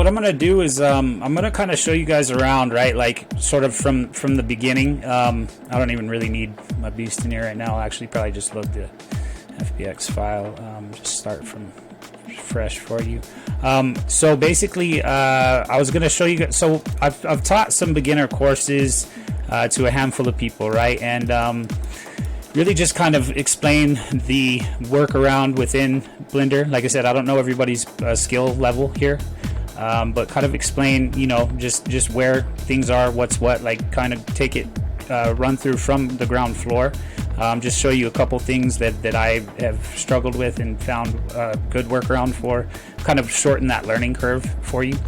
what I'm gonna do is I'm gonna kind of show you guys around, right? Like sort of from the beginning. I don't even really need my beast in here right now. I'll actually probably just load the FBX file. Just start from fresh for you. So basically, I was gonna show you guys. So I've taught some beginner courses to a handful of people, right? And really just kind of explain the workaround within Blender. Like I said, I don't know everybody's skill level here, but kind of explain, you know, just where things are, what's what, like kind of take it, run through from the ground floor. Just show you a couple things that I have struggled with and found a good workaround for, kind of shorten that learning curve for you.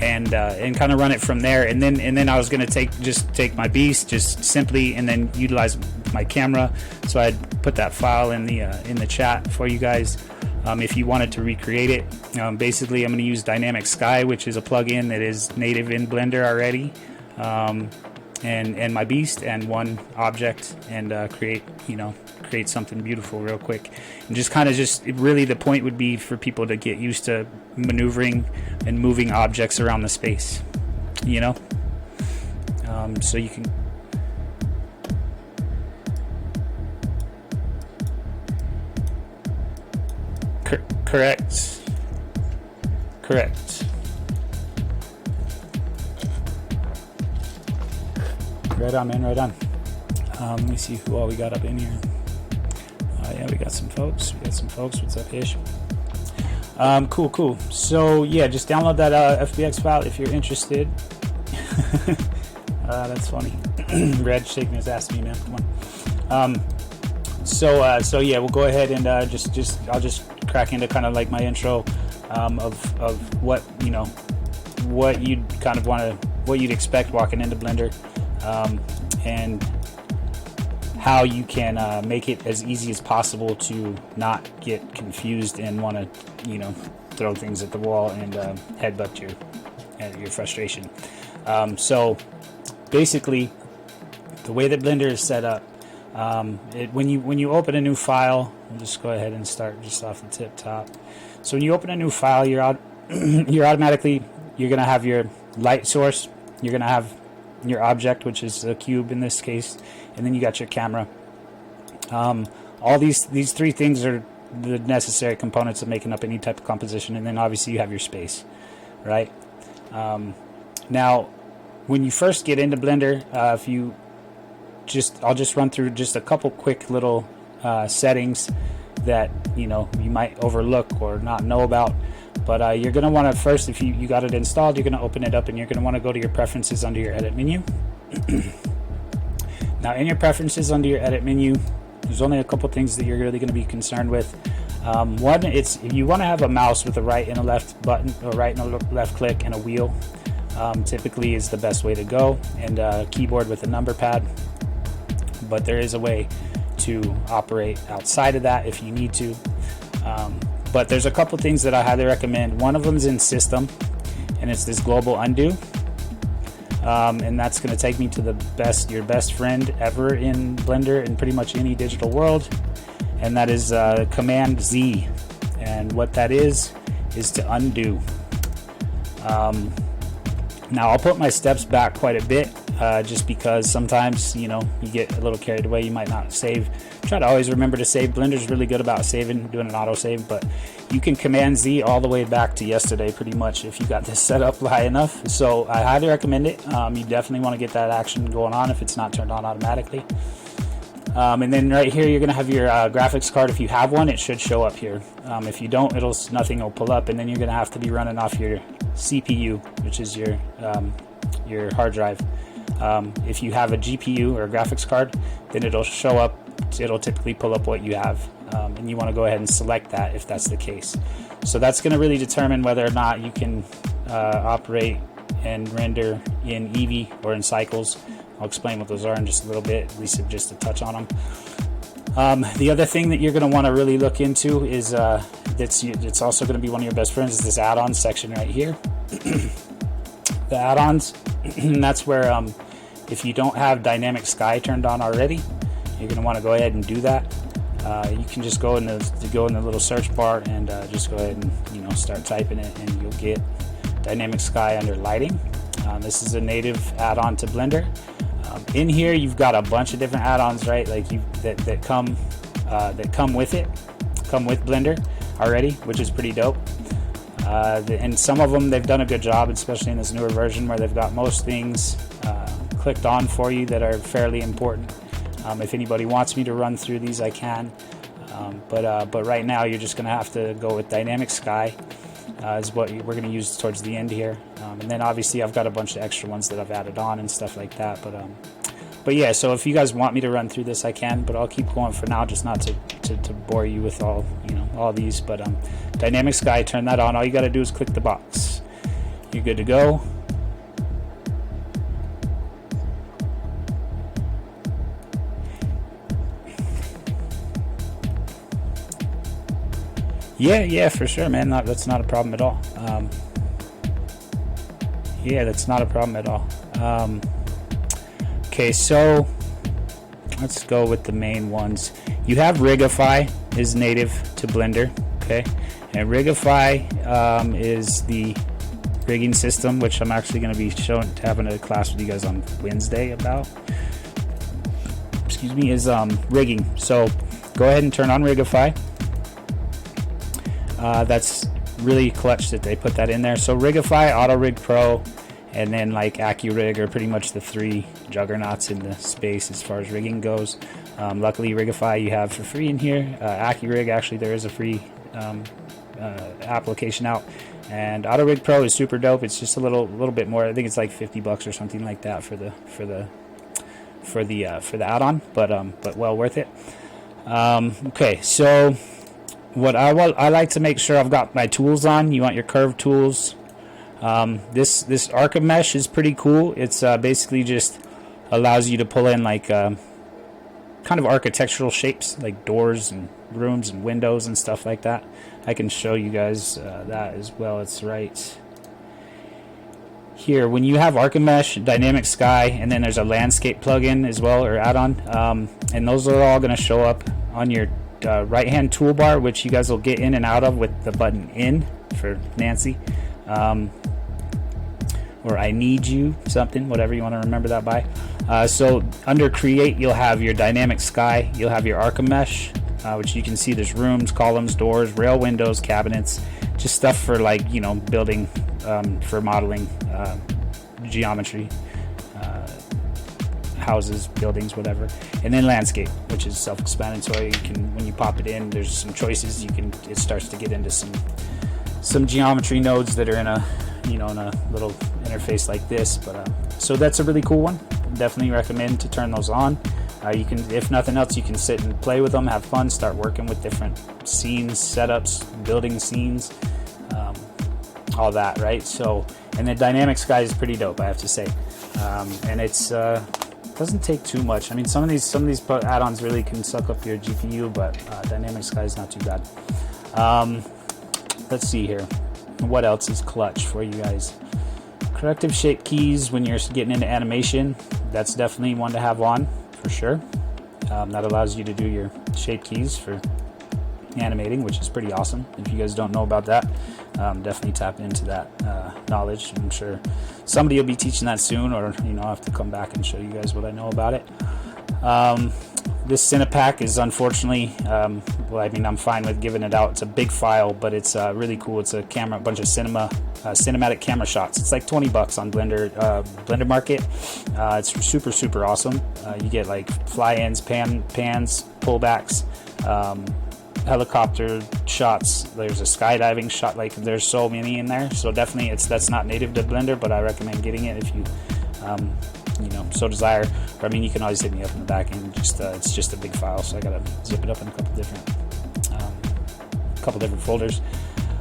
And kind of run it from there, and then I was gonna take my beast just simply, and then utilize my camera. So I'd put that file in the chat for you guys if you wanted to recreate it. Basically, I'm gonna use Dynamic Sky, which is a plugin that is native in Blender already, and my beast and one object, and create something beautiful real quick. And just really the point would be for people to get used to maneuvering and moving objects around the space, you know. So you can correct. Right on, man, right on. Let me see who all we got up in here. Yeah, we got some folks. What's up, Ish? Cool. So yeah, just download that FBX file if you're interested. That's funny. Red shaking his ass at me, man. Come on. So yeah, we'll go ahead and I'll just crack into kind of like my intro of what, you know, what you'd kind of want to, what you'd expect walking into Blender, and how you can make it as easy as possible to not get confused and want to, you know, throw things at the wall and headbutt your frustration. So basically, the way that Blender is set up, when you open a new file, we'll just go ahead and start just off the tip top. So when you open a new file, you're automatically gonna have your light source, you're gonna have your object, which is a cube in this case, and then you got your camera. All these three things are the necessary components of making up any type of composition, and then obviously you have your space, right? Now, when you first get into Blender, I'll just run through just a couple quick little settings that, you know, you might overlook or not know about. But you're going to want to first, if you got it installed, you're going to open it up and you're going to want to go to your preferences under your edit menu. Now in your preferences under your edit menu, there's only a couple things that you're really going to be concerned with. One, it's you want to have a mouse with a right and a left button, or right and a left click, and a wheel. Typically is the best way to go, and a keyboard with a number pad. But there is a way to operate outside of that if you need to. But there's a couple things that I highly recommend. One of them is in System, and it's this global undo. And that's going to take me to your best friend ever in Blender in pretty much any digital world, and that is Command Z. And what that is to undo. Now I'll put my steps back quite a bit, just because sometimes, you know, you get a little carried away, you might not save. Try to always remember to save. Blender's really good about saving, doing an auto save, but you can Command Z all the way back to yesterday pretty much if you got this set up high enough. So I highly recommend it. You definitely want to get that action going on if it's not turned on automatically. And then right here you're going to have your graphics card. If you have one, it should show up here. If you don't, nothing will pull up, and then you're going to have to be running off your CPU, which is your hard drive. If you have a GPU or a graphics card, then it'll show up, it'll typically pull up what you have, and you want to go ahead and select that if that's the case. So that's going to really determine whether or not you can operate and render in Eevee or in cycles. I'll explain what those are in just a little bit, at least just to touch on them. The other thing that you're going to want to really look into is it's also going to be one of your best friends, is this add-ons section right here. The add-ons, that's where if you don't have Dynamic Sky turned on already, you're going to want to go ahead and do that. you can just go in the little search bar and just go ahead and start typing it, and you'll get Dynamic Sky under lighting. This is a native add-on to Blender. In here you've got a bunch of different add-ons, right? Like that come with it, come with Blender already, which is pretty dope. And some of them they've done a good job, especially in this newer version where they've got most things clicked on for you that are fairly important. If anybody wants me to run through these, I can. But right now you're just going to have to go with Dynamic Sky is what we're going to use towards the end here. And then obviously I've got a bunch of extra ones that I've added on and stuff like that. But yeah, so if you guys want me to run through this, I can. But I'll keep going for now, just not to bore you with all these. But Dynamic Sky, turn that on. All you got to do is click the box. You're good to go. Yeah, for sure, man. That's not a problem at all. Yeah, that's not a problem at all. Okay, so let's go with the main ones. You have Rigify is native to Blender, okay? And Rigify is the rigging system, which I'm actually going to be having a class with you guys on Wednesday about. Excuse me, is rigging. So go ahead and turn on Rigify. That's really clutch that they put that in there. So Rigify, Auto Rig Pro, and then like AccuRig are pretty much the three juggernauts in the space as far as rigging goes. Luckily Rigify you have for free in here. AccuRig, actually there is a free application out, and Auto Rig Pro is super dope. It's just a little bit more. I think it's like $50 or something like that for the add-on, but well worth it. Okay, so what I like to make sure I've got my tools on. You want your curve tools. This Arca Mesh is pretty cool. It's basically just allows you to pull in like kind of architectural shapes, like doors and rooms and windows and stuff like that. I can show you guys that as well. It's right here. When you have Arca Mesh, Dynamic Sky, and then there's a landscape plugin as well, or add-on, and those are all going to show up on your right hand toolbar, which you guys will get in and out of with the button in for Nancy, or I need you, something, whatever you want to remember that by. So under create you'll have your Dynamic Sky, you'll have your Arca Mesh, which you can see there's rooms, columns, doors, rail windows, cabinets, just stuff for like building, for modeling, geometry, houses, buildings, whatever. And then landscape, which is self-explanatory. You can, when you pop it in, there's some choices. It starts to get into some geometry nodes that are in a in a little interface like this. But so that's a really cool one. Definitely recommend to turn those on. You can, if nothing else, you can sit and play with them, have fun, start working with different scenes, setups, building scenes, all that, right? So, and the Dynamic Sky is pretty dope, I have to say. And it's doesn't take too much. I mean, some of these add-ons really can suck up your GPU, but Dynamic Sky is not too bad. Let's see here. What else is clutch for you guys? Corrective shape keys when you're getting into animation. That's definitely one to have on for sure. That allows you to do your shape keys for animating, which is pretty awesome. If you guys don't know about that, definitely tap into that knowledge. I'm sure somebody will be teaching that soon, or I'll have to come back and show you guys what I know about it. This Cinepack is unfortunately, well, I mean, I'm fine with giving it out. It's a big file, but it's really cool. It's a bunch of cinematic camera shots. It's like $20 on Blender Market. It's super awesome. You get like fly-ins, pans, pullbacks, helicopter shots. There's a skydiving shot. Like, there's so many in there. So definitely, that's not native to Blender, but I recommend getting it if you so desire. Or, I mean, you can always hit me up in the back end. It's just a big file, so I gotta zip it up in a couple different folders.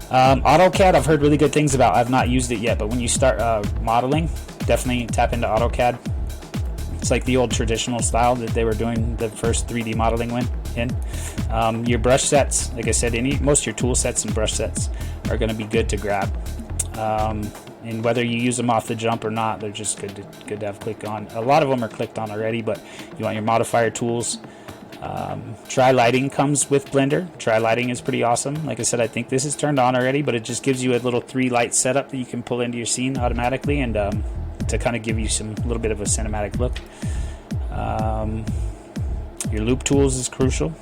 AutoCAD, I've heard really good things about. I've not used it yet, but when you start modeling, definitely tap into AutoCAD. It's like the old traditional style that they were doing the first 3D modeling in. Your brush sets, like I said, most of your tool sets and brush sets are going to be good to grab. And whether you use them off the jump or not, they're just good to have click on. A lot of them are clicked on already, but you want your modifier tools. Dry lighting comes with Blender. Dry lighting is pretty awesome. Like I said, I think this is turned on already, but it just gives you a little 3 light setup that you can pull into your scene automatically, and to kind of give you a little bit of a cinematic look. Your loop tools is crucial.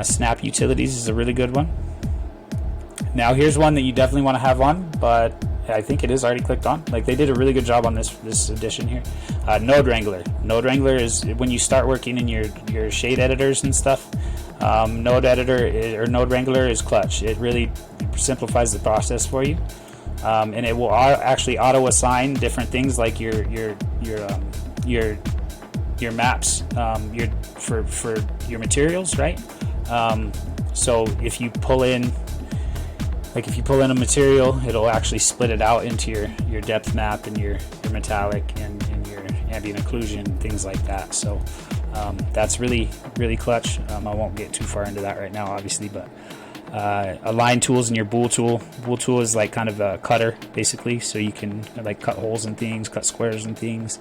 Snap utilities is a really good one. Now here's one that you definitely want to have on, but I think it is already clicked on. Like, they did a really good job on this edition here. Node Wrangler. Node Wrangler is when you start working in your shade editors and stuff. Node Wrangler is clutch. It really simplifies the process for you, and it will actually auto assign different things like your maps, for your materials, right? So if you pull in a material, it'll actually split it out into your depth map and your metallic and your ambient occlusion, things like that. So that's really, really clutch. I won't get too far into that right now, obviously, but align tools in your bool tool. Bool tool is like kind of a cutter, basically, so you can like cut holes in things, cut squares and things.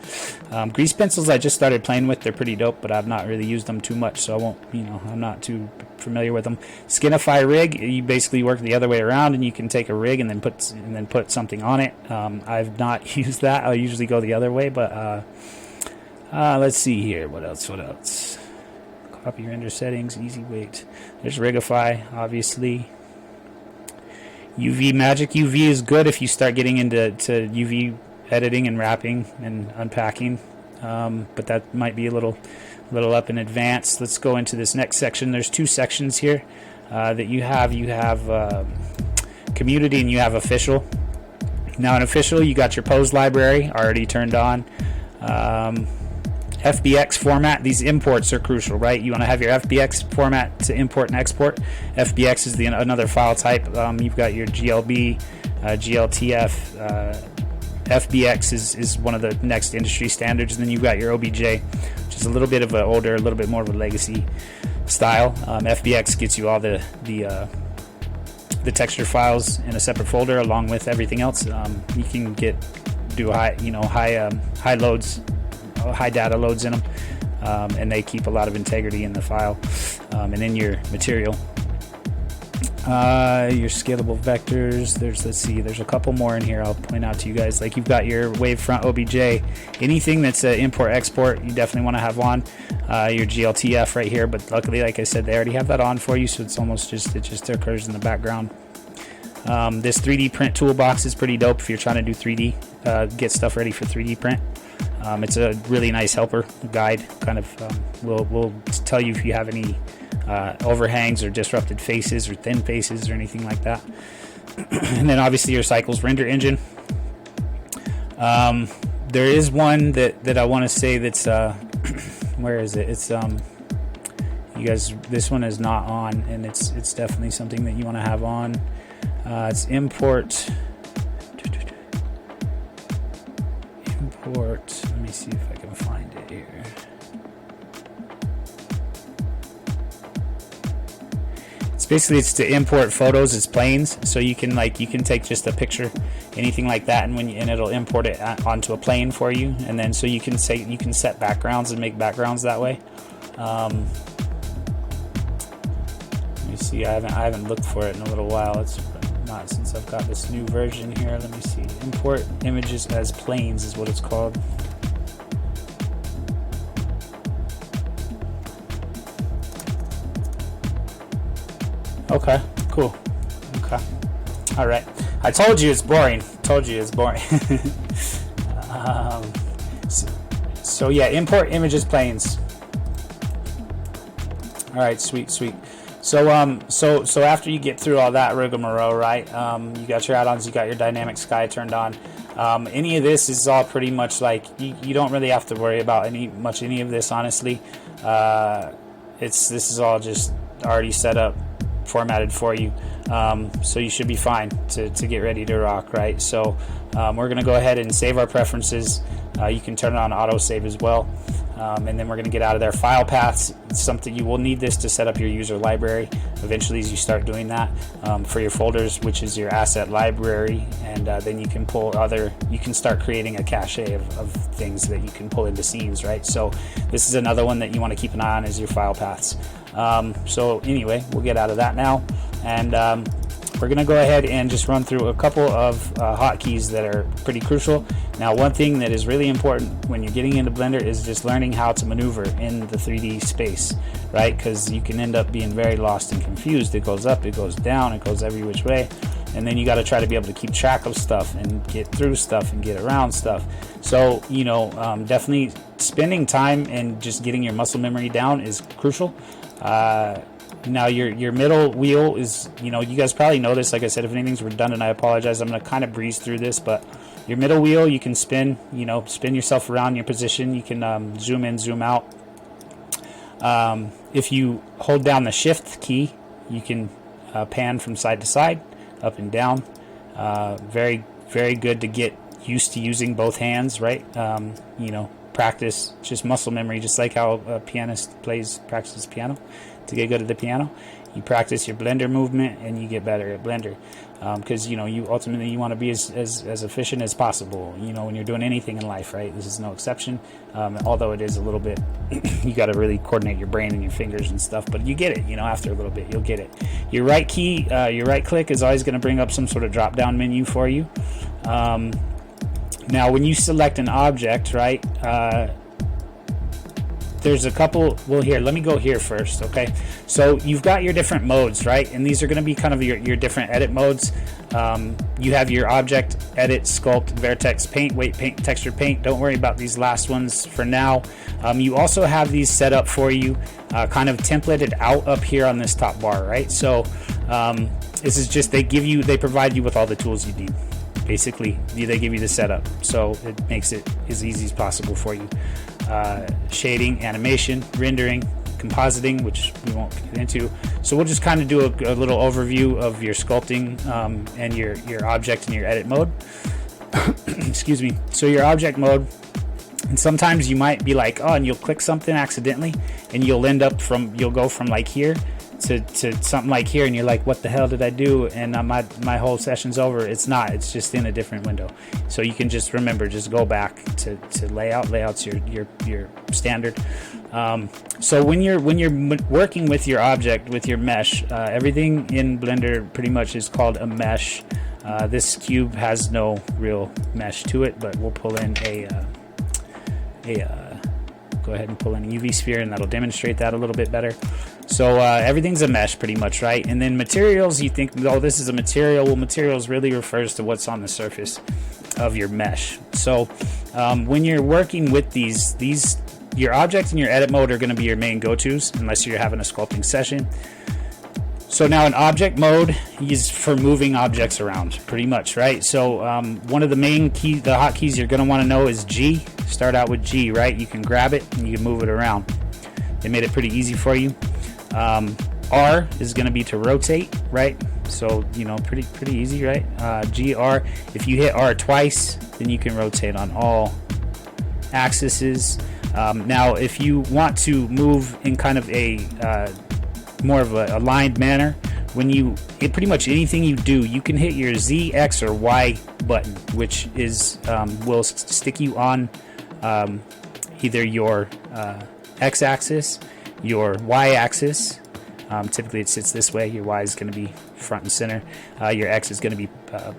Grease pencils I just started playing with. They're pretty dope, but I've not really used them too much, so I won't, I'm not too familiar with them. Skinify rig, you basically work the other way around, and you can take a rig and then put something on it. I've not used that. I'll usually go the other way, but let's see here. What else? Copy render settings, easy weight. There's Rigify, obviously. UV magic. UV is good if you start getting into UV editing and wrapping and unpacking, but that might be a little up in advance. Let's go into this next section. There's 2 sections here that you have. You have community and you have official. Now in official, you got your pose library already turned on. FBX format, these imports are crucial, right? You want to have your FBX format to import and export. FBX is another file type. You've got your GLB, GLTF. FBX is one of the next industry standards, and then you've got your OBJ, which is a little bit of an older, a little bit more of a legacy style. FBX gets you all the texture files in a separate folder along with everything else. You can do high loads. High data loads in them, and they keep a lot of integrity in the file. And in your material, your scalable vectors, there's a couple more in here I'll point out to you guys. Like, you've got your wavefront OBJ. Anything that's an import export, you definitely want to have on. Your GLTF right here, but luckily, like I said, they already have that on for you, so it's almost it just occurs in the background. This 3D print toolbox is pretty dope if you're trying to do 3D, get stuff ready for 3D print. It's a really nice helper guide, kind of will tell you if you have any overhangs or disrupted faces or thin faces or anything like that. And then obviously your Cycles render engine. There is one that I want to say that's where is it? It's you guys, this one is not on, and it's definitely something that you want to have on. It's import. Let me see if I can find it here. It's to import photos as planes, so you can take just a picture, anything like that, and it'll import it onto a plane for you, and then so you can set backgrounds and make backgrounds that way. Let me see. I haven't looked for it in a little while. It's not since I've got this new version here. Let me see. Import images as planes is what it's called. Okay, cool. Okay. All right. I told you it's boring. So yeah, import images planes. All right, sweet. So after you get through all that rigmarole, right? You got your add-ons, you got your dynamic sky turned on. Any of this is all pretty much like you don't really have to worry about any of this, honestly. This is all just already set up, formatted for you, so you should be fine to get ready to rock, right? So we're gonna go ahead and save our preferences. You can turn it on auto save as well. and then we're going to get out of there. File paths, something you will need this to set up your user library eventually as you start doing that, for your folders, which is your asset library, and then you can pull you can start creating a cache of things that you can pull into scenes, right? So this is another one that you want to keep an eye on, is your file paths. So anyway, we'll get out of that now, and we're going to go ahead and just run through a couple of hotkeys that are pretty crucial. Now, one thing that is really important when you're getting into Blender is just learning how to maneuver in the 3D space, right? Because you can end up being very lost and confused. It goes up, it goes down, it goes every which way, and then you got to try to be able to keep track of stuff and get through stuff and get around stuff. So, you know, definitely spending time and just getting your muscle memory down is crucial. Now your middle wheel is, you know, you guys probably know this. Like I said, if anything's redundant, I apologize. I'm going to kind of breeze through this, but your middle wheel, you can spin yourself around your position. You can zoom in, zoom out. If you hold down the shift key, you can pan from side to side, up and down. Very, very good to get used to using both hands, right? You know, practice, just muscle memory, just like how a pianist practices piano. To get good at the piano, you practice your Blender movement and you get better at Blender, because you know, you ultimately want to be as efficient as possible, you know, when you're doing anything in life, right? This is no exception, although it is a little bit you got to really coordinate your brain and your fingers and stuff, but you get it, you know, after a little bit you'll get it. Your right key, your right click is always going to bring up some sort of drop down menu for you. Now when you select an object, right, there's a couple. Well, here, let me go here first, okay? So you've got your different modes, right? And these are going to be kind of your different edit modes. You have your object, edit, sculpt, vertex, paint, weight paint, texture paint. Don't worry about these last ones for now. You also have these set up for you, kind of templated out up here on this top bar, right? So this is just, they provide you with all the tools you need. Basically, they give you the setup, so it makes it as easy as possible for you. Shading, animation, rendering, compositing, which we won't get into. So we'll just kind of do a little overview of your sculpting and your object and your edit mode. Excuse me. So your object mode, and sometimes you might be like, oh, and you'll click something accidentally, and you'll go from like here to something like here, and you're like, what the hell did I do? And my whole session's over. It's not. It's just in a different window. So you can just remember, just go back to layout. Layout's your standard. So when you're working with your object, with your mesh, everything in Blender pretty much is called a mesh. This cube has no real mesh to it, but we'll pull in go ahead and pull in a UV sphere, and that'll demonstrate that a little bit better. So everything's a mesh pretty much, right? And then materials, you think, oh, this is a material. Well, materials really refers to what's on the surface of your mesh. So when you're working with these your object and your edit mode are going to be your main go-tos, unless you're having a sculpting session. So now an object mode is for moving objects around, pretty much, right? So one of the main the hotkeys you're going to want to know is G. Start out with G, right? You can grab it and you can move it around. They made it pretty easy for you. R is going to be to rotate, right? So, you know, pretty easy, right? GR, if you hit R twice, then you can rotate on all axes. Now, if you want to move in kind of a more of a aligned manner, pretty much anything you do, you can hit your Z, X, or Y button, which is will stick you on either your X-axis, your Y-axis. Typically it sits this way. Your Y is going to be front and center. Your X is going to be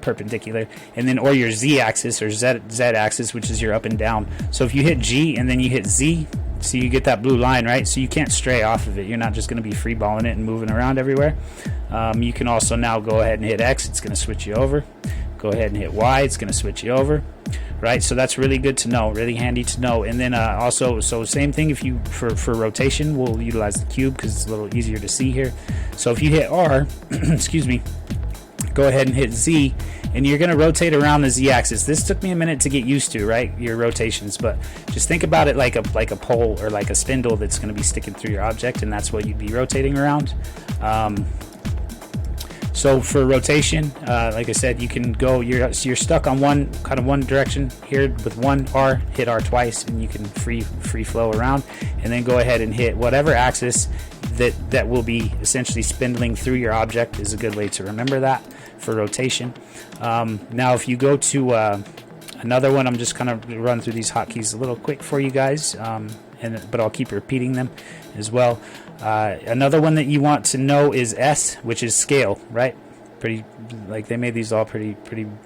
perpendicular, and then or your Z-axis or Z-axis, which is your up and down. So if you hit G and then you hit Z, so you get that blue line, right? So you can't stray off of it. You're not just going to be freeballing it and moving around everywhere. You can also now go ahead and hit X. It's going to switch you over. Go ahead and hit Y. It's going to switch you over. Right, so that's really good to know, really handy to know. And then also, so same thing if you for rotation, we'll utilize the cube because it's a little easier to see here. So if you hit R, excuse me, go ahead and hit Z, and you're going to rotate around the Z-axis. This took me a minute to get used to, right? Your rotations, but just think about it like a pole or like a spindle that's going to be sticking through your object, and that's what you'd be rotating around. So So for rotation, like I said, you can go, you're stuck on one direction here with one R, hit R twice, and you can free flow around, and then go ahead and hit whatever axis that will be essentially spindling through your object is a good way to remember that for rotation. Now if you go to another one, I'm just kind of run through these hotkeys a little quick for you guys, but I'll keep repeating them as well. Another one that you want to know is S, which is scale, right? Pretty, like they made these all pretty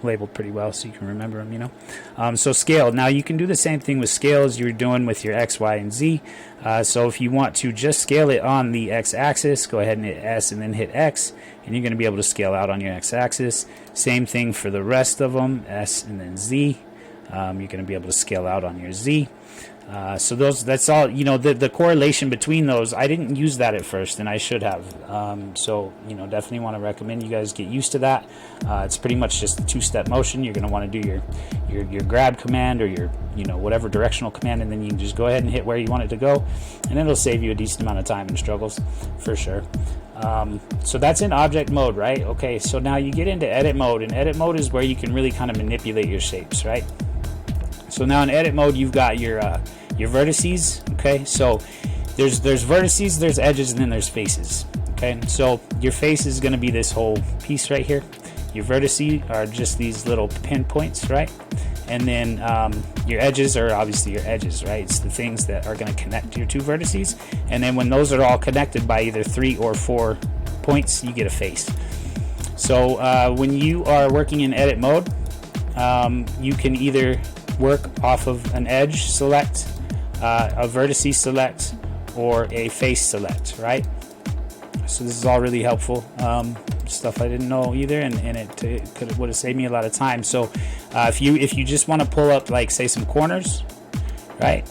labeled pretty well, so you can remember them, you know. So scale. Now you can do the same thing with scale as you're doing with your X, Y, and Z. So if you want to just scale it on the X axis, go ahead and hit S and then hit X, and you're going to be able to scale out on your X axis. Same thing for the rest of them, S and then Z. You're going to be able to scale out on your Z. So that's all, you know, the correlation between those, I didn't use that at first, and I should have. So, you know, definitely want to recommend you guys get used to that. It's pretty much just a two-step motion. You're going to want to do your grab command or your, you know, whatever directional command, and then you can just go ahead and hit where you want it to go, and it'll save you a decent amount of time and struggles for sure. So that's in object mode, right? Okay, so now you get into edit mode, and edit mode is where you can really kind of manipulate your shapes, right? So now in edit mode, you've got your vertices. Okay, so there's vertices, there's edges, and then there's faces. Okay, so your face is going to be this whole piece right here. Your vertices are just these little pinpoints, right? And then your edges are obviously your edges, right? It's the things that are going to connect your two vertices. And then when those are all connected by either 3 or 4 points, you get a face. So when you are working in edit mode, you can either work off of an edge select, a vertice select, or a face select, right? So this is all really helpful stuff I didn't know either, and it would have saved me a lot of time. So if you just want to pull up, like, say, some corners, right?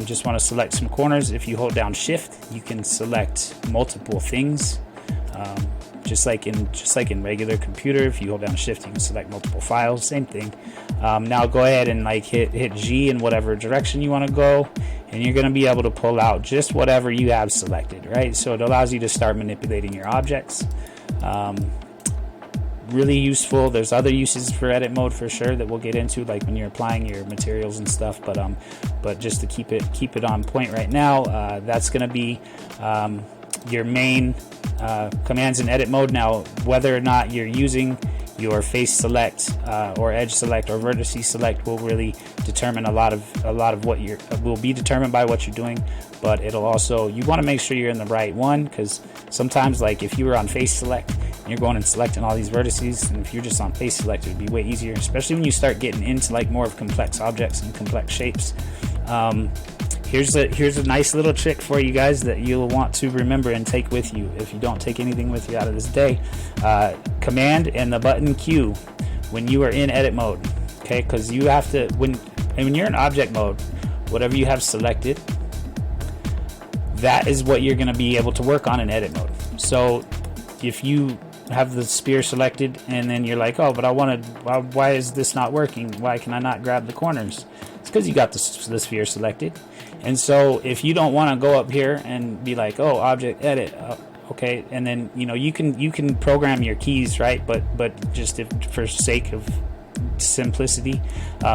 Just want to select some corners. If you hold down shift, you can select multiple things. Just like in regular computer, if you hold down shift, you can select multiple files. Same thing. Now go ahead and like hit G in whatever direction you want to go, and you're going to be able to pull out just whatever you have selected, right? So it allows you to start manipulating your objects. Really useful. There's other uses for edit mode for sure that we'll get into, like when you're applying your materials and stuff. But just to keep it on point right now, that's going to be your main commands in edit mode. Now, whether or not you're using your face select or edge select or vertice select will really determine a lot of what will be determined by what you're doing. But it'll also, you want to make sure you're in the right one, because sometimes, like if you were on face select and you're going and selecting all these vertices, and if you're just on face select, it'd be way easier, especially when you start getting into like more of complex objects and complex shapes. Here's a nice little trick for you guys that you'll want to remember and take with you if you don't take anything with you out of this day. Command and the button Q when you are in edit mode, okay? Because you have to, when you're in object mode, whatever you have selected, that is what you're going to be able to work on in edit mode. So if you have the sphere selected and then you're like, oh, but why is this not working? Why can I not grab the corners? It's because you got the sphere selected. And so if you don't want to go up here and be like, oh, object edit, okay, and then you can program your keys, right? But just for sake of simplicity,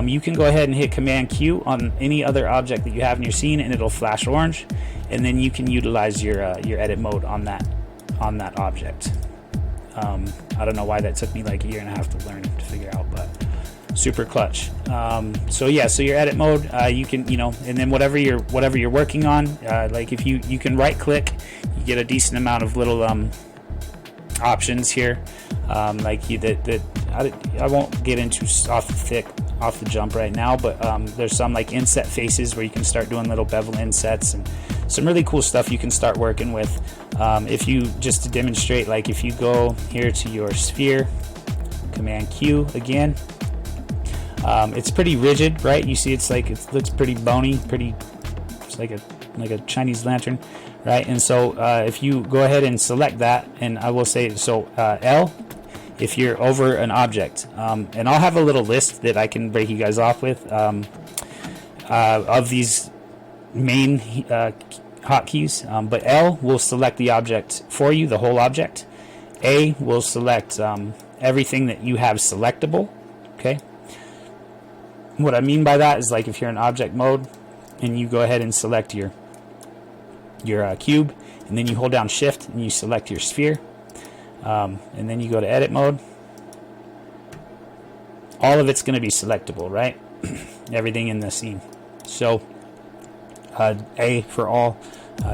you can go ahead and hit Command Q on any other object that you have in your scene, and it'll flash orange, and then you can utilize your edit mode on that object. I don't know why that took me like a year and a half to learn to figure out, but super clutch. So your edit mode, you can, and then whatever you're working on, like if you can right click, you get a decent amount of little options here, like I won't get into off the jump right now, but there's some like inset faces where you can start doing little bevel insets and some really cool stuff you can start working with. If you, just to demonstrate, like if you go here to your sphere, Command Q again, it's pretty rigid, right? You see, it looks pretty bony, it's like a Chinese lantern, right? And so if you go ahead and select that, and I will say, so L, if you're over an object, and I'll have a little list that I can break you guys off with of these main hotkeys, but L will select the object for you, the whole object, A will select everything that you have selectable. Okay. What I mean by that is, like, if you're in object mode and you go ahead and select your cube, and then you hold down shift and you select your sphere, and then you go to edit mode, all of it's going to be selectable, right? Everything in the scene. So A for all,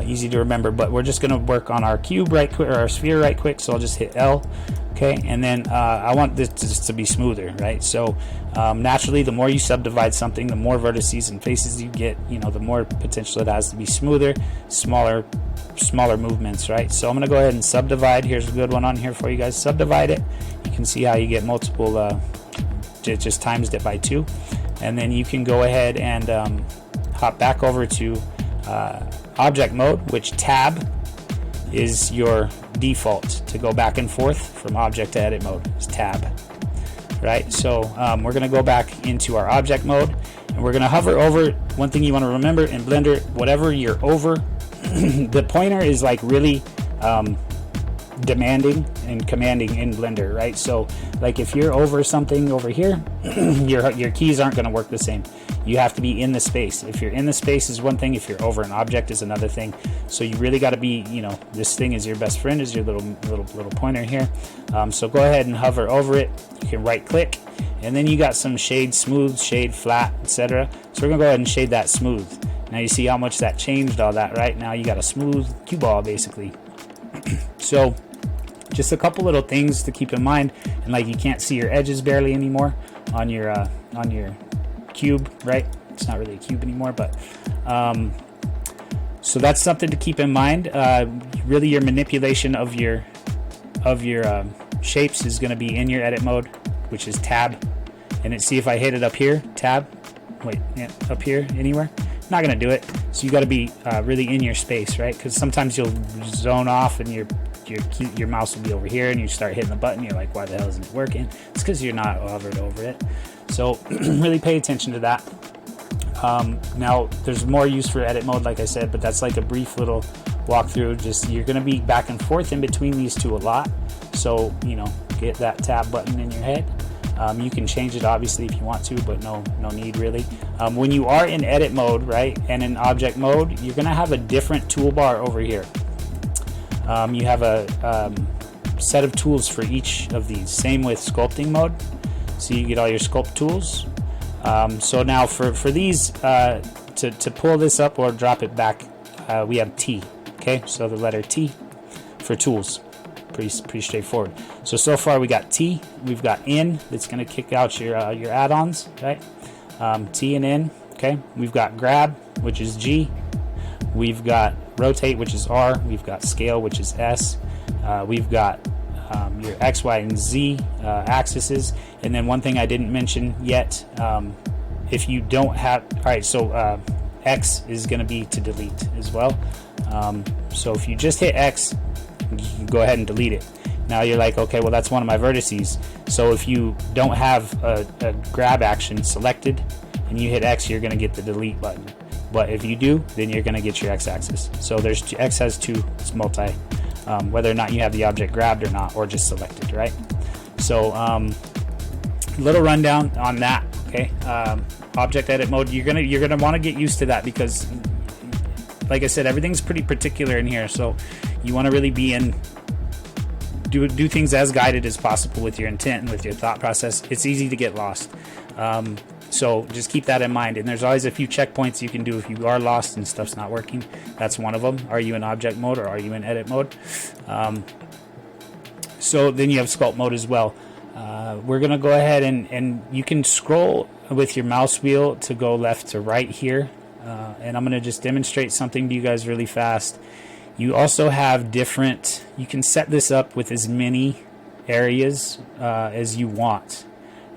easy to remember, but we're just going to work on our cube right quick, or our sphere right quick. So I'll just hit L. Okay, and then I want this to be smoother, right? So naturally, the more you subdivide something, the more vertices and faces you get, the more potential it has to be smoother, smaller movements, right? So I'm going to go ahead and subdivide. Here's a good one on here for you guys. Subdivide it. You can see how you get multiple, just times it by 2. And then you can go ahead and hop back over to object mode, which tab is your default to go back and forth from object to edit mode. It's tab, right? So we're going to go back into our object mode, and we're going to hover over. One thing you want to remember in Blender, whatever you're over, the pointer is like really demanding and commanding in Blender, right? So like if you're over something over here, your keys aren't going to work the same. You have to be in the space. If you're in the space is one thing, if you're over an object is another thing. So you really got to be, this thing is your best friend, is your little pointer here. So go ahead and hover over it. You can right click, and then you got some shade smooth, shade flat, etc. So we're gonna go ahead and shade that smooth. Now you see how much that changed all that, right? Now you got a smooth cue ball basically. So just a couple little things to keep in mind, and like you can't see your edges barely anymore on your cube, right? It's not really a cube anymore, but so that's something to keep in mind. Really, your manipulation of your shapes is going to be in your edit mode, which is tab. And see if I hit it up here, tab. Wait, yeah, up here anywhere. Not going to do it. So you got to be really in your space, right? Because sometimes you'll zone off and your mouse will be over here, and you start hitting the button. You're like, why the hell isn't it working? It's because you're not hovered over it. So really pay attention to that. Now there's more use for edit mode, like I said, but that's like a brief little walkthrough. Just you're going to be back and forth in between these two a lot. So get that tab button in your head. You can change it obviously if you want to, but no need really. When you are in edit mode, right, and in object mode, you're going to have a different toolbar over here. You have a set of tools for each of these. Same with sculpting mode. So you get all your sculpt tools. So now for these, to pull this up or drop it back, we have T. Okay, so the letter T for tools. Pretty straightforward. So far we got T, we've got in, that's going to kick out your add-ons, right? T and in. Okay, we've got grab, which is G. We've got rotate, which is R. We've got scale, which is S. We've got your X, Y, and Z axes. And then one thing I didn't mention yet, if you don't have, all right, so X is going to be to delete as well. So if you just hit X, you can go ahead and delete it. Now you're like, okay, well that's one of my vertices. So if you don't have a grab action selected and you hit X, you're going to get the delete button. But if you do, then you're going to get your X axis. So X has two, it's multi, whether or not you have the object grabbed or not, or just selected, right? So little rundown on that. Okay, object edit mode. You're gonna want to get used to that, because, like I said, everything's pretty particular in here. So you want to really be in, do things as guided as possible with your intent and with your thought process. It's easy to get lost. So just keep that in mind. And there's always a few checkpoints you can do if you are lost and stuff's not working. That's one of them. Are you in object mode or are you in edit mode? So then you have sculpt mode as well. We're going to go ahead and you can scroll with your mouse wheel to go left to right here. And I'm going to just demonstrate something to you guys really fast. You also have different, you can set this up with as many areas as you want,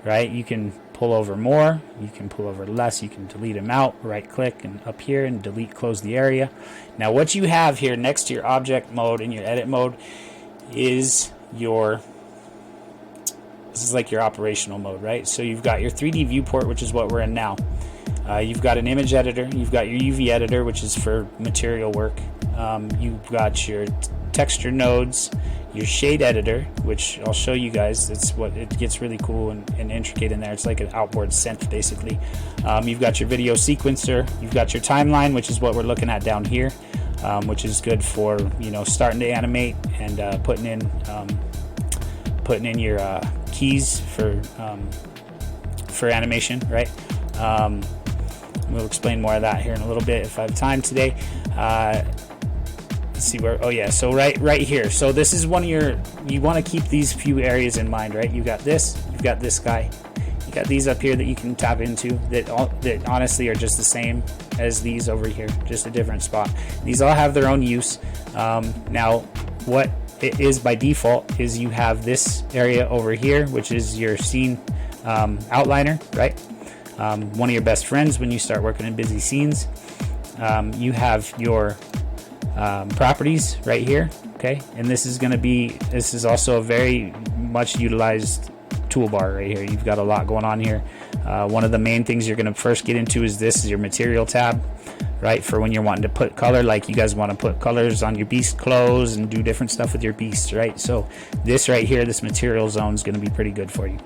right? You can pull over more, you can pull over less, you can delete them out, right click and up here and delete, close the area. Now what you have here next to your object mode and your edit mode is this is like your operational mode, right? So you've got your 3D viewport, which is what we're in now. You've got an image editor, you've got your UV editor, which is for material work. You've got your texture nodes, your shade editor, which I'll show you guys. It's what it gets really cool and intricate in there. It's like an outboard synth basically. You've got your video sequencer, you've got your timeline, which is what we're looking at down here, which is good for, you know, starting to animate and putting in your keys for animation, right? We'll explain more of that here in a little bit if I have time today. Let's see where, oh yeah, so right here. So this is one of your, you want to keep these few areas in mind, right? You got this, you've got this guy, you got these up here that you can tap into that honestly are just the same as these over here, just a different spot. These all have their own use. Now what it is by default is you have this area over here, which is your scene outliner, right? One of your best friends when you start working in busy scenes. You have your properties right here, okay, and this is also a very much utilized toolbar right here. You've got a lot going on here. One of the main things you're going to first get into is this is your material tab, right, for when you're wanting to put color, like you guys want to put colors on your beast clothes and do different stuff with your beasts, right? So this right here, this material zone is going to be pretty good for you.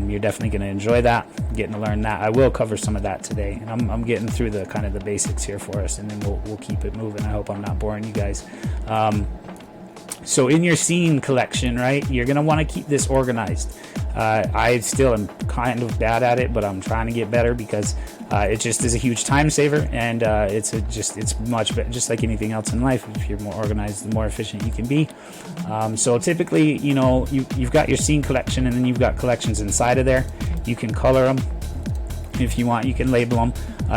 You're definitely going to enjoy that, getting to learn that. I will cover some of that today, and I'm getting through the kind of the basics here for us, and then we'll keep it moving. I hope I'm not boring you guys. So in your scene collection, right, you're going to want to keep this organized. I still am kind of bad at it, but I'm trying to get better because it just is a huge time saver, and it's much better, just like anything else in life. If you're more organized, the more efficient you can be. So typically, you know, you've got your scene collection, and then you've got collections inside of there. You can color them if you want. You can label them.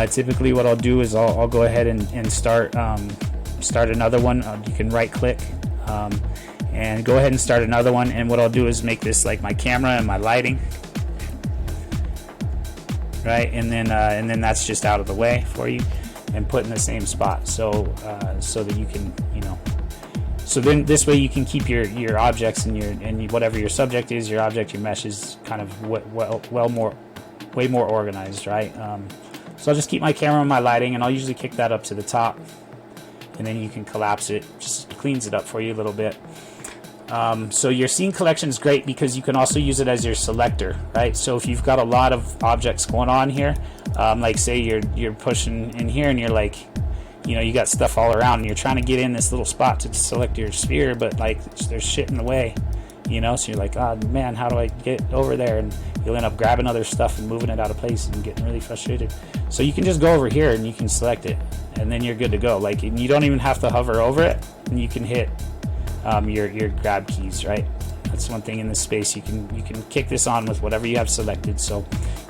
Typically, what I'll do is I'll go ahead and start another one. You can right click. And go ahead and start another one, and what I'll do is make this like my camera and my lighting, right, and then that's just out of the way for you and put in the same spot, so that you can, you know, so then this way you can keep your objects and whatever your subject is, your object, your mesh is kind of way more organized, right? So I'll just keep my camera and my lighting, and I'll usually kick that up to the top, and then you can collapse it. Just cleans it up for you a little bit. So your scene collection is great because you can also use it as your selector, right? So if you've got a lot of objects going on here, like say you're pushing in here and you're like, you know, you got stuff all around and you're trying to get in this little spot to select your sphere, but like there's shit in the way, you know, so you're like, oh man, how do I get over there? And you'll end up grabbing other stuff and moving it out of place and getting really frustrated. So you can just go over here and you can select it, and then you're good to go. Like, and you don't even have to hover over it, and you can hit your grab keys, right? That's one thing in this space. You can kick this on with whatever you have selected. So,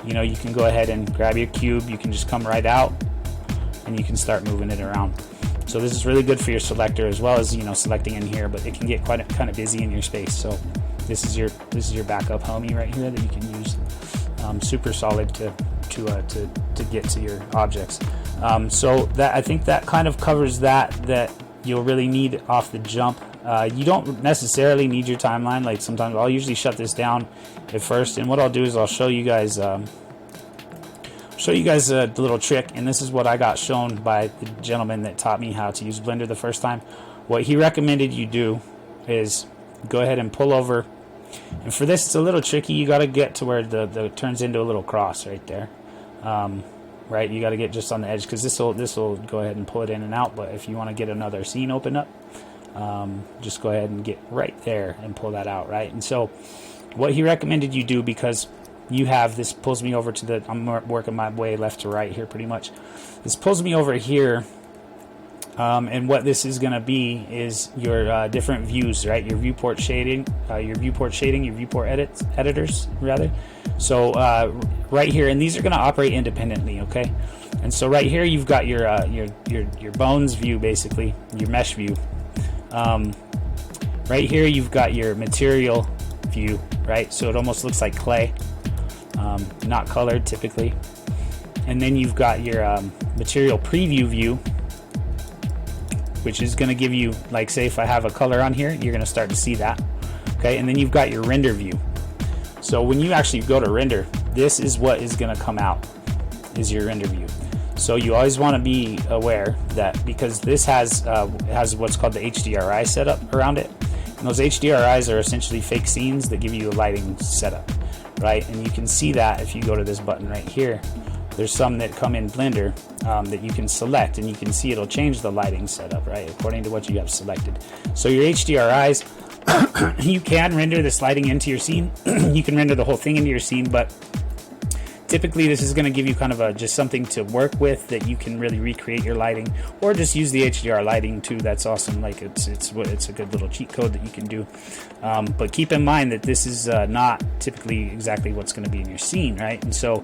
you know, you can go ahead and grab your cube. You can just come right out, and you can start moving it around. So this is really good for your selector as well as, you know, selecting in here, but it can get kind of busy in your space. So this is your backup homie right here that you can use. Super solid to get to your objects. So that, I think that kind of covers that you'll really need off the jump. You don't necessarily need your timeline. Like sometimes I'll usually shut this down at first, and what I'll do is I'll show you guys a little trick, and this is what I got shown by the gentleman that taught me how to use Blender the first time. What he recommended you do is go ahead and pull over, and for this it's a little tricky. You got to get to where the turns into a little cross right there, right? You got to get just on the edge, because this will go ahead and pull it in and out. But if you want to get another scene open up, just go ahead and get right there and pull that out, right? And so what he recommended you do, because you have this, pulls me over to the, I'm working my way left to right here pretty much. This pulls me over here, and what this is going to be is your different views, right? Your viewport shading, your viewport editors rather. So right here, and these are going to operate independently, okay? And so right here you've got your bones view, basically your mesh view. Right here you've got your material view, right? So it almost looks like clay, not colored typically. And then you've got your material preview view, which is going to give you, like, say if I have a color on here, you're going to start to see that, okay? And then you've got your render view. So when you actually go to render, this is what is going to come out, is your render view. So you always want to be aware that, because this has what's called the HDRI setup around it, And those HDRIs are essentially fake scenes that give you a lighting setup, right? And you can see that if you go to this button right here. There's some that come in Blender that you can select, and you can see it'll change the lighting setup, right, according to what you have selected. So your HDRIs, you can render this lighting into your scene. You can render the whole thing into your scene, but typically this is going to give you kind of just something to work with that you can really recreate your lighting, or just use the HDR lighting too. That's awesome. Like it's a good little cheat code that you can do. But keep in mind that this is not typically exactly what's going to be in your scene, right? And so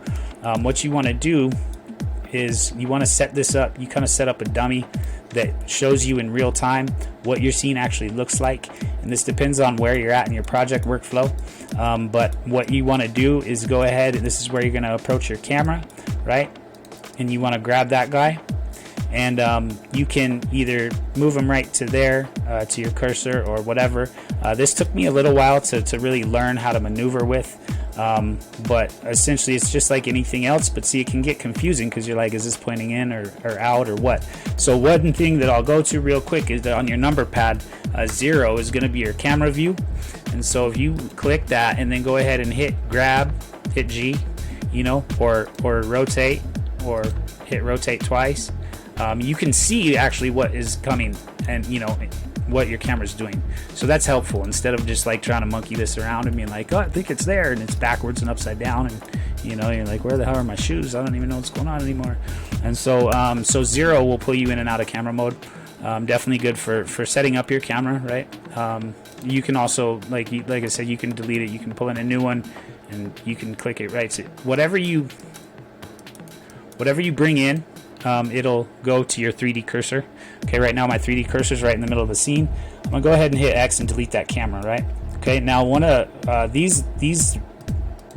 what you want to do is you want to set this up. You kind of set up a dummy that shows you in real time what your scene actually looks like, and this depends on where you're at in your project workflow. But what you want to do is go ahead, and this is where you're going to approach your camera, right? And you want to grab that guy, and you can either move him right to there, to your cursor or whatever. This took me a little while to really learn how to maneuver with. But essentially it's just like anything else, but see, it can get confusing because you're like, is this pointing in or out or what? So one thing that I'll go to real quick is that on your number pad, 0 is going to be your camera view. And so if you click that and then go ahead and hit grab, hit G, you know, or rotate, or hit rotate twice, you can see actually what is coming, and you know what your camera's doing. So that's helpful, instead of just like trying to monkey this around and being like, oh, I think it's there, and it's backwards and upside down, and you know, you're like, where the hell are my shoes? I don't even know what's going on anymore. And so so 0 will pull you in and out of camera mode. Definitely good for setting up your camera, right? You can also, like I said, you can delete it, you can pull in a new one, and you can click it, right? So whatever you bring in, it'll go to your 3D cursor. Okay, right now my 3D cursor is right in the middle of the scene. I'm gonna go ahead and hit X and delete that camera, right? Okay, now one of these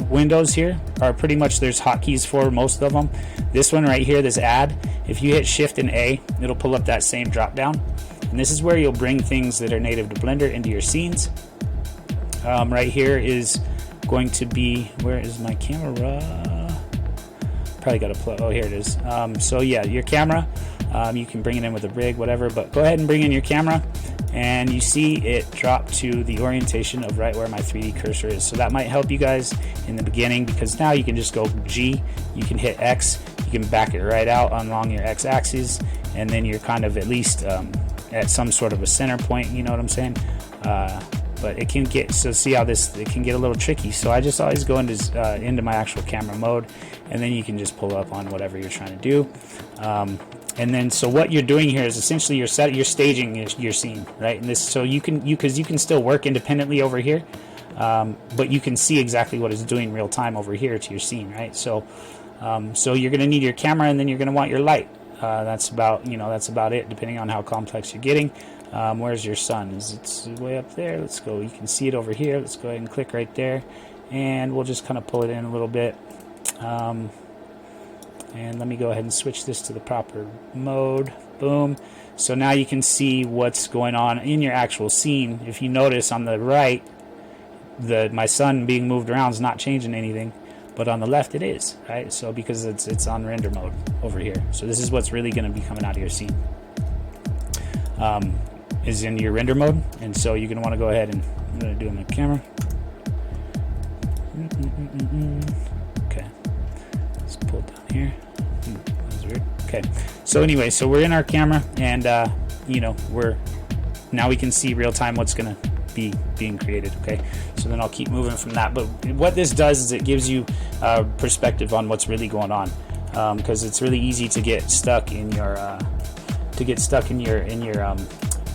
windows here are pretty much, there's hotkeys for most of them. This one right here, this add, if you hit Shift and A, it'll pull up that same drop down, and this is where you'll bring things that are native to Blender into your scenes. Right here is going to be, where is my camera? Probably got to plug. Oh, here it is. So yeah, your camera, you can bring it in with a rig, whatever, but go ahead and bring in your camera, and you see it drop to the orientation of right where my 3D cursor is. So that might help you guys in the beginning, because now you can just go G, you can hit X, you can back it right out along your X axis, and then you're kind of at least at some sort of a center point, you know what I'm saying? But it can get, so see how this, it can get a little tricky. So I just always go into my actual camera mode, and then you can just pull up on whatever you're trying to do. And then, so what you're doing here is essentially you're staging your scene, right? And this, so you can still work independently over here, but you can see exactly what it's doing real time over here to your scene, right? So, so you're going to need your camera, and then you're going to want your light. That's about it, depending on how complex you're getting. Where's your sun? It's way up there. Let's go. You can see it over here. Let's go ahead and click right there, and we'll just kind of pull it in a little bit. And let me go ahead and switch this to the proper mode. Boom. So now you can see what's going on in your actual scene. If you notice on the right, my sun being moved around is not changing anything, but on the left it is, right? So because it's on render mode over here. So this is what's really going to be coming out of your scene. Is in your render mode, and so you're going to want to go ahead, and I'm going to do it on my camera. Okay, let's pull it down here. That was weird. Okay, so anyway, so we're in our camera, and you know, now we can see real time what's going to be being created. Okay, so then I'll keep moving from that. But what this does is it gives you perspective on what's really going on, because it's really easy to get stuck in your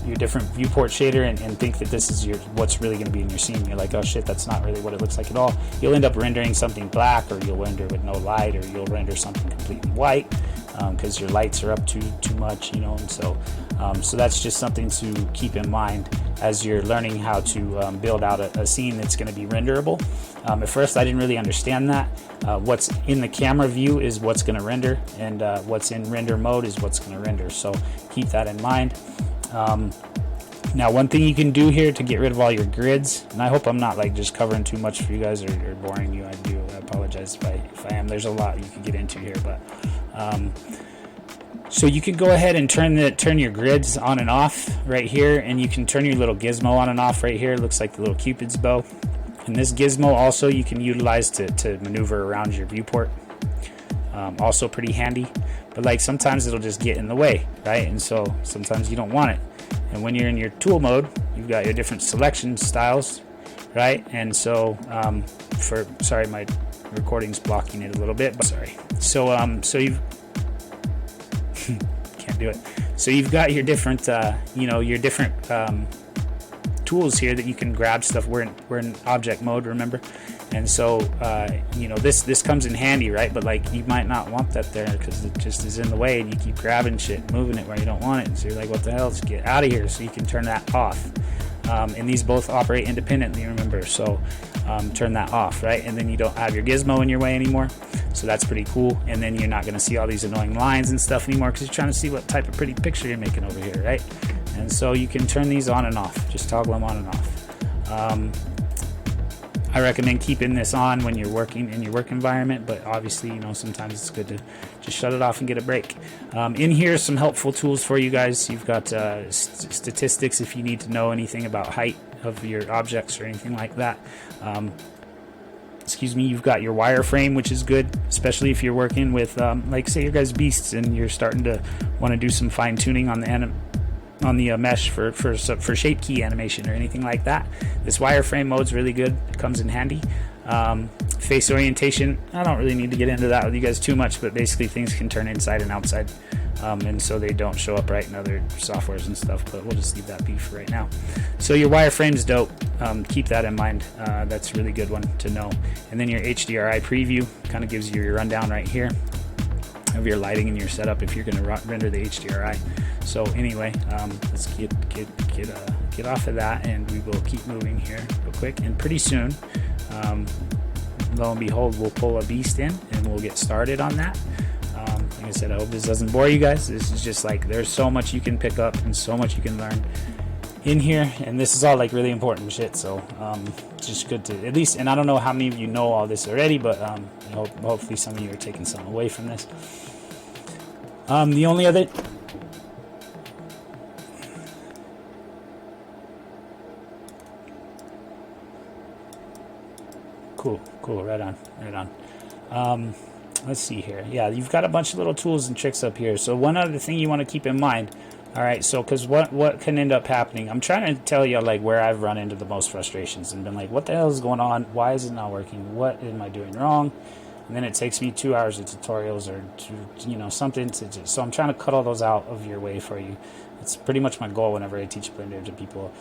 your different viewport shader and think that this is what's really going to be in your scene. You're like, oh shit, that's not really what it looks like at all. You'll end up rendering something black, or you'll render with no light, or you'll render something completely white because your lights are up too much, you know. And so so that's just something to keep in mind as you're learning how to build out a scene that's going to be renderable. At first I didn't really understand that. What's in the camera view is what's going to render, and what's in render mode is what's going to render. So keep that in mind. Now one thing you can do here to get rid of all your grids, and I hope I'm not like just covering too much for you guys or boring you. I apologize if I am. There's a lot you can get into here, but So you can go ahead and turn your grids on and off right here, and you can turn your little gizmo on and off right here. It looks like the little Cupid's bow. And this gizmo also you can utilize to maneuver around your viewport. Also pretty handy, but like sometimes it'll just get in the way, right? And so sometimes you don't want it. And when you're in your tool mode, you've got your different selection styles, right? And so sorry, my recording's blocking it a little bit, but sorry. So you've can't do it. So you've got your different your different tools here that you can grab stuff. We're in object mode, remember? And so this comes in handy, right? But like you might not want that there because it just is in the way, and you keep grabbing shit, moving it where you don't want it. And so you're like, what the hell? Just get out of here. So you can turn that off. And these both operate independently, remember? So turn that off, right? And then you don't have your gizmo in your way anymore. So that's pretty cool. And then you're not going to see all these annoying lines and stuff anymore because you're trying to see what type of pretty picture you're making over here, right? And so you can turn these on and off. Just toggle them on and off. I recommend keeping this on when you're working in your work environment, but obviously, sometimes it's good to just shut it off and get a break. In here, some helpful tools for you guys. You've got statistics if you need to know anything about height of your objects or anything like that. You've got your wireframe, which is good, especially if you're working with, like say your guys' beasts and you're starting to want to do some fine tuning on the mesh for shape key animation or anything like that. This wireframe mode's really good. It comes in handy. Face orientation, I don't really need to get into that with you guys too much, but basically things can turn inside and outside, and so they don't show up right in other softwares and stuff, but we'll just leave that be for right now. So your wireframe's dope. Keep that in mind. That's a really good one to know. And then your HDRI preview kind of gives you your rundown right here of your lighting and your setup if you're going to render the HDRI. So anyway, let's get off of that, and we will keep moving here real quick. And pretty soon, lo and behold, we'll pull a beast in, and we'll get started on that. Like I said, I hope this doesn't bore you guys. This is just like there's so much you can pick up and so much you can learn in here, and this is all like really important shit. So it's just good to at least, and I don't know how many of you know all this already, but hopefully some of you are taking something away from this. The only other cool, right on. Let's see here. Yeah, you've got a bunch of little tools and tricks up here. So one other thing you want to keep in mind, all right, so because what can end up happening, I'm trying to tell you like where I've run into the most frustrations and been like, what the hell is going on? Why is it not working? What am I doing wrong? And then it takes me 2 hours of tutorials or something to so I'm trying to cut all those out of your way for you. It's pretty much my goal whenever I teach Blender to people.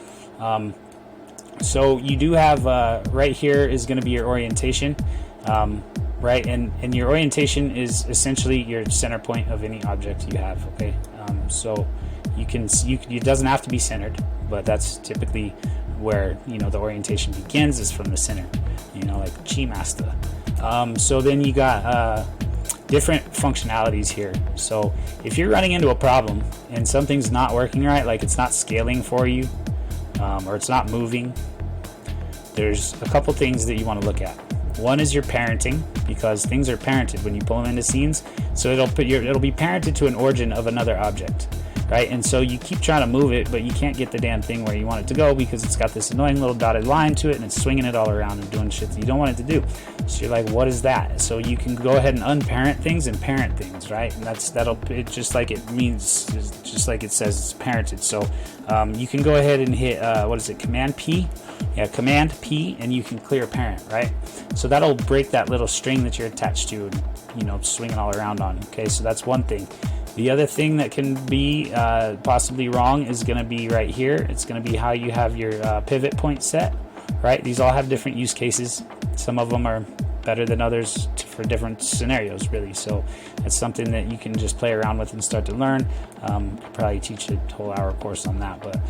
So you do have right here is going to be your orientation, right? And your orientation is essentially your center point of any object you have. Okay, so it doesn't have to be centered, but that's typically where the orientation begins is from the center. Like Chi Master. So then you got different functionalities here. So if you're running into a problem and something's not working right, like it's not scaling for you, or it's not moving, there's a couple things that you want to look at. One is your parenting, because things are parented when you pull them into scenes. So it'll be parented to an origin of another object, right? And so you keep trying to move it, but you can't get the damn thing where you want it to go because it's got this annoying little dotted line to it, and it's swinging it all around and doing shit that you don't want it to do. So you're like, what is that? So you can go ahead and unparent things and parent things, right? And just like it says, it's parented. So you can go ahead and hit Command P. Yeah, Command P, and you can clear parent, right? So that'll break that little string that you're attached to and swinging all around on. Okay, so that's one thing. The other thing that can be possibly wrong is going to be right here. It's going to be how you have your pivot point set, right? These all have different use cases. Some of them are better than others for different scenarios, really. So it's something that you can just play around with and start to learn. Could probably teach a whole hour course on that, but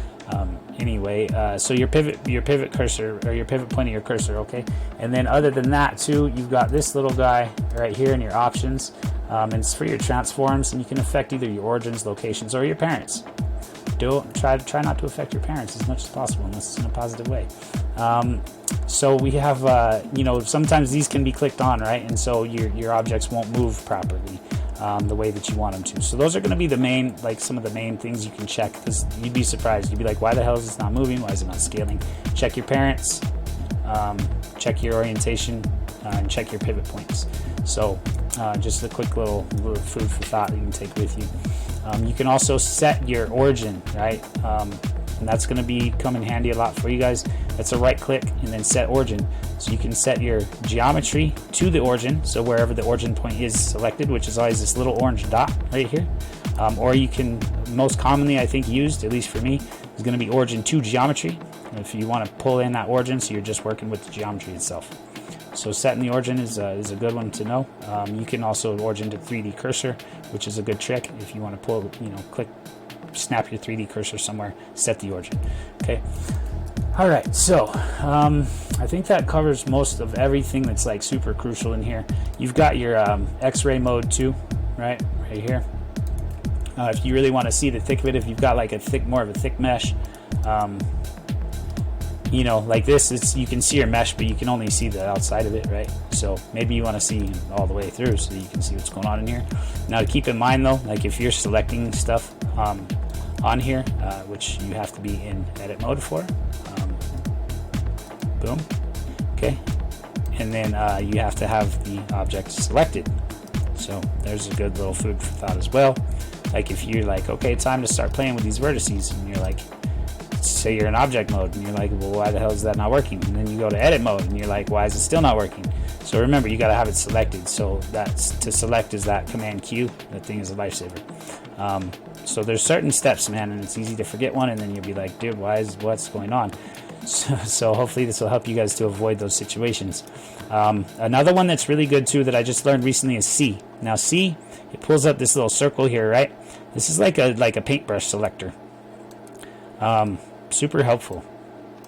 anyway, so your pivot cursor, or your pivot point of your cursor, okay? And then other than that too, you've got this little guy right here in your options, and it's for your transforms, and you can affect either your origins, locations, or your parents. Don't try not to affect your parents as much as possible unless it's in a positive way. So we have sometimes these can be clicked on, right? And so your objects won't move properly. the way that you want them to. So those are going to be the main, like some of the main things you can check, because you'd be surprised. You'd be like, why the hell is this not moving? Why is it not scaling? Check your parents, check your orientation, and check your pivot points. So just a quick little food for thought that you can take with you. You can also set your origin, right? And that's going to come in handy a lot for you guys. That's a right click and then set origin. So you can set your geometry to the origin, so wherever the origin point is selected, which is always this little orange dot right here. Or you can, most commonly I think used, at least for me, is going to be origin to geometry. If you want to pull in that origin, so you're just working with the geometry itself. So setting the origin is a good one to know. You can also origin to 3D cursor, which is a good trick if you want to pull, click, snap your 3D cursor somewhere, set the origin. Okay. All right. So I think that covers most of everything that's like super crucial in here. You've got your X-ray mode too, right here. If you really want to see the thick of it, if you've got like more of a thick mesh, like this, you can see your mesh, but you can only see the outside of it, right? So maybe you want to see all the way through so that you can see what's going on in here. Now, to keep in mind though, like if you're selecting stuff on here, which you have to be in edit mode for, boom, okay, and then you have to have the object selected. So there's a good little food for thought as well. Like if you're like, okay, time to start playing with these vertices, and you're like, say you're in object mode and you're like, well, why the hell is that not working? And then you go to edit mode and you're like, why is it still not working? So remember, you got to have it selected. So that's to select is that command Q. That thing is a lifesaver. So there's certain steps, man, and it's easy to forget one, and then you'll be like, dude, what's going on? So hopefully this will help you guys to avoid those situations. Another one that's really good too that I just learned recently is C. Now C, it pulls up this little circle here, right? This is like a paintbrush selector. Super helpful.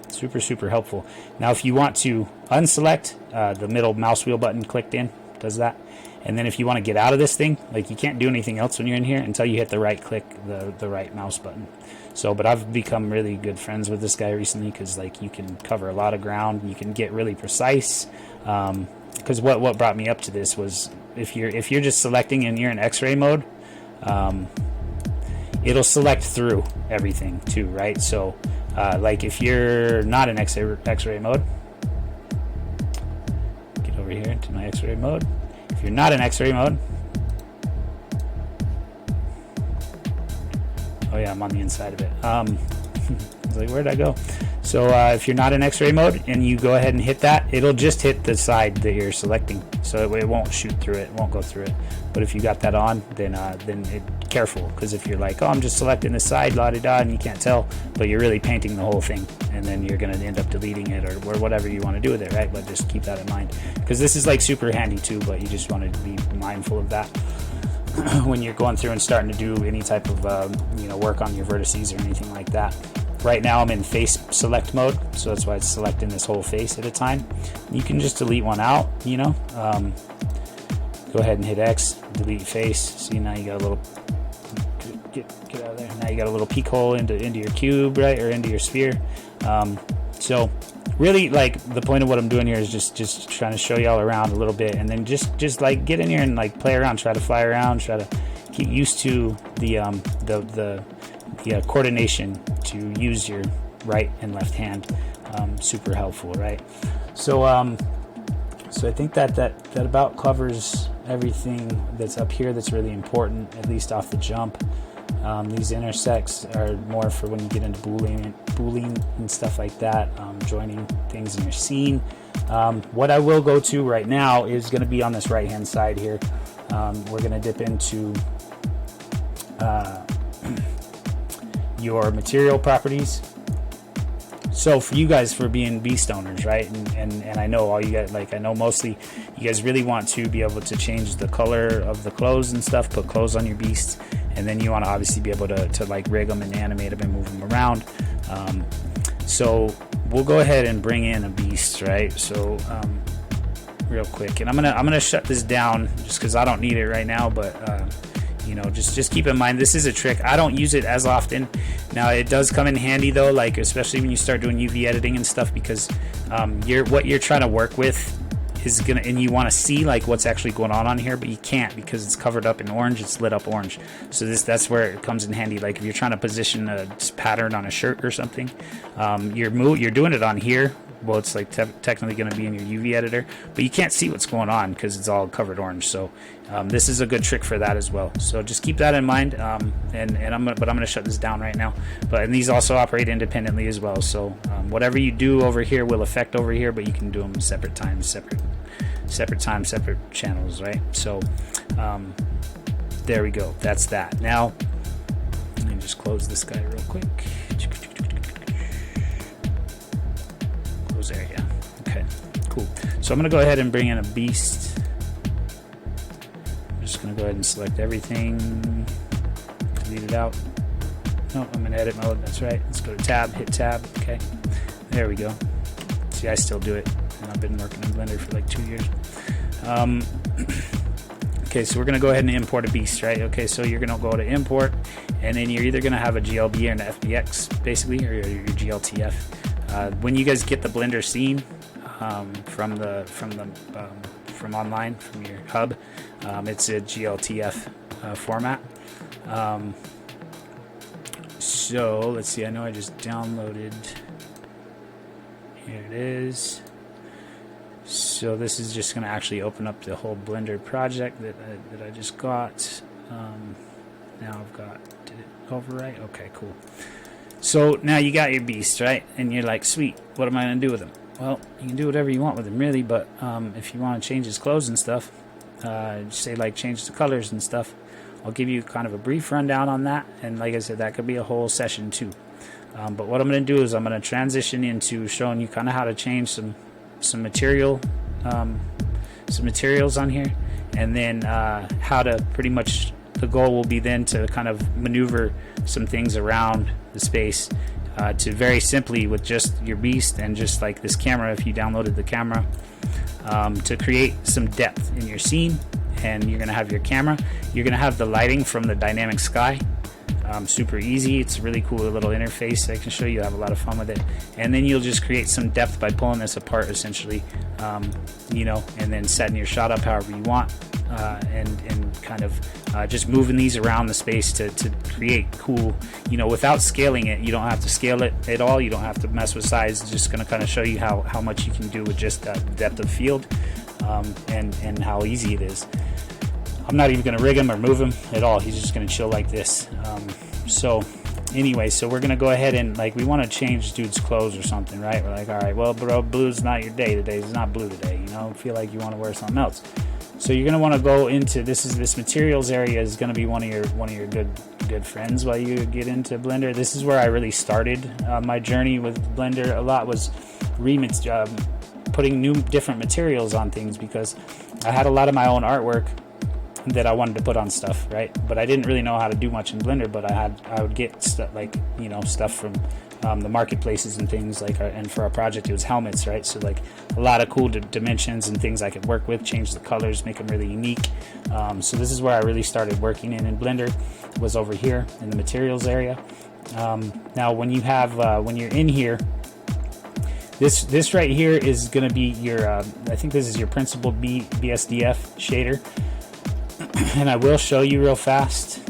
Super helpful. Now if you want to unselect, the middle mouse wheel button clicked in does that. And then if you want to get out of this thing, like you can't do anything else when you're in here until you hit the right click, the right mouse button. So, but I've become really good friends with this guy recently, because like you can cover a lot of ground, you can get really precise. Because what brought me up to this was if you're just selecting and you're in X-ray mode, it'll select through everything too, right? So like if you're not in X-ray mode, get over here into my X-ray mode. If you're not in X-ray mode, oh yeah, I'm on the inside of it. I was like, where'd I go? So if you're not in X-ray mode and you go ahead and hit that, it'll just hit the side that you're selecting, so it won't shoot through it, it won't go through it. But if you got that on, then careful, because if you're like, oh, I'm just selecting the side, la-di-da, and you can't tell, but you're really painting the whole thing, and then you're going to end up deleting it or whatever you want to do with it, right? But just keep that in mind, because this is like super handy too, but you just want to be mindful of that when you're going through and starting to do any type of work on your vertices or anything like that. Right now I'm in face select mode, so that's why it's selecting this whole face at a time. You can just delete one out, go ahead and hit X, delete face. See, now you got a little, get out of there. Now you got a little peek hole into your cube, right, or into your sphere. So really, like, the point of what I'm doing here is just trying to show y'all around a little bit, and then just like get in here and like play around, try to fly around, try to get used to the coordination to use your right and left hand. Super helpful, right? So I think that about covers everything that's up here that's really important, at least off the jump. These intersects are more for when you get into boolean and stuff like that, joining things in your scene. What I will go to right now is going to be on this right hand side here. We're going to dip into your material properties. So for you guys, for being beast owners, right, and I know all you guys, like, I know mostly you guys really want to be able to change the color of the clothes and stuff, put clothes on your beasts, and then you want to obviously be able to like rig them and animate them and move them around. So we'll go ahead and bring in a beast, right? So real quick, and I'm gonna shut this down just because I don't need it right now, but just keep in mind, this is a trick. I don't use it as often. Now it does come in handy though, like especially when you start doing UV editing and stuff, because what you're trying to work with is gonna, and you want to see like what's actually going on here, but you can't because it's covered up in orange. It's lit up orange. So that's where it comes in handy. Like if you're trying to position a pattern on a shirt or something, you're doing it on here. Well, it's like technically going to be in your UV editor, but you can't see what's going on because it's all covered orange. So this is a good trick for that as well. So just keep that in mind. And I'm gonna shut this down right now. And these also operate independently as well. So whatever you do over here will affect over here, but you can do them separate times, separate times, separate channels, right? So there we go. That's that. Now let me just close this guy real quick. There, yeah. Okay, cool. So I'm gonna go ahead and bring in a beast. I'm just gonna go ahead and select everything, delete it out. No, I'm in edit mode. That's right. Let's go to tab, hit tab. Okay, there we go. See, I still do it, and I've been working in Blender for like 2 years. Okay, so we're gonna go ahead and import a beast, right? Okay, so you're gonna go to import, and then you're either gonna have a GLB or an FBX, basically, or your GLTF. When you guys get the Blender scene from online, from your hub, it's a GLTF format. So let's see. I know I just downloaded. Here it is. So this is just going to actually open up the whole Blender project that I just got. Now I've got. Did it overwrite? Okay, cool. So now you got your beast, right? And you're like, sweet, what am I going to do with him? Well, you can do whatever you want with him, really, but if you want to change his clothes and stuff, say like change the colors and stuff, I'll give you kind of a brief rundown on that. And like I said, that could be a whole session too. But what I'm going to do is I'm going to transition into showing you kind of how to change some materials on here, and then how to pretty much, the goal will be then to kind of maneuver some things around the space to very simply with just your beast and just like this camera, if you downloaded the camera, to create some depth in your scene. And you're gonna have your camera, you're gonna have the lighting from the dynamic sky. Super easy. It's a really cool little interface I can show you. I have a lot of fun with it. And then you'll just create some depth by pulling this apart, essentially, you know, and then setting your shot up however you want, and kind of just moving these around the space to create cool, you know, without scaling it. You don't have to scale it at all. You don't have to mess with size. It's just going to kind of show you how much you can do with just that depth of field, and how easy it is. I'm not even going to rig him or move him at all. He's just going to chill like this. So anyway, so we're going to go ahead and, like, we want to change dude's clothes or something, right? We're like, all right, well, bro, blue's not your day today. It's not blue today, you know? Feel like you want to wear something else. So you're going to want to go into, this materials area is going to be one of your good friends while you get into Blender. This is where I really started my journey with Blender a lot, was putting different materials on things, because I had a lot of my own artwork that I wanted to put on stuff, right? But I didn't really know how to do much in Blender, but I would get stuff like, you know, stuff from the marketplaces and things like, and for our project it was helmets, right? So like a lot of cool dimensions and things I could work with, change the colors, make them really unique. So this is where I really started working in Blender, was over here in the materials area. Now when you have when you're in here, this right here is going to be your I think this is your principal BSDF shader. And I will show you real fast.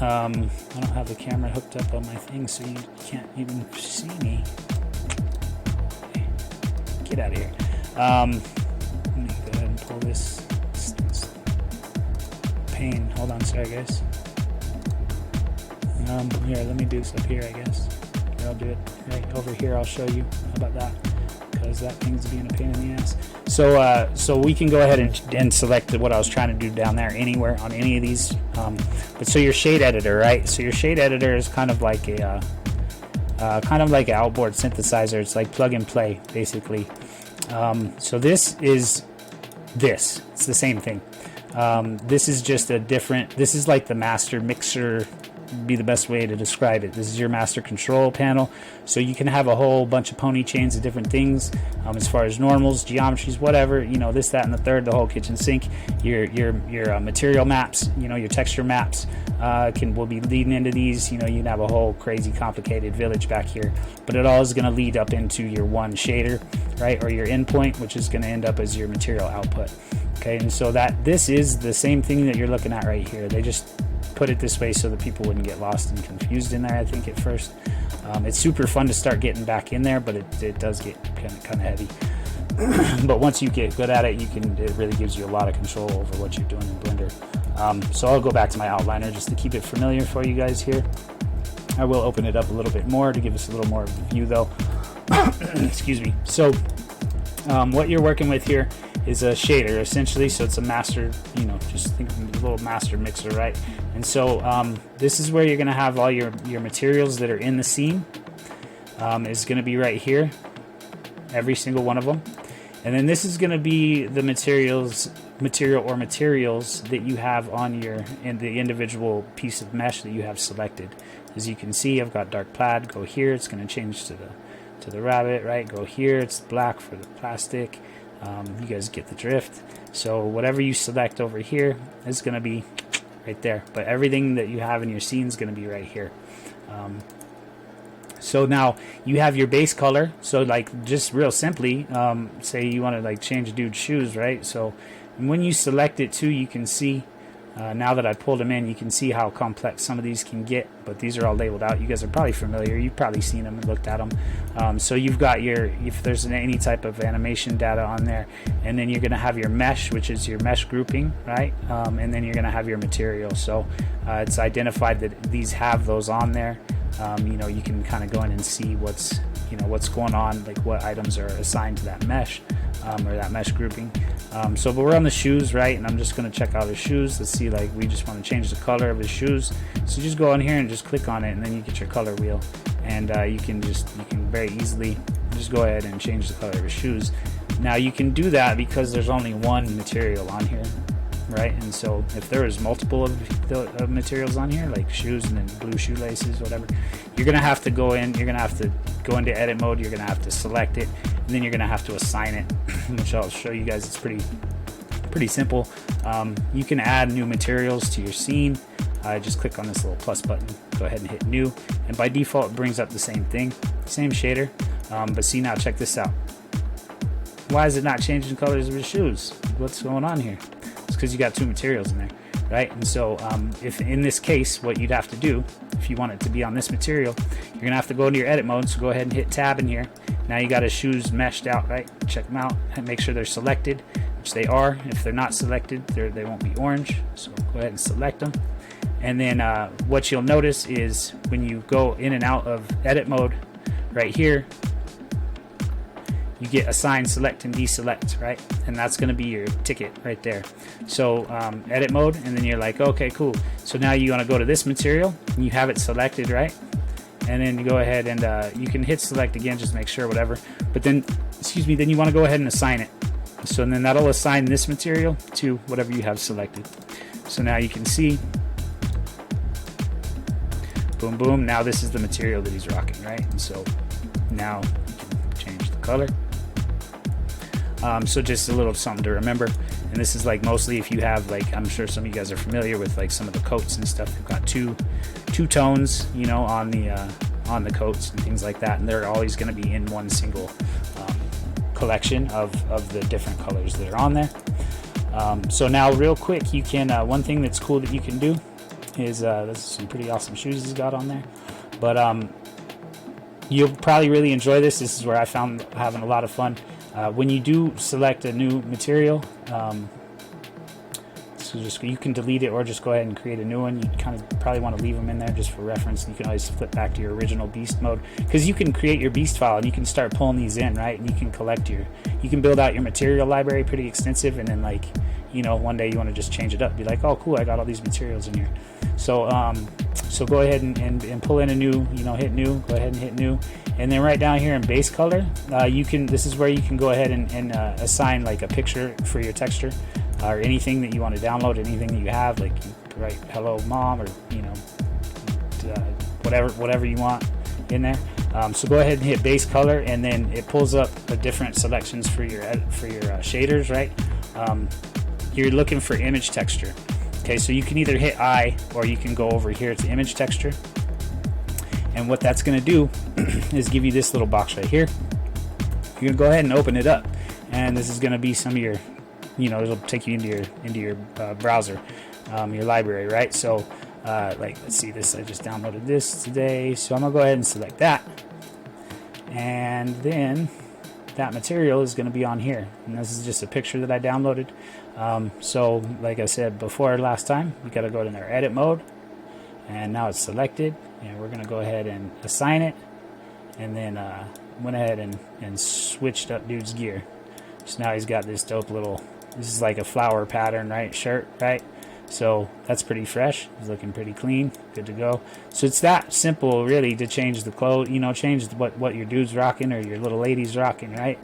I don't have the camera hooked up on my thing, so you can't even see me. Get out of here. Let me go ahead and pull this. Pain. Hold on, sorry guys. Here, let me do this up here, I guess. I'll do it right over here. I'll show you. How about that? Because that thing's being a pain in the ass. So we can go ahead and select what I was trying to do down there, anywhere on any of these. But so your shade editor, right? So your shade editor is kind of like an outboard synthesizer. It's like plug and play, basically. So this is this. It's the same thing. This is just a different. This is like the master mixer be the best way to describe it. This is your master control panel, so you can have a whole bunch of pony chains of different things, as far as normals, geometries, whatever, you know, this, that, and the third. The whole kitchen sink, your material maps, you know, your texture maps will be leading into these. You know, you can have a whole crazy complicated village back here, but it all is going to lead up into your one shader, right, or your endpoint, which is going to end up as your material output. Okay, and so this is the same thing that you're looking at right here. They just put it this way so that people wouldn't get lost and confused in there, I think, at first. It's super fun to start getting back in there, but it does get kind of heavy. But once you get good at it, it really gives you a lot of control over what you're doing in Blender. So I'll go back to my outliner just to keep it familiar for you guys here. I will open it up a little bit more to give us a little more of a view, though. Excuse me. So what you're working with here is a shader, essentially. So it's a master, you know, just think of a little master mixer, right? And so this is where you're going to have all your materials that are in the scene. Is going to be right here, every single one of them. And then this is going to be the material that you have on the individual piece of mesh that you have selected. As you can see, I've got dark plaid. Go here, it's going to change to the rabbit, right? Go here, it's black for the plastic. You guys get the drift. So whatever you select over here is going to be right there, but everything that you have in your scene is going to be right here. So now you have your base color. So like, just real simply, say you want to like change a dude's shoes, right? So when you select it too, you can see now that I pulled them in, you can see how complex some of these can get, but these are all labeled out. You guys are probably familiar. You've probably seen them and looked at them. So you've got if there's any type of animation data on there, and then you're going to have your mesh, which is your mesh grouping, right? And then you're going to have your material. So it's identified that these have those on there. You know, you can kind of go in and see what's going on, like what items are assigned to that mesh, or that mesh grouping. But we're on the shoes, right? And I'm just going to check out his shoes. Let's see, like, we just want to change the color of his shoes. So just go on here and just click on it, and then you get your color wheel, and you can very easily just go ahead and change the color of his shoes. Now you can do that because there's only one material on here, right? And so if there is multiple of the materials on here, like shoes and then blue shoelaces, whatever, you're gonna have to go in. You're gonna have to go into edit mode. You're gonna have to select it, and then you're gonna have to assign it, which I'll show you guys. It's pretty simple. You can add new materials to your scene. Just click on this little plus button. Go ahead and hit new, and by default it brings up the same thing, same shader. But see, now check this out. Why is it not changing colors of his shoes? What's going on here? It's because you got two materials in there, right? And so if in this case, what you'd have to do, if you want it to be on this material, you're gonna have to go into your edit mode. So go ahead and hit tab in here. Now you got his shoes meshed out, right? Check them out and make sure they're selected, which they are. If they're not selected, they won't be orange. So go ahead and select them. And then what you'll notice is when you go in and out of edit mode right here, you get assign, select, and deselect, right? And that's going to be your ticket right there. So edit mode, and then you're like, okay, cool. So now you want to go to this material, and you have it selected, right? And then you go ahead and you can hit select again, just make sure, whatever. But then, then you want to go ahead and assign it. So then that'll assign this material to whatever you have selected. So now you can see, boom, boom. Now this is the material that he's rocking, right? And so now you can change the color. So just a little something to remember. And this is like mostly if you have, like, I'm sure some of you guys are familiar with like some of the coats and stuff. They've got two tones, you know, on the coats and things like that, and they're always going to be in one single collection of the different colors that are on there. So now real quick, you can one thing that's cool that you can do is there's some pretty awesome shoes he's got on there, but you'll probably really enjoy this. This is where I found having a lot of fun. When you do select a new material, so you can delete it or just go ahead and create a new one. You kind of probably want to leave them in there just for reference. You can always flip back to your original beast mode, because you can create your beast file and you can start pulling these in, right? And you can you can build out your material library pretty extensive, and then, like, you know, one day you want to just change it up, be like, oh cool, I got all these materials in here. So so go ahead and pull in a new, you know, hit new, go ahead and hit new, and then right down here in base color, this is where you can go ahead and assign like a picture for your texture, or anything that you want to download, anything that you have, like you write hello mom, or, you know, whatever you want in there. So go ahead and hit base color, and then it pulls up the different selections for your shaders, right? You're looking for image texture. Okay, so you can either hit I, or you can go over here to image texture. And what that's going to do is give you this little box right here. You're going to go ahead and open it up, and this is going to be some of your, it'll take you into your browser, your library, right? So like, let's see this. I just downloaded this today, so I'm gonna go ahead and select that, and then that material is going to be on here, and this is just a picture that I downloaded. So like I said before last time, we got to go to our edit mode, and now it's selected, and we're going to go ahead and assign it, and then went ahead and switched up dude's gear. So now he's got this dope little, this is like a flower pattern, right, shirt, right? So that's pretty fresh. He's looking pretty clean, good to go. So it's that simple, really, to change the clothes, change what your dude's rocking or your little lady's rocking, right?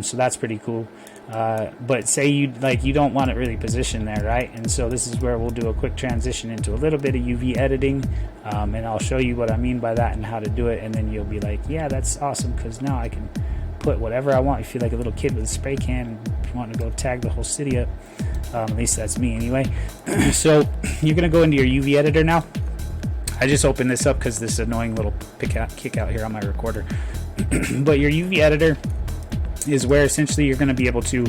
So that's pretty cool. But say you don't want it really positioned there, right? And so this is where we'll do a quick transition into a little bit of UV editing, and I'll show you what I mean by that and how to do it, and then you'll be like, yeah, that's awesome, because now I can put whatever I want. You feel like a little kid with a spray can and want to go tag the whole city up. At least that's me anyway. So you're going to go into your UV editor now. I just opened this up because this annoying little kick out here on my recorder. But your UV editor is where essentially you're going to be able to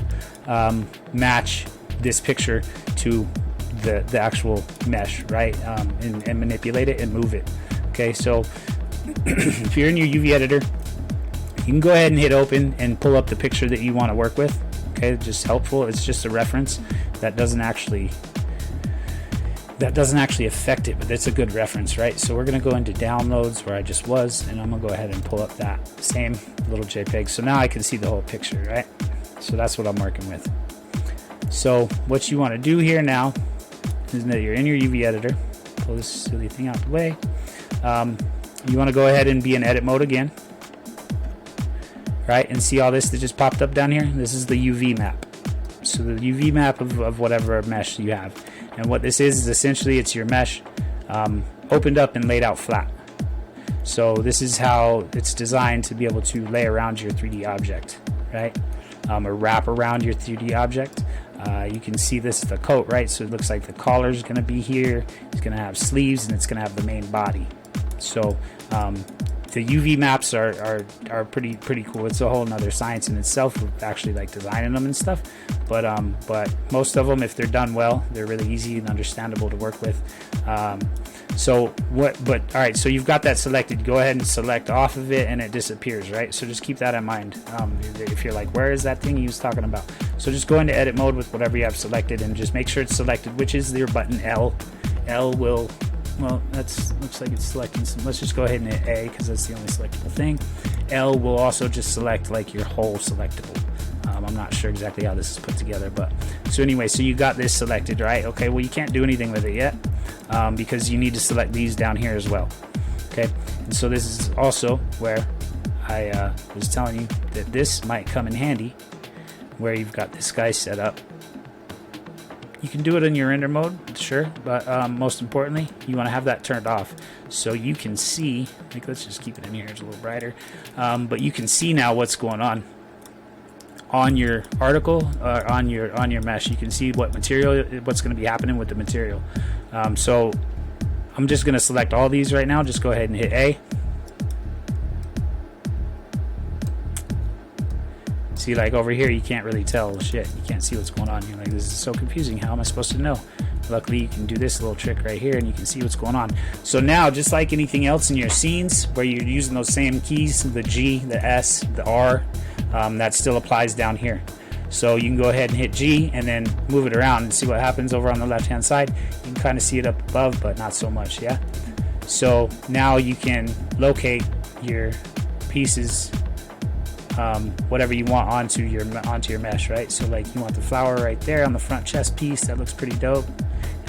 match this picture to the actual mesh, right? And manipulate it and move it. Okay, so if you're in your UV editor, you can go ahead and hit open and pull up the picture that you want to work with. Okay, just helpful. It's just a reference that doesn't actually affect it, but it's a good reference, right? So we're going to go into downloads where I just was, and I'm going to go ahead and pull up that same little JPEG. So now I can see the whole picture, right? So that's what I'm working with. So what you want to do here now is that you're in your UV editor. Pull this silly thing out the way. You want to go ahead and be in edit mode again. Right, and see all this that just popped up down here? This is the UV map. So the UV map of whatever mesh you have. And what this is essentially it's your mesh opened up and laid out flat. So this is how it's designed to be able to lay around your 3D object, right? Or wrap around your 3D object. You can see this is the coat, right? So it looks like the collar is going to be here. It's going to have sleeves, and it's going to have the main body. So the UV maps are pretty cool. It's a whole nother science in itself of actually like designing them and stuff. But most of them, if they're done well, they're really easy and understandable to work with. All right, so you've got that selected. Go ahead and select off of it, and it disappears, right? So just keep that in mind. If you're like, where is that thing he was talking about? So just go into edit mode with whatever you have selected, and just make sure it's selected, which is your button L. L will. Well, looks like it's selecting some. Let's just go ahead and hit A because that's the only selectable thing. L will also just select like your whole selectable. I'm not sure exactly how this is put together, but so anyway, so you got this selected, right? Okay, well you can't do anything with it yet because you need to select these down here as well. Okay, and so this is also where I was telling you that this might come in handy, where you've got this guy set up. You can do it in your render mode, sure, but most importantly, you want to have that turned off so you can see. Like, let's just keep it in here; it's a little brighter. But you can see now what's going on your article, on your mesh. You can see what material, what's going to be happening with the material. So I'm just going to select all these right now. Just go ahead and hit A. See, like over here, you can't really tell shit. You can't see what's going on. You're like, this is so confusing. How am I supposed to know? Luckily, you can do this little trick right here, and you can see what's going on. So now, just like anything else in your scenes, where you're using those same keys, the G, the S, the R, that still applies down here. So you can go ahead and hit G, and then move it around and see what happens over on the left-hand side. You can kind of see it up above, but not so much, yeah? So now you can locate your pieces, whatever you want onto your mesh, right? So like you want the flower right there on the front chest piece. That looks pretty dope.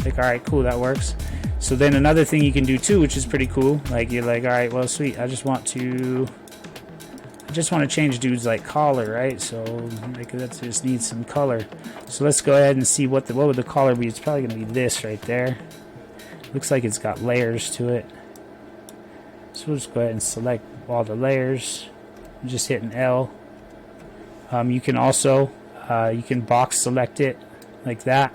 Like, all right, cool, that works. So then another thing you can do too, which is pretty cool, like you're like, all right, well, sweet, I just want to change dude's like collar, right? So like that just needs some color. So let's go ahead and see what would the collar be. It's probably gonna be this right there. Looks like it's got layers to it. So we'll just go ahead and select all the layers. I'm just hitting L. You can also you can box select it like that,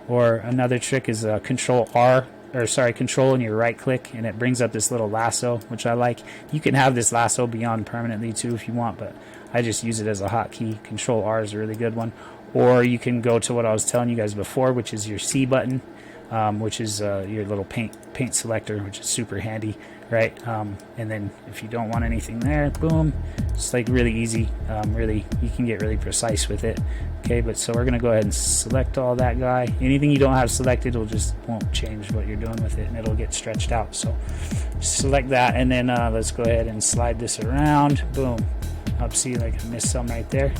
or another trick is Control R, or sorry, Control and your right click, and it brings up this little lasso, which I like. You can have this lasso be on permanently too if you want, but I just use it as a hotkey. Control R is a really good one. Or you can go to what I was telling you guys before, which is your C button, which is your little paint selector, which is super handy, right? And then if you don't want anything there, boom, it's like really easy. Really, you can get really precise with it. Okay, but so we're gonna go ahead and select all that guy. Anything you don't have selected won't change what you're doing with it, and it'll get stretched out. So select that, and then let's go ahead and slide this around. Boom. Up, see, like I missed some right there.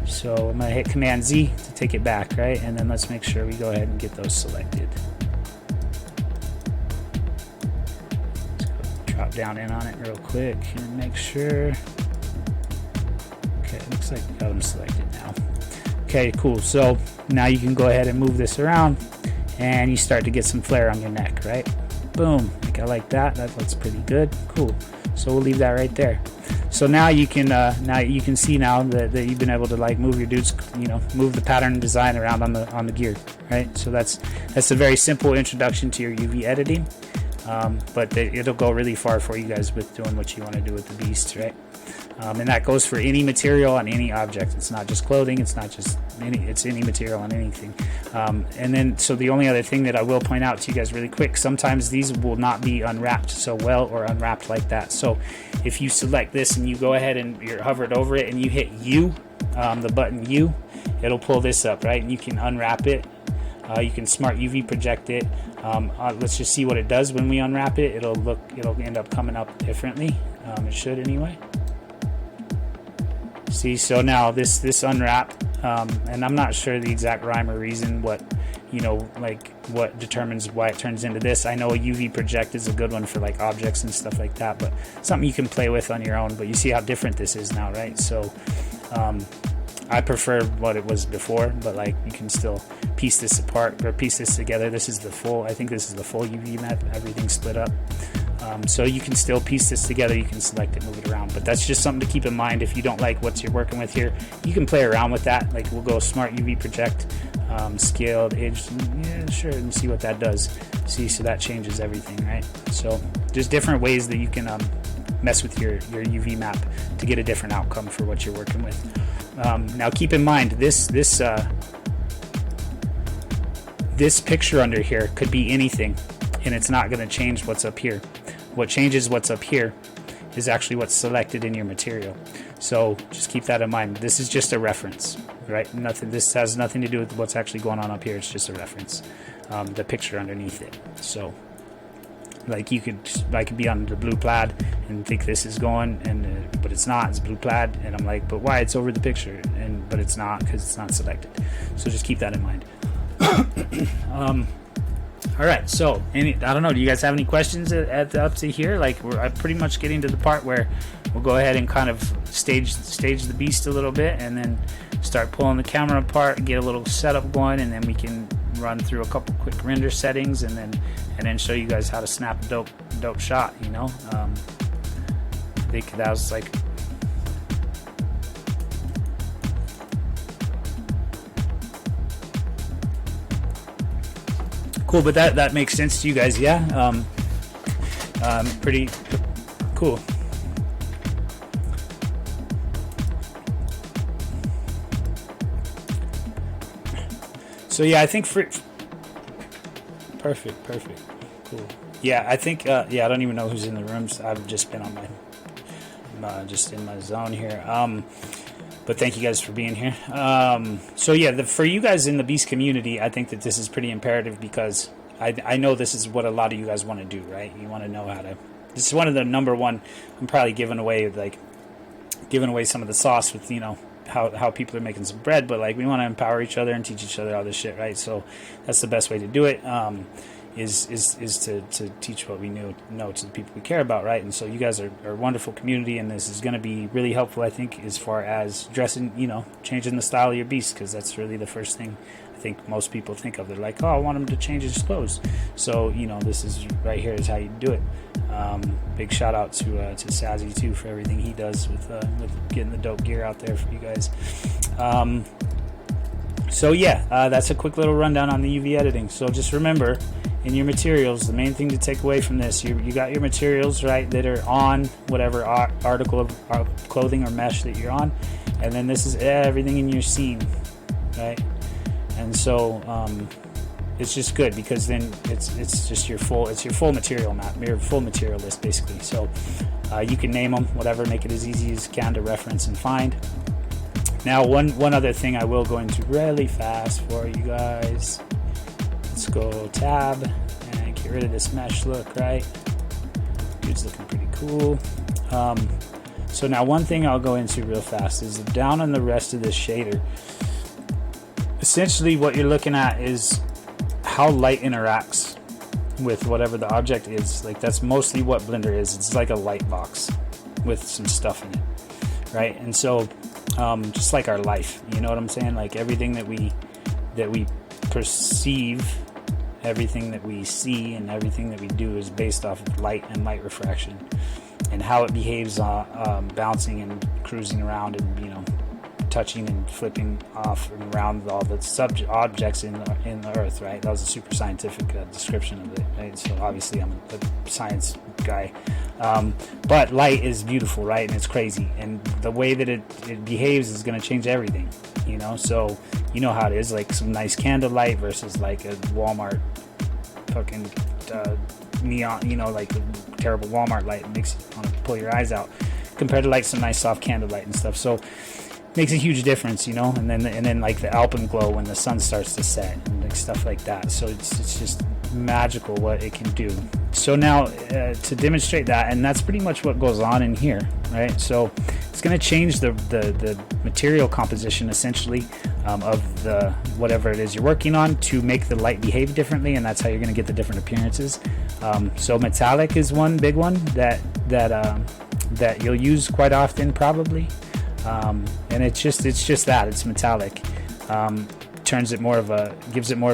So I'm gonna hit Command Z to take it back, right? And then let's make sure we go ahead and get those selected. Let's go drop down in on it real quick and make sure. Okay, looks like we got them selected now. Okay, cool. So now you can go ahead and move this around, and you start to get some flare on your neck, right? Boom. Like I like that. That looks pretty good. Cool. So we'll leave that right there. So now you can see now that you've been able to like move your dudes, move the pattern and design around on the gear, right? So that's a very simple introduction to your UV editing, but it'll go really far for you guys with doing what you want to do with the beast, right? And that goes for any material on any object. It's not just clothing. It's not just it's any material on anything. And then, so the only other thing that I will point out to you guys really quick, sometimes these will not be unwrapped so well or unwrapped like that. So if you select this and you go ahead and you're hovered over it and you hit U, the button U, it'll pull this up, right? And you can unwrap it. You can smart UV project it. Let's just see what it does when we unwrap it. It'll end up coming up differently. It should anyway. See, so now this unwrap, and I'm not sure the exact rhyme or reason what determines why it turns into this. I know a UV project is a good one for like objects and stuff like that, but something you can play with on your own. But you see how different this is now, right? So I prefer what it was before, but like you can still piece this apart or piece this together. This is the full, I think this is the full UV map, everything split up. So you can still piece this together. You can select it, move it around, but that's just something to keep in mind. If you don't like what you're working with here, you can play around with that. Like we'll go smart UV project, scaled, edge, yeah, sure, and see what that does. See, so that changes everything, right? So there's different ways that you can mess with your UV map to get a different outcome for what you're working with. Now keep in mind this picture under here could be anything, and it's not going to change what's up here. What changes what's up here is actually what's selected in your material. So just keep that in mind. This is just a reference, right? This has nothing to do with what's actually going on up here. It's just a reference. The picture underneath it. So like I could be on the blue plaid and think this is going, but it's not. It's blue plaid, and I'm like, but why? It's over the picture, but it's not because it's not selected. So just keep that in mind. All right, so I don't know, do you guys have any questions up to here? Like I'm pretty much getting to the part where we'll go ahead and kind of stage the beast a little bit, and then start pulling the camera apart and get a little setup going, and then we can run through a couple quick render settings, and then show you guys how to snap a dope shot. I think that was like. Cool, but that makes sense to you guys, yeah? Pretty cool. So yeah, I think perfect, cool. Yeah, I think I don't even know who's in the rooms. I've just been on just in my zone here. But thank you guys for being here. So yeah, for you guys in the Beast community, I think that this is pretty imperative, because I know this is what a lot of you guys want to do, right? You want to know how to. This is one of the number one. I'm probably giving away some of the sauce with how people are making some bread, but like we want to empower each other and teach each other all this shit, right? So that's the best way to do it. Is to teach what we know to the people we care about, right? And so you guys are a wonderful community, and this is going to be really helpful, I think, as far as dressing, changing the style of your beast, because that's really the first thing I think most people think of. They're like, oh, I want him to change his clothes. So this is right here is how you do it. Big shout out to Sazzy too for everything he does with getting the dope gear out there for you guys. So yeah, that's a quick little rundown on the UV editing. So just remember, in your materials, the main thing to take away from this, you got your materials, right, that are on whatever article of clothing or mesh that you're on, and then this is everything in your scene, right? And so it's just good because then it's just your full material map, your full material list basically. So you can name them, whatever, make it as easy as you can to reference and find. Now, one other thing I will go into really fast for you guys. Let's go tab and get rid of this mesh look, right? Dude's looking pretty cool. So now one thing I'll go into real fast is down on the rest of this shader. Essentially what you're looking at is how light interacts with whatever the object is. Like, that's mostly what Blender is. It's like a light box with some stuff in it, right? And so just like our life, you know what I'm saying? Like everything that we perceive, everything that we see, and everything that we do is based off of light and light refraction, and how it behaves bouncing and cruising around and, you know, touching and flipping off and around all the objects in the earth, right? That was a super scientific description of it, right? So obviously I'm a science guy, but light is beautiful, right? And it's crazy, and the way that it behaves is going to change everything, you know? So you know how it is, like some nice candlelight versus like a Walmart fucking neon, you know, like a terrible Walmart light. It makes you want to pull your eyes out compared to like some nice soft candlelight and stuff. So makes a huge difference, you know. And then like the alpenglow when the sun starts to set and like stuff like that. So it's just magical what it can do. So now to demonstrate that, and that's pretty much what goes on in here, right? So it's going to change the material composition essentially of the whatever it is you're working on to make the light behave differently, and that's how you're going to get the different appearances. So metallic is one big one that you'll use quite often probably. And it's just that it's metallic. Gives it more of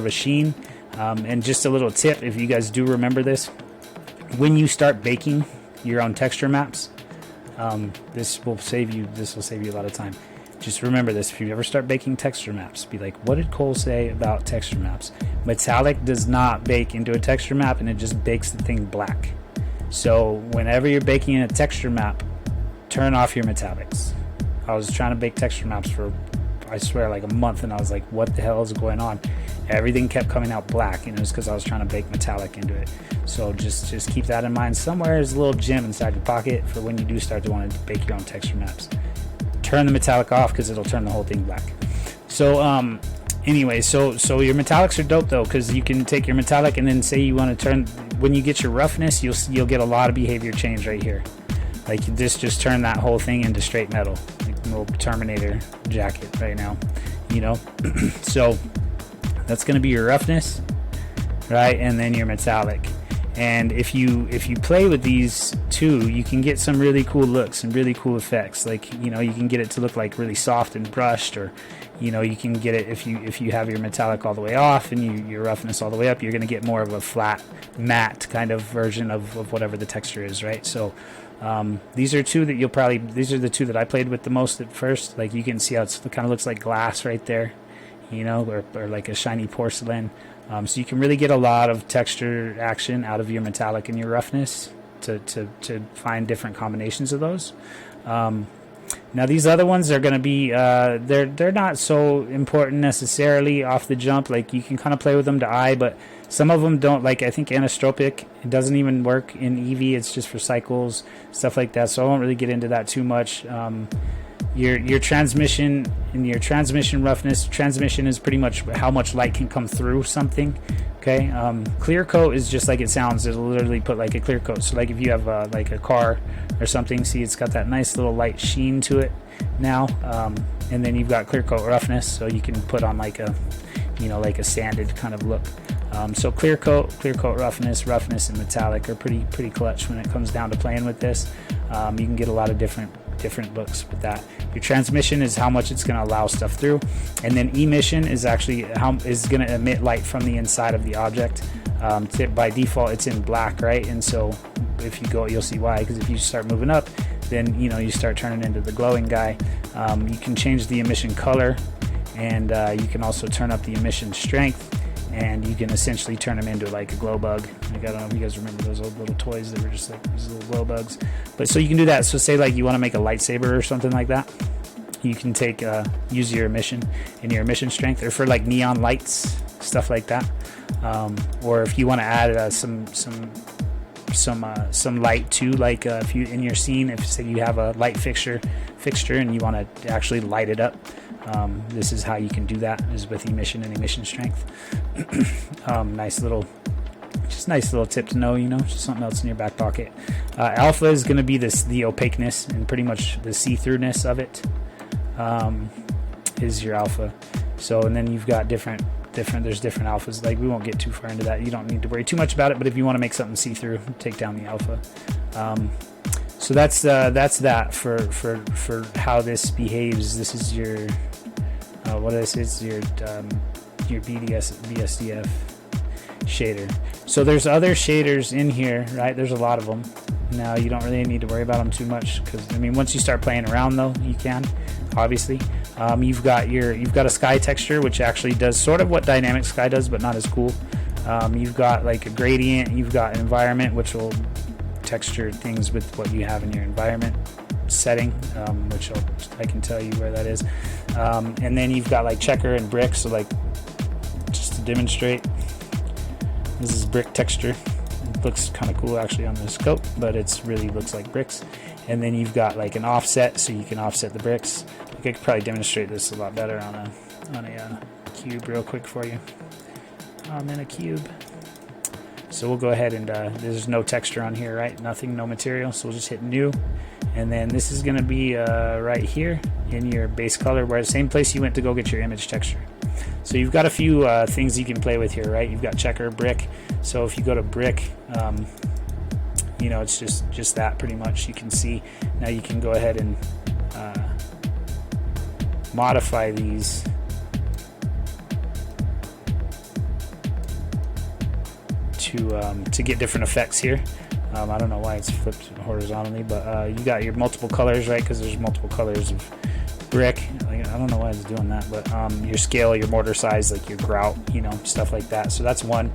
a sheen. And just a little tip, if you guys do remember this, when you start baking your own texture maps, this will save you a lot of time. Just remember this: if you ever start baking texture maps, be like, what did Cole say about texture maps? Metallic does not bake into a texture map, and it just bakes the thing black. So whenever you're baking in a texture map, turn off your metallics. I was trying to bake texture maps for, I swear, like a month, and I was like, what the hell is going on? Everything kept coming out black, and it was because I was trying to bake metallic into it. So just keep that in mind. Somewhere is a little gem inside your pocket for when you do start to want to bake your own texture maps. Turn the metallic off because it'll turn the whole thing black. So anyway, so your metallics are dope though, because you can take your metallic and then say you want to turn, when you get your roughness, you'll get a lot of behavior change right here. Like this just turn that whole thing into straight metal, like a little Terminator jacket right now, you know. So that's going to be your roughness, right? And then your metallic. And if you play with these two, you can get some really cool looks and really cool effects. Like, you know, you can get it to look like really soft and brushed, or, you know, you can get it if you have your metallic all the way off and your roughness all the way up, you're going to get more of a flat, matte kind of version of whatever the texture is, right? So these are two that these are the two that I played with the most at first. Like, you can see how it kind of looks like glass right there, you know, or like a shiny porcelain. So you can really get a lot of texture action out of your metallic and your roughness to find different combinations of those. Now these other ones are going to be they're not so important necessarily off the jump. Like, you can kind of play with them to eye, but some of them don't. Like, I think anisotropic, it doesn't even work in Eevee. It's just for cycles, stuff like that. So I won't really get into that too much. Your transmission and your transmission roughness. Transmission is pretty much how much light can come through something. Okay. Clear coat is just like it sounds. It'll literally put like a clear coat. So like if you have like a car or something, see it's got that nice little light sheen to it now. And then you've got clear coat roughness, so you can put on like a, you know, like a sanded kind of look. So clear coat roughness, and metallic are pretty clutch when it comes down to playing with this. You can get a lot of different looks with that. Your transmission is how much it's going to allow stuff through, and then emission is actually how is going to emit light from the inside of the object. By default it's in black, right? And so if you go, you'll see why, because if you start moving up, then you start turning into the glowing guy. You can change the emission color, and you can also turn up the emission strength, and you can essentially turn them into like a glow bug. Like, I don't know if you guys remember those old little toys that were just like these little glow bugs. But so you can do that. So say like you want to make a lightsaber or something like that, you can take use your emission and your emission strength, or for like neon lights, stuff like that. Or if you want to add some light too, like if you in your scene, if say you have a light fixture and you want to actually light it up, this is how you can do that, is with emission and emission strength. Nice little tip to know, just something else in your back pocket. Alpha is going to be the opaqueness and pretty much the see-throughness of it, is your alpha. So, and then you've got there's different alphas. Like, we won't get too far into that. You don't need to worry too much about it, but if you want to make something see-through, take down the alpha. So that's that for how this behaves. This is your your BSDF shader. So there's other shaders in here, right? There's a lot of them. Now you don't really need to worry about them too much, because once you start playing around though, you can, obviously. You've got a sky texture, which actually does sort of what dynamic sky does, but not as cool. You've got like a gradient. You've got environment, which will texture things with what you have in your environment setting, which I can tell you where that is. And then you've got like checker and brick. So like, just to demonstrate, this is brick texture. It looks kind of cool actually on the scope, but it's really looks like bricks. And then you've got like an offset, so you can offset the bricks. I could probably demonstrate this a lot better on a cube real quick for you. I'm in a cube. So we'll go ahead and there's no texture on here, right? Nothing, no material. So we'll just hit new. And then this is going to be right here in your base color, where the same place you went to go get your image texture. So you've got a few things you can play with here, right? You've got checker, brick. So if you go to brick, it's just that pretty much. You can see now you can go ahead and modify these to get different effects here. I don't know why it's flipped horizontally, but you got your multiple colors, right? Because there's multiple colors of brick. I don't know why it's doing that, but your scale, your mortar size, like your grout, stuff like that. So that's one.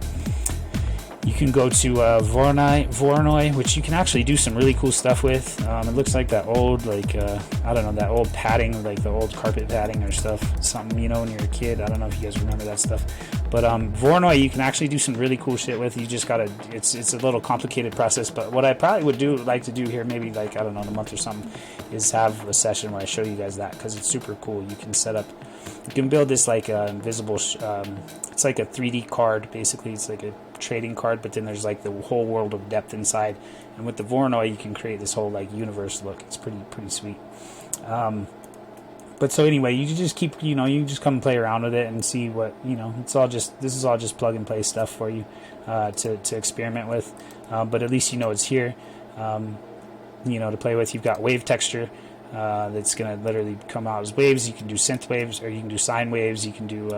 You can go to Voronoi, which you can actually do some really cool stuff with. It looks like that old, that old padding, like the old carpet padding or stuff. Something, when you're a kid. I don't know if you guys remember that stuff. But Voronoi, you can actually do some really cool shit with. You just gotta, it's a little complicated process. But what I probably would like to do here, maybe like, I don't know, in a month or something, is have a session where I show you guys that, because it's super cool. You can set up, you can build this like invisible, it's like a 3D card, basically. It's like a trading card, but then there's like the whole world of depth inside. And with the Voronoi, you can create this whole like universe look. It's pretty sweet. But so anyway, you just keep, you just come and play around with it and see what, this is all just plug and play stuff for you to experiment with. But at least it's here, to play with. You've got wave texture that's going to literally come out as waves. You can do synth waves, or you can do sine waves. You can do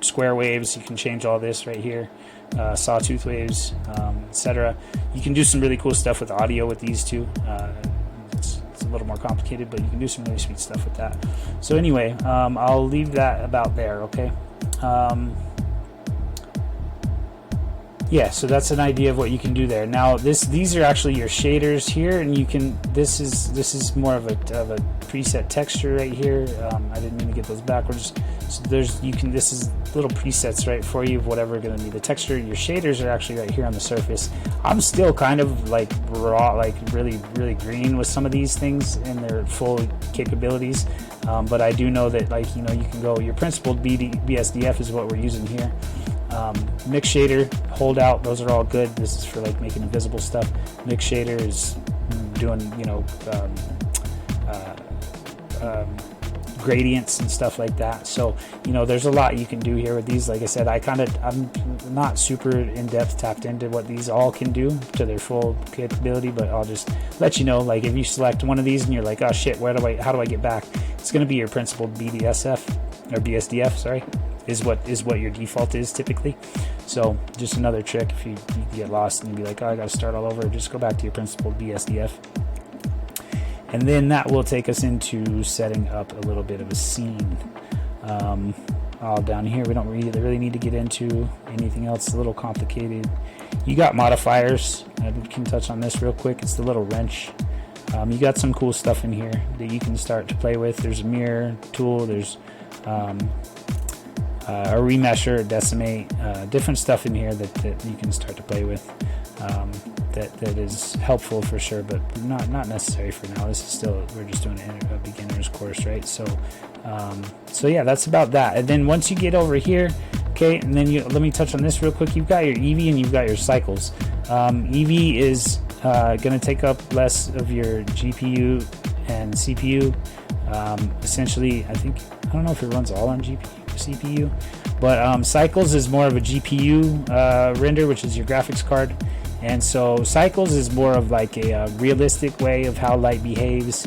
square waves. You can change all this right here, sawtooth waves, etc. You can do some really cool stuff with audio with these two. It's a little more complicated, but you can do some really sweet stuff with that. So anyway, I'll leave that about there, okay? Yeah, so that's an idea of what you can do there. Now, these are actually your shaders here, and you can. This is more of a preset texture right here. I didn't mean to get those backwards. So this is little presets right for you of whatever going to be the texture. Your shaders are actually right here on the surface. I'm still kind of like raw, like really green with some of these things in their full capabilities. But I do know that you can go. Your principled BSDF is what we're using here. Mix shader, hold out, those are all good. This is for like making invisible stuff. Mix shader is doing gradients and stuff like that. So there's a lot you can do here with these. Like I said, I'm not super in-depth tapped into what these all can do to their full capability, but I'll just let you know, like if you select one of these and you're like, oh shit, how do I get back? It's going to be your principled BSDF, sorry. is what your default is typically. So just another trick if you get lost and you be like, oh, I got to start all over, just go back to your principled BSDF. And then that will take us into setting up a little bit of a scene. All down here, we don't really need to get into anything else. It's a little complicated. You got modifiers. I can touch on this real quick. It's the little wrench. You got some cool stuff in here that you can start to play with. There's a mirror tool. There's a remesher, decimate, different stuff in here that you can start to play with. That is helpful for sure, but not necessary for now. This is still, we're just doing a beginner's course, right? So yeah, that's about that. And then once you get over here, okay, and then let me touch on this real quick. You've got your EV and you've got your cycles. EV is going to take up less of your GPU and CPU. Essentially, I don't know if it runs all on GPU or CPU, but cycles is more of a GPU render, which is your graphics card. And so cycles is more of like a realistic way of how light behaves.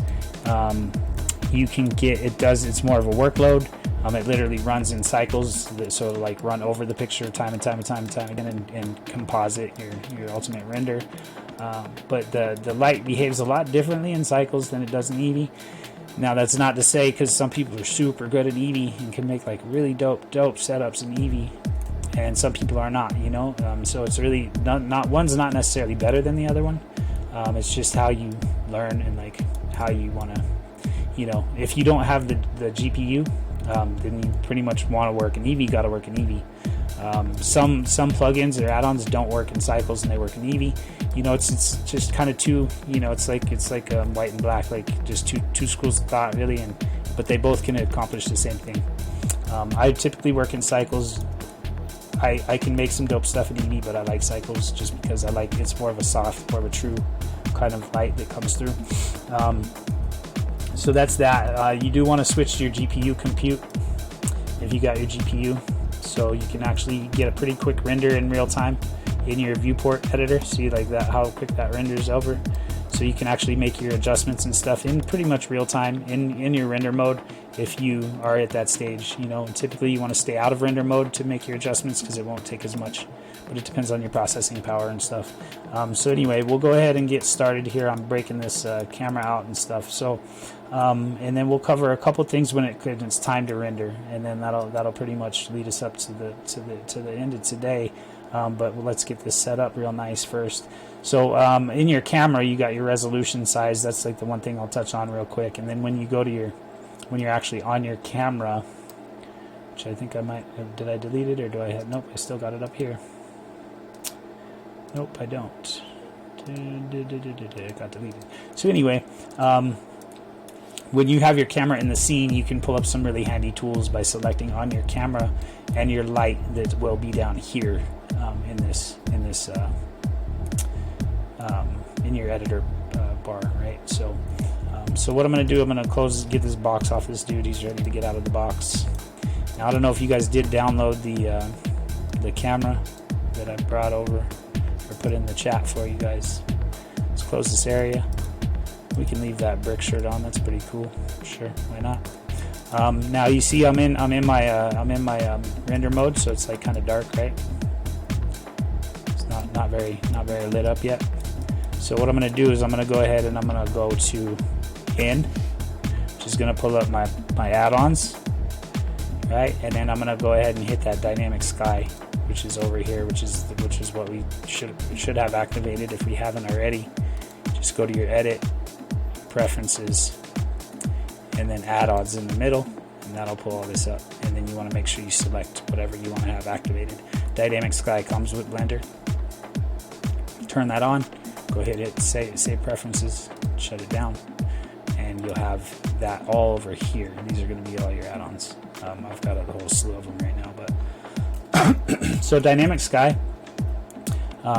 You can get, it's more of a workload. It literally runs in cycles, so like run over the picture time and time again and composite your ultimate render. But the light behaves a lot differently in cycles than it does in Eevee. Now that's not to say, because some people are super good at Eevee and can make like really dope setups in Eevee, and some people are not, you know. So it's really not one's not necessarily better than the other one. It's just how you learn and like how you want to, you know, if you don't have the GPU, then you pretty much want to work in Eevee, got to work in Eevee. Some plugins or add-ons don't work in cycles and they work in Eevee. You know, it's just kind of two, you know, it's like white and black, like just two schools of thought really, but they both can accomplish the same thing. I typically work in cycles. I can make some dope stuff in Eevee, but I like cycles just because I like, it's more of a soft, more of a true kind of light that comes through. So that's that. You do want to switch to your GPU compute if you got your GPU, so you can actually get a pretty quick render in real time in your viewport editor. See like that, how quick that renders over. So you can actually make your adjustments and stuff in pretty much real time in your render mode if you are at that stage. You know, typically you want to stay out of render mode to make your adjustments because it won't take as much, but it depends on your processing power and stuff. So anyway, we'll go ahead and get started here. I'm breaking this camera out and stuff. So and then we'll cover a couple things when it's time to render, and then that'll pretty much lead us up to the end of today. But let's get this set up real nice first. So in your camera, you got your resolution size. That's like the one thing I'll touch on real quick. And then when you go to when you're actually on your camera, which I think I might have, did I delete it or do I have, nope, I still got it up here. Nope, I don't. It got deleted. So anyway, when you have your camera in the scene, you can pull up some really handy tools by selecting on your camera and your light that will be down here in your editor bar, right? So what I'm going to do, I'm going to get this box off this dude. He's ready to get out of the box. Now I don't know if you guys did download the camera that I brought over or put in the chat for you guys. Let's close this area. We can leave that brick shirt on. That's pretty cool. Sure, why not? Now you see I'm in my render mode, so it's like kind of dark, right? It's not very lit up yet. So what I'm going to do is I'm going to go ahead and I'm going to go to in, which is going to pull up my add-ons, right? And then I'm going to go ahead and hit that dynamic sky, which is over here, which is what we should have activated if we haven't already. Just go to your edit, preferences, and then add-ons in the middle, and that'll pull all this up. And then you want to make sure you select whatever you want to have activated. Dynamic sky comes with Blender. Turn that on. Go ahead and hit save preferences, shut it down, and you'll have that all over here. These are going to be all your add-ons. I've got a whole slew of them right now, but so dynamic sky.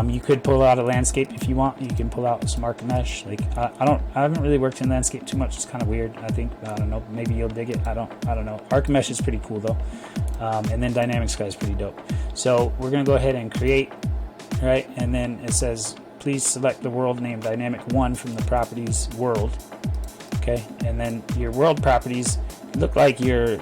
You could pull out a landscape if you want. You can pull out some arc mesh. Like I haven't really worked in landscape too much. It's kind of weird. I don't know. Maybe you'll dig it. I don't know. Arc mesh is pretty cool though. And then dynamic sky is pretty dope. So we're gonna go ahead and create, right? And then it says, please select the world name dynamic 1 from the properties world. Okay, and then your world properties, look like your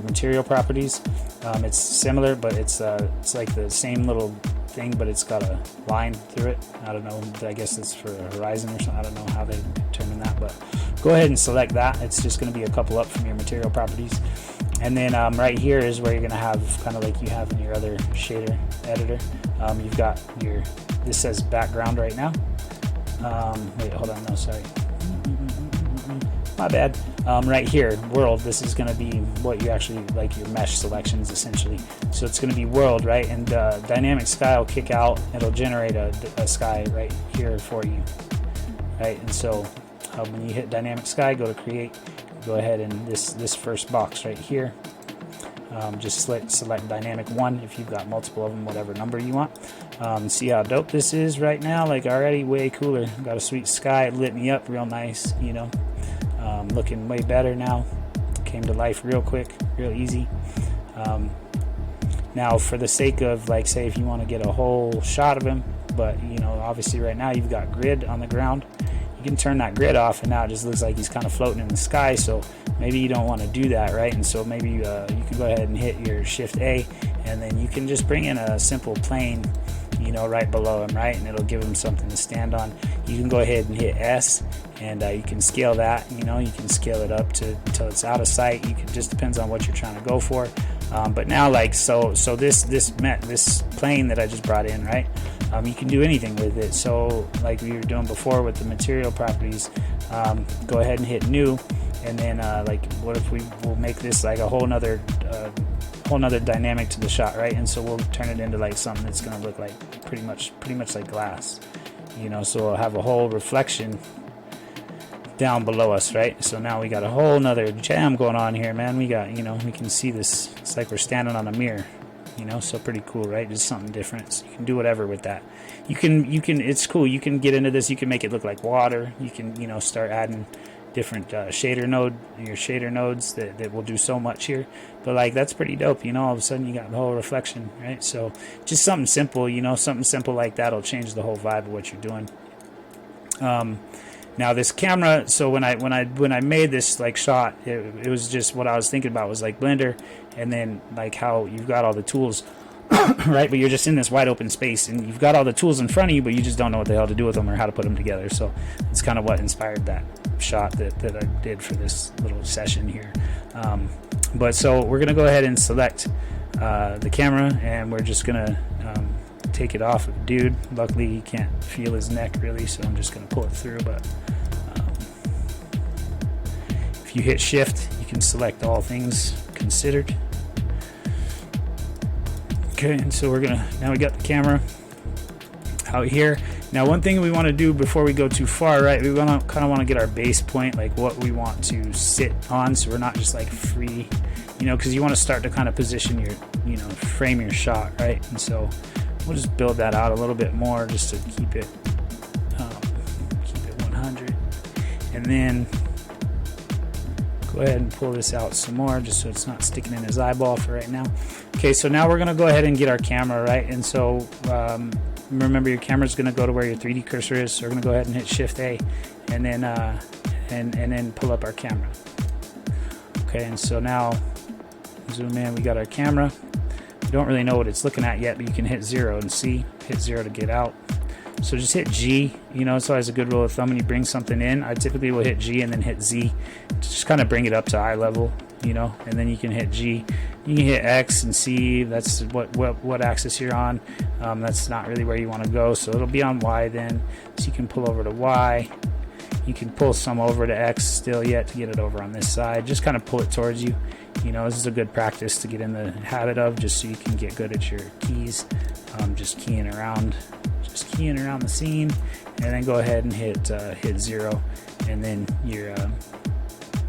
material properties. It's similar, but it's like the same little thing, but it's got a line through it. I don't know, I guess it's for a horizon or something. I don't know how they determine that, but go ahead and select that. It's just going to be a couple up from your material properties. And then right here is where you're going to have, kind of like you have in your other shader editor, you've got your, this says background right now. Wait, hold on, no, sorry. My bad. Right here, world, this is going to be what you actually, like your mesh selections essentially. So it's going to be world, right? And dynamic sky will kick out. It'll generate a sky right here for you, right? And so when you hit dynamic sky, go to create, go ahead and this first box right here, just select dynamic 1 if you've got multiple of them, whatever number you want. See how dope this is right now? Like already way cooler. Got a sweet sky. It lit me up real nice, you know. Looking way better now. Came to life real quick, real easy. Now for the sake of, like, say if you want to get a whole shot of him, but you know, obviously right now you've got grid on the ground, you can turn that grid off and now it just looks like he's kind of floating in the sky. So maybe you don't want to do that, right? And so maybe you can go ahead and hit your Shift A, and then you can just bring in a simple plane, you know, right below him, right? And it'll give him something to stand on. You can go ahead and hit S, and you can scale that, you know, you can scale it up to until it's out of sight. You can, just depends on what you're trying to go for. But now, like, so this plane that I just brought in, right? You can do anything with it. So like we were doing before with the material properties, go ahead and hit new, and then like, what if we'll make this like a whole nother dynamic to the shot, right? And so we'll turn it into like something that's going to look like pretty much like glass, you know. So we'll have a whole reflection down below us, right? So now we got a whole nother jam going on here, man. We got, you know, we can see this. It's like we're standing on a mirror, you know. So pretty cool, right? Just something different. So you can do whatever with that. You can it's cool. You can get into this. You can make it look like water. You can, you know, start adding different shader nodes that will do so much here. But like, that's pretty dope, you know. All of a sudden you got the whole reflection, right? So just something simple, you know, something simple like that will change the whole vibe of what you're doing. Now this camera, so when I made this like shot, it was just what I was thinking about was like Blender, and then like how you've got all the tools, right? But you're just in this wide open space, and you've got all the tools in front of you, but you just don't know what the hell to do with them or how to put them together. So it's kind of what inspired that shot that I did for this little session here. But so we're gonna go ahead and select the camera, and we're just gonna take it off of dude. Luckily he can't feel his neck really, so I'm just gonna pull it through. But if you hit shift, you can select all things considered. Okay, and so now we got the camera out here. Now one thing we want to do before we go too far, right, we kind of want to get our base point, like what we want to sit on, so we're not just like free, you know, because you want to start to kind of position your, you know, frame your shot, right? And so we'll just build that out a little bit more just to keep it 100, and then go ahead and pull this out some more just so it's not sticking in his eyeball for right now. Okay, so now we're gonna go ahead and get our camera, right? And so remember, your camera's gonna go to where your 3D cursor is, so we're gonna go ahead and hit Shift A, and then and then pull up our camera. Okay, and so now zoom in, we got our camera. We don't really know what it's looking at yet, but you can hit 0 and see, hit 0 to get out. So just hit G, you know, it's always a good rule of thumb when you bring something in. I typically will hit G and then hit Z to just kind of bring it up to eye level, you know, and then you can hit G. You can hit X and see that's what axis you're on. That's not really where you want to go, so it'll be on Y then. So you can pull over to Y. You can pull some over to X still yet to get it over on this side. Just kind of pull it towards you. You know, this is a good practice to get in the habit of, just so you can get good at your keys. Just keying around the scene, and then go ahead and hit 0, and then you're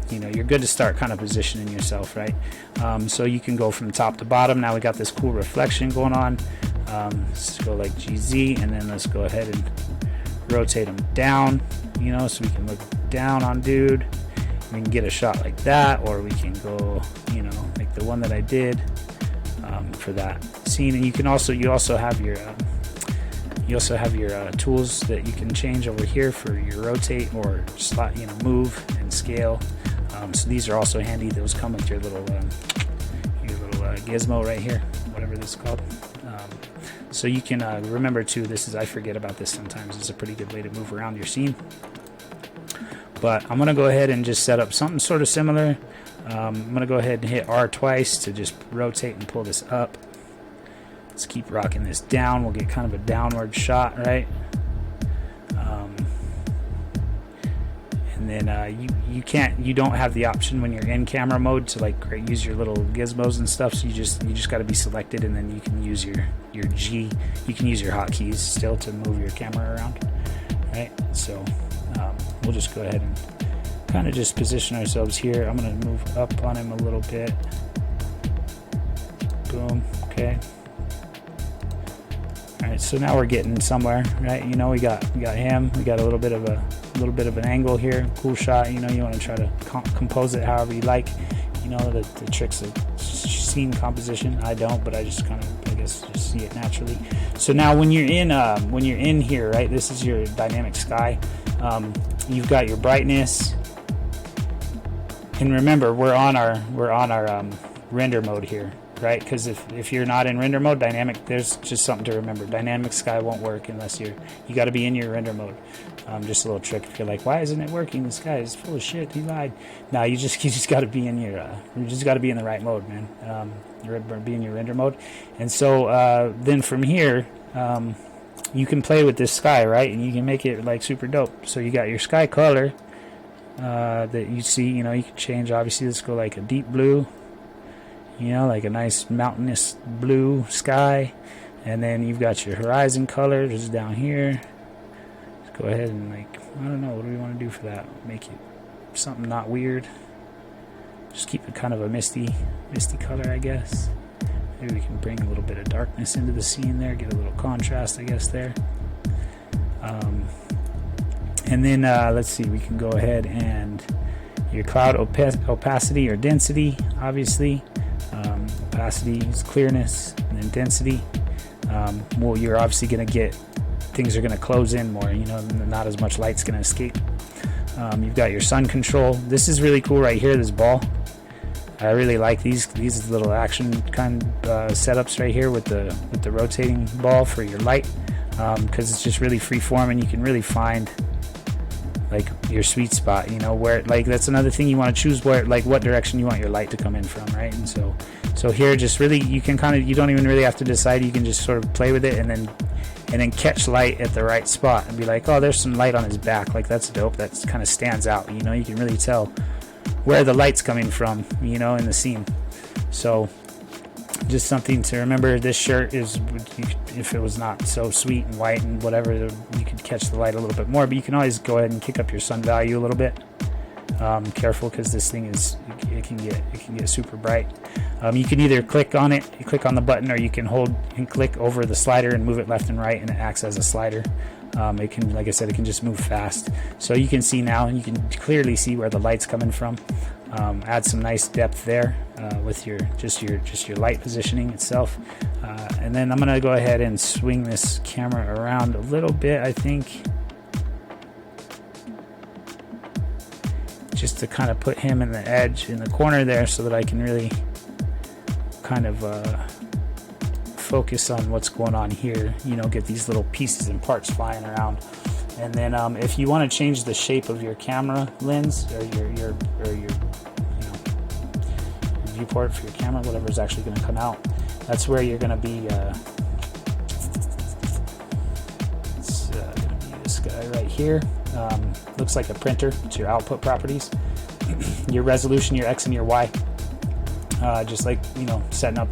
you know, you're good to start kind of positioning yourself, right? So you can go from top to bottom. Now we got this cool reflection going on. Let's go like GZ, and then let's go ahead and rotate them down, you know, so we can look down on dude. We can get a shot like that, or we can go, you know, like the one that I did for that scene. And you also have your tools that you can change over here for your rotate or slot, you know, move and scale. So these are also handy. Those come with your little gizmo right here, whatever this is called. So you can remember too, I forget about this sometimes, it's a pretty good way to move around your scene. But I'm going to go ahead and just set up something sort of similar. I'm going to go ahead and hit R twice to just rotate and pull this up. Let's keep rocking this down. We'll get kind of a downward shot, right? And then you don't have the option when you're in camera mode to like use your little gizmos and stuff. So you just got to be selected, and then you can use your G. You can use your hotkeys still to move your camera around, right? So we'll just go ahead and kind of just position ourselves here. I'm going to move up on him a little bit. Boom. Okay. All right. So now we're getting somewhere, right? You know, we got him. We got a little bit of an angle here. Cool shot. You know, you want to try to compose it however you like. You know, the tricks of scene composition. I don't, but I just kind of, I guess, just see it naturally. So now when you're in here, right? This is your dynamic sky. You've got your brightness. And remember, we're on our render mode here, right? Because if you're not in render mode, dynamic, there's just something to remember. Dynamic sky won't work unless you got to be in your render mode. Just a little trick. If you're like, why isn't it working? This guy is full of shit. He lied. No, you just got to be in you just got to be in the right mode, man. Be in your render mode. And so then from here, you can play with this sky, right? And you can make it like super dope. So you got your sky color. That you see, you know, you can change. Obviously, let's go like a deep blue, you know, like a nice mountainous blue sky. And then you've got your horizon color just down here. Let's go ahead and, like, I don't know, what do we want to do for that? Make it something not weird. Just keep it kind of a misty color, I guess. Maybe we can bring a little bit of darkness into the scene there, get a little contrast, I guess, there. And then let's see, we can go ahead and your cloud opacity or density, obviously. Opacity is clearness, and then density. Well, you're obviously going to get, things are going to close in more, you know, not as much light's going to escape. You've got your sun control. This is really cool right here, this ball. I really like these little action kind of setups right here with the rotating ball for your light, because it's just really free form, and you can really find like your sweet spot, you know, where, like, that's another thing you want to choose, where, like, what direction you want your light to come in from, right? And so here, just really, you can kind of, you don't even really have to decide. You can just sort of play with it, and then catch light at the right spot and be like, oh, there's some light on his back, like, that's dope, that kind of stands out, you know. You can really tell where the light's coming from, you know, in the scene. So just something to remember. This shirt is, if it was not so sweet and white and whatever, you could catch the light a little bit more, but you can always go ahead and kick up your sun value a little bit. Careful, because this thing it can get super bright. You can either click on it, you click on the button, or you can hold and click over the slider and move it left and right, and it acts as a slider. It can, like I said, it can just move fast. So you can see now, you can clearly see where the light's coming from. Add some nice depth there with your light positioning itself. And then I'm going to go ahead and swing this camera around a little bit, I think, just to kind of put him in the edge, in the corner there, so that I can really kind of focus on what's going on here, you know, get these little pieces and parts flying around. And then if you want to change the shape of your camera lens, or your you know, viewport for your camera, whatever is actually going to come out, that's where you're going to be. It's going to be this guy right here. Looks like a printer. It's your output properties, your resolution, your X and your Y. Just like, you know, setting up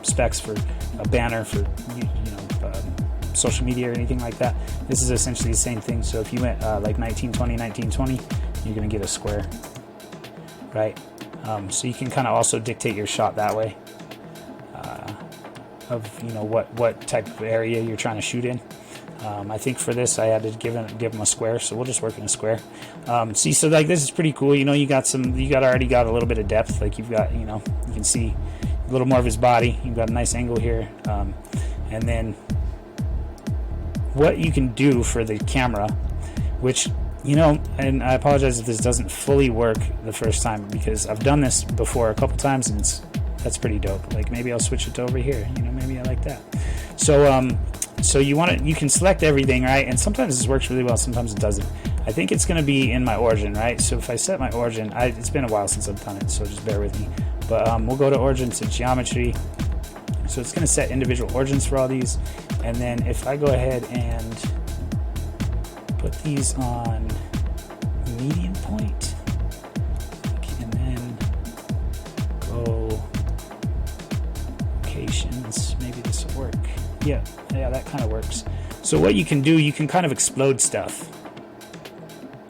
specs for a banner for social media or anything like that. This is essentially the same thing. So if you went like 1920, you're going to get a square, right? So you can kind of also dictate your shot that way, of, you know, what type of area you're trying to shoot in. I think for this I had to give him a square, so we'll just work in a square. See, so like this is pretty cool. You know, you already got a little bit of depth. Like you've got, you know, you can see a little more of his body. You've got a nice angle here, and then what you can do for the camera, which You know, and I apologize if this doesn't fully work the first time, because I've done this before a couple times, and that's pretty dope. Like, maybe I'll switch it to over here. You know, maybe I like that. So so you can select everything, right? And sometimes this works really well, sometimes it doesn't. I think it's going to be in my origin, right? So if I set my origin, it's been a while since I've done it, so just bear with me. But we'll go to origin, to geometry. So it's going to set individual origins for all these. And then if I go ahead and put these on median point, and then go locations, maybe this will work. Yeah, that kind of works. So what you can do, you can kind of explode stuff.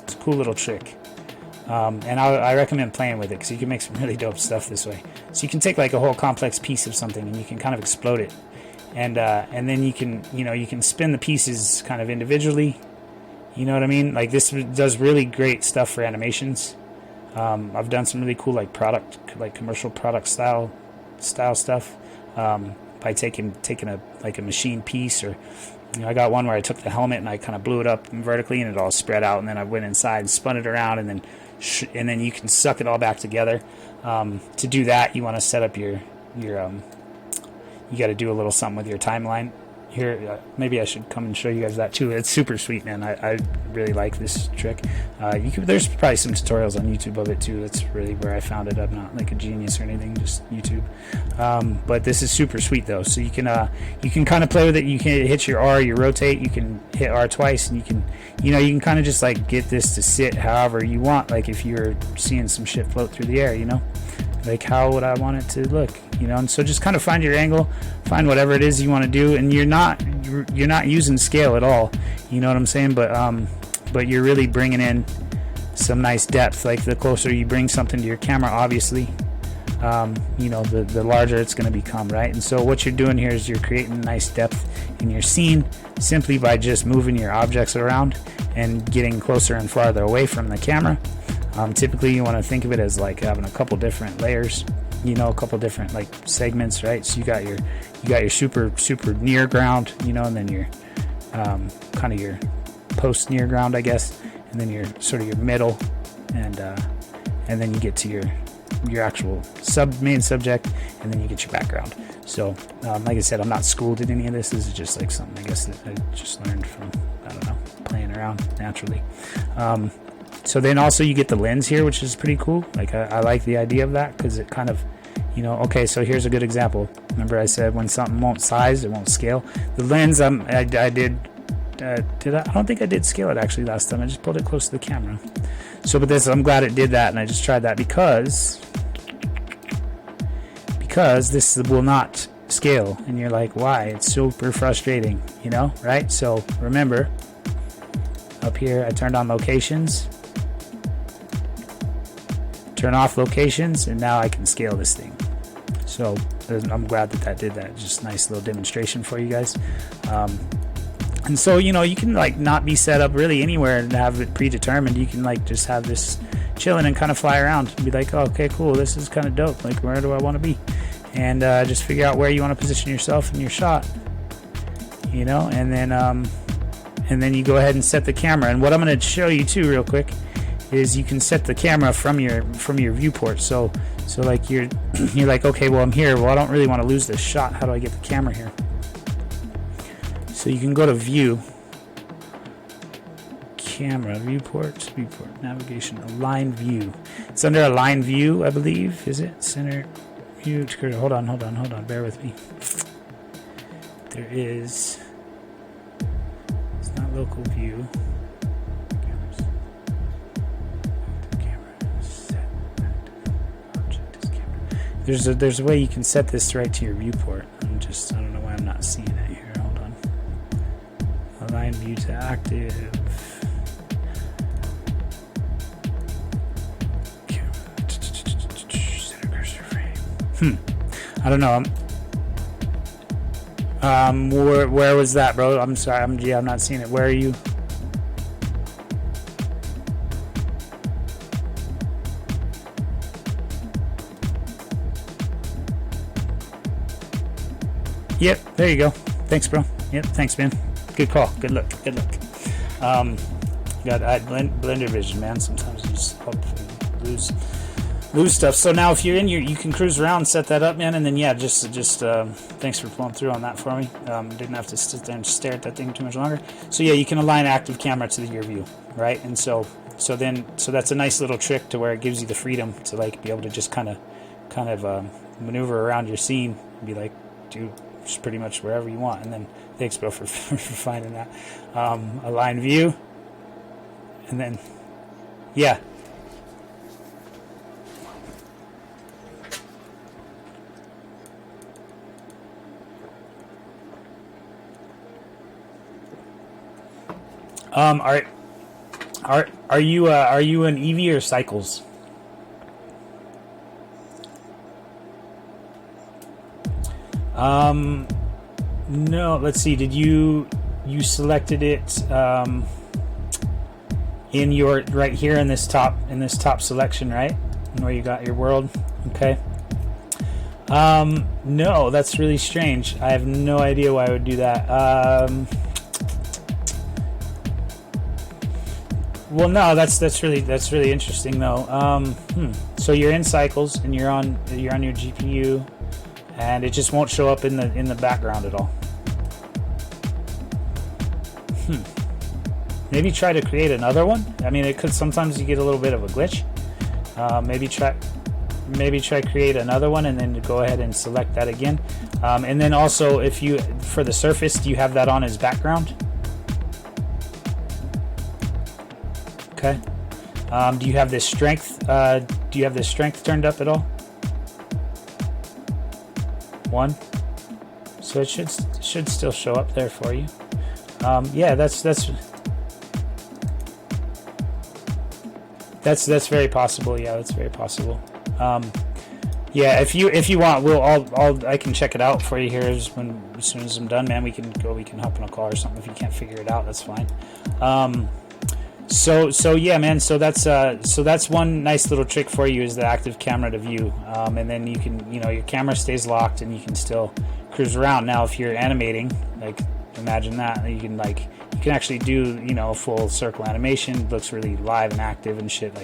It's a cool little trick. And I recommend playing with it, because you can make some really dope stuff this way. So you can take like a whole complex piece of something and you can kind of explode it, and then you can spin the pieces kind of individually. You know what I mean? Like, this does really great stuff for animations. I've done some really cool like commercial product style stuff by taking a machine piece, or I got one where I took the helmet and I kind of blew it up vertically and it all spread out, and then I went inside and spun it around, and then you can suck it all back together. To do that, you want to set up your you got to do a little something with your timeline. Here, maybe I should come and show you guys that too. It's super sweet, man. I really like this trick. There's probably some tutorials on YouTube of it too. That's really where I found it. I'm not like a genius or anything, just YouTube. But this is super sweet though. So you can kind of play with it. You can hit your R, you rotate. You can hit R twice, and you can kind of just like get this to sit however you want. Like if you're seeing some shit float through the air, like how would I want it to look, and so just kind of find your angle, find whatever it is you want to do, and you're not using scale at all, you know what I'm saying, but you're really bringing in some nice depth. Like the closer you bring something to your camera, obviously, the larger it's going to become, right? And so what you're doing here is you're creating nice depth in your scene simply by just moving your objects around and getting closer and farther away from the camera. Typically you want to think of it as like having a couple different layers, a couple different like segments, right? So you got your super near ground, and then your kind of your post near ground, I guess, and then your sort of your middle, and then you get to your actual main subject, and then you get your background. So like I said, I'm not schooled in any of this. This is just like something I guess that I just learned from, I don't know, playing around naturally. So then also you get the lens here, which is pretty cool. Like I like the idea of that, because it kind of, okay, so here's a good example. Remember I said when something won't size, it won't scale. The lens, I don't think I did scale it actually last time. I just pulled it close to the camera. So with this, I'm glad it did that, and I just tried that because this will not scale, and you're like, why? It's super frustrating, right? So remember, up here I turned on locations, turn off locations, and now I can scale this thing. So I'm glad that did that. Just nice little demonstration for you guys. And so you can like not be set up really anywhere and have it predetermined. You can like just have this chilling and kind of fly around and be like, oh, okay, cool, this is kind of dope. Like, where do I want to be? And just figure out where you want to position yourself in your shot. And then you go ahead and set the camera. And what I'm going to show you too real quick is you can set the camera from your viewport. So like you're like, okay, well, I'm here. Well, I don't really want to lose this shot. How do I get the camera here? So you can go to view, camera, viewport, navigation, align view. It's under align view, I believe. Is it center view? Hold on. Bear with me. There is. It's not local view. There's a way you can set this right to your viewport. I don't know why I'm not seeing it here. Hold on. Align view to active. Center cursor frame. I don't know. Where was that, bro? I'm sorry. I'm not seeing it. Where are you? Yep, there you go. Thanks, bro. Yep, thanks, man. Good call. Good luck. You got blender vision, man. Sometimes you just lose stuff. So now if you're in your, you can cruise around, set that up, man, and then yeah, just thanks for pulling through on that for me. Didn't have to sit there and stare at that thing too much longer. So yeah, you can align active camera to your view, right? And so that's a nice little trick to where it gives you the freedom to like be able to just kind of maneuver around your scene and be like, do just pretty much wherever you want. And then thanks, bro, for finding that. Align view, and then yeah. Are you an EV or cycles? No, let's see. Did you selected it in your right here in this top selection, right? Where you got your world. Okay. No, that's really strange. I have no idea why I would do that. Well, no, that's really interesting though. So you're in cycles and you're on your GPU, and it just won't show up in the background at all. Maybe try to create another one. I mean, it could sometimes you get a little bit of a glitch. Maybe try create another one and then go ahead and select that again. And then also, if you for the surface, do you have that on as background? Okay. Do you have this strength? Do you have this strength turned up at all? 1. So it should still show up there for you. Yeah, that's very possible. Yeah, that's very possible. Yeah, if you want, I can check it out for you here as soon as I'm done, man. We can hop on a call or something. If you can't figure it out, that's fine. So yeah, man. So that's one nice little trick for you is the active camera to view, and then you can, your camera stays locked and you can still cruise around. Now, if you're animating, like imagine that you can actually do a full circle animation. It looks really live and active and shit.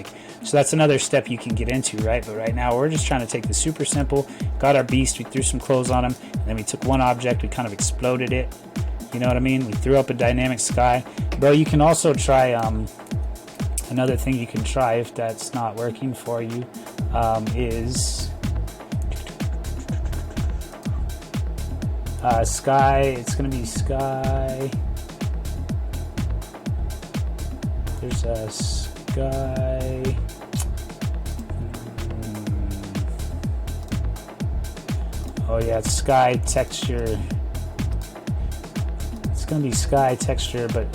So that's another step you can get into, right? But right now we're just trying to take the super simple. Got our beast. We threw some clothes on him, and then we took one object. We kind of exploded it. You know what I mean? We threw up a dynamic sky. Bro, you can also try, another thing you can try if that's not working for you, is sky. It's going to be sky. There's a sky. Oh yeah, it's sky texture. Going to be sky texture, but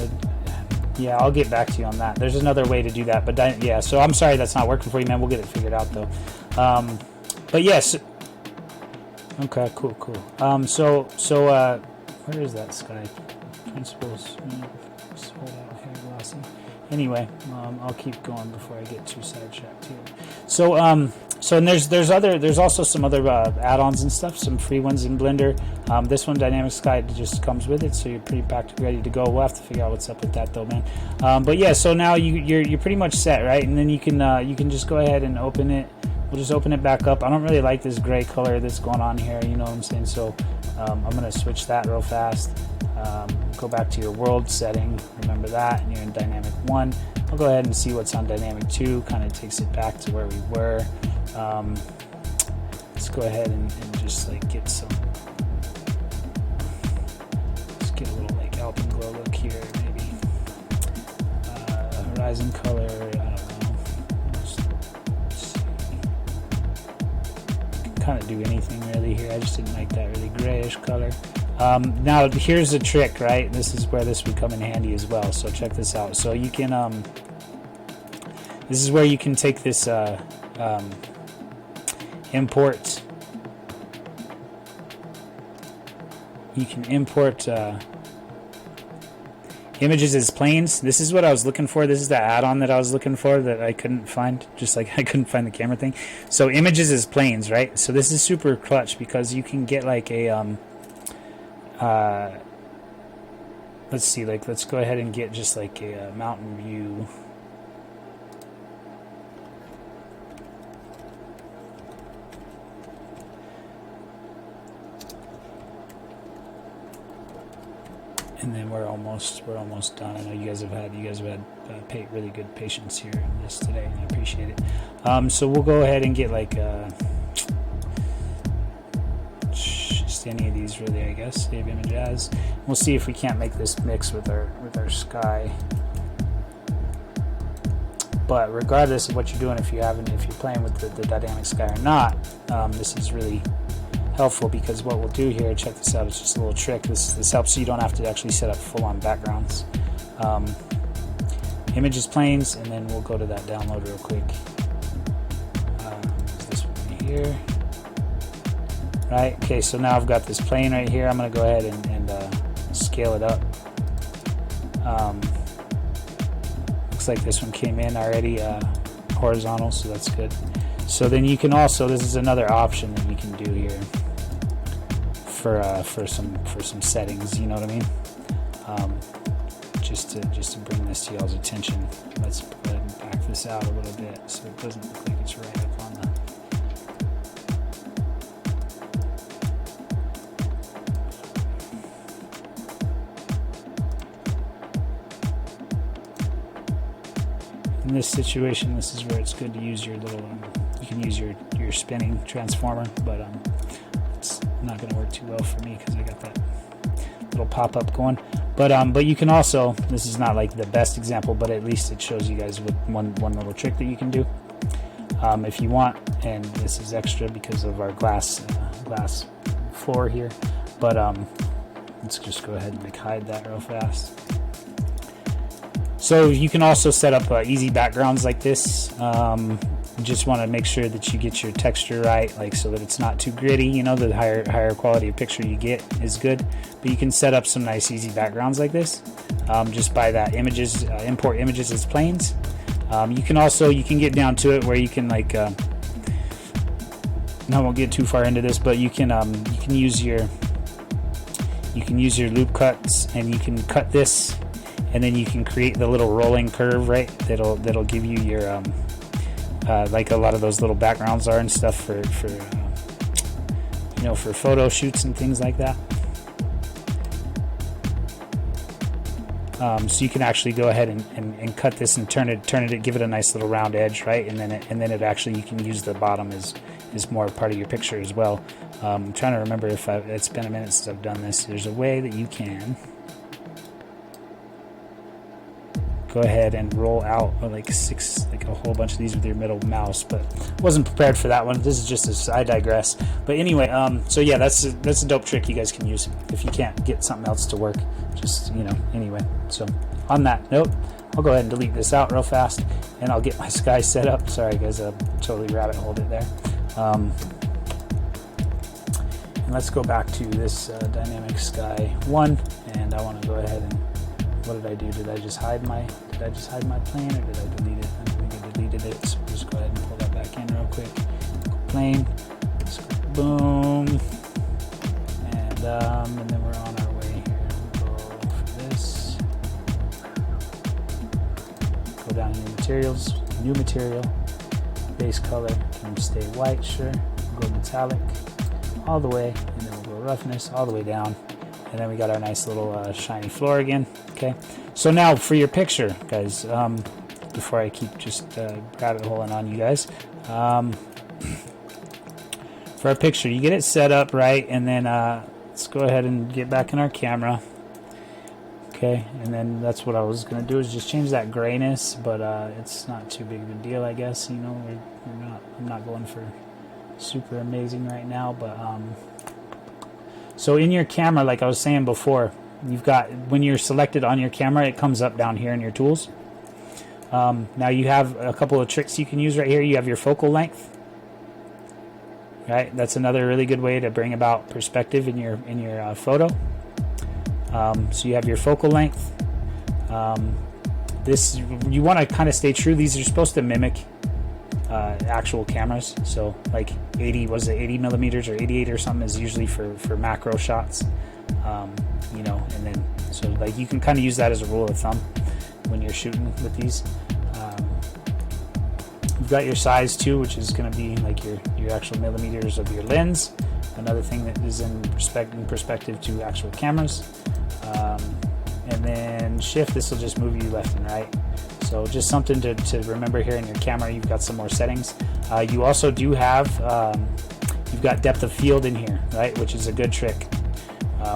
yeah, I'll get back to you on that. There's another way to do that, but yeah, so I'm sorry that's not working for you, man. We'll get it figured out though. But yes, okay, cool. So where is that sky? Principles. Anyway, I'll keep going before I get too sidetracked here. So and there's also some other add-ons and stuff, some free ones in Blender. This one, Dynamic Sky, just comes with it, so you're pretty practically ready to go. We'll have to figure out what's up with that though, man. But yeah, so now you're pretty much set, right? And then you can just go ahead and open it. We'll just open it back up. I don't really like this gray color that's going on here, you know what I'm saying? So I'm gonna switch that real fast. Go back to your world setting, remember that, and you're in Dynamic 1. I'll go ahead and see what's on Dynamic 2, kind of takes it back to where we were. Let's go ahead and just get some, let's get a little alpenglow look here, maybe. Horizon color, I don't know. Let's see. Can kind of do anything really here. I just didn't like that really grayish color. Now here's a trick, right? This is where this would come in handy as well. So check this out. So you can, this is where you can take this import. You can import images as planes. This is what I was looking for. This is the add-on that I was looking for that I couldn't find. Just like I couldn't find the camera thing. So images as planes, right? So this is super clutch because you can get let's see, like, let's go ahead and get just like a mountain view. And then we're almost done. I know you guys have had really good patience here in this today, and I appreciate it. So we'll go ahead and get like just any of these really, I guess. Save image as. We'll see if we can't make this mix with our sky. But regardless of what you're doing, if you're playing with the dynamic sky or not, this is really helpful, because what we'll do here, check this out, it's just a little trick. This helps so you don't have to actually set up full-on backgrounds. Images, planes, and then we'll go to that download real quick. This one right here. Right, okay, so now I've got this plane right here. I'm going to go ahead and scale it up. Looks like this one came in already horizontal, so that's good. So then you can also, this is another option that you can do here for some settings, you know what I mean? Just to bring this to y'all's attention, let's go ahead and back this out a little bit so it doesn't look like it's right up on the. In this situation, this is where it's good to use your little, you can use your spinning transformer, but it's not going to work too well for me because I got that little pop-up going. But you can also, this is not like the best example, but at least it shows you guys with one little trick that you can do if you want. And this is extra because of our glass floor here. But let's just go ahead and like hide that real fast. So you can also set up easy backgrounds like this. You just want to make sure that you get your texture right, like so that it's not too gritty. You know, the higher quality of picture you get is good. But you can set up some nice easy backgrounds like this just by that images, import images as planes. You can get down to it where you can like. I won't get too far into this, but you can use your loop cuts, and you can cut this. And then you can create the little rolling curve, right? That'll give you your like a lot of those little backgrounds are and stuff for photo shoots and things like that. So you can actually go ahead and cut this and turn it, give it a nice little round edge, right? And then it actually, you can use the bottom as more part of your picture as well. I'm trying to remember if it's been a minute since I've done this. There's a way that you can go ahead and roll out like a whole bunch of these with your middle mouse, but wasn't prepared for that one. This is just I digress. But anyway, so yeah, that's a dope trick you guys can use if you can't get something else to work. Just anyway. So on that note, I'll go ahead and delete this out real fast, and I'll get my sky set up. Sorry guys, I totally rabbit holed it there. And let's go back to this dynamic sky 1, and I want to go ahead and. What did I do? Did I just hide my plane, or did I delete it? I think I deleted it, so we'll just go ahead and pull that back in real quick. Plane, boom, and then we're on our way here. We'll go for this. Go down into materials, new material, base color, can stay white, sure. We'll go metallic, all the way, and then we'll go roughness, all the way down. And then we got our nice little shiny floor again. Okay, so now for your picture, guys, before I keep just rabbit holing on you guys, for our picture, you get it set up right, and then let's go ahead and get back in our camera. Okay, and then that's what I was gonna do, is just change that grayness, but it's not too big of a deal, I guess. I'm not going for super amazing right now, but so in your camera, like I was saying before, you've got, when you're selected on your camera, it comes up down here in your tools. Now you have a couple of tricks you can use right here. You have your focal length. Right, that's another really good way to bring about perspective in your photo. So you have your focal length. This, you want to kind of stay true. These are supposed to mimic actual cameras, so like 80 millimeters or 88 or something is usually for macro shots, and then So like you can kind of use that as a rule of thumb when you're shooting with these. You've got your size too, which is going to be like your actual millimeters of your lens. Another thing that is in perspective to actual cameras. And then shift, this will just move you left and right. So just something to remember here in your camera. You've got some more settings. You also do have, you've got depth of field in here, right, which is a good trick,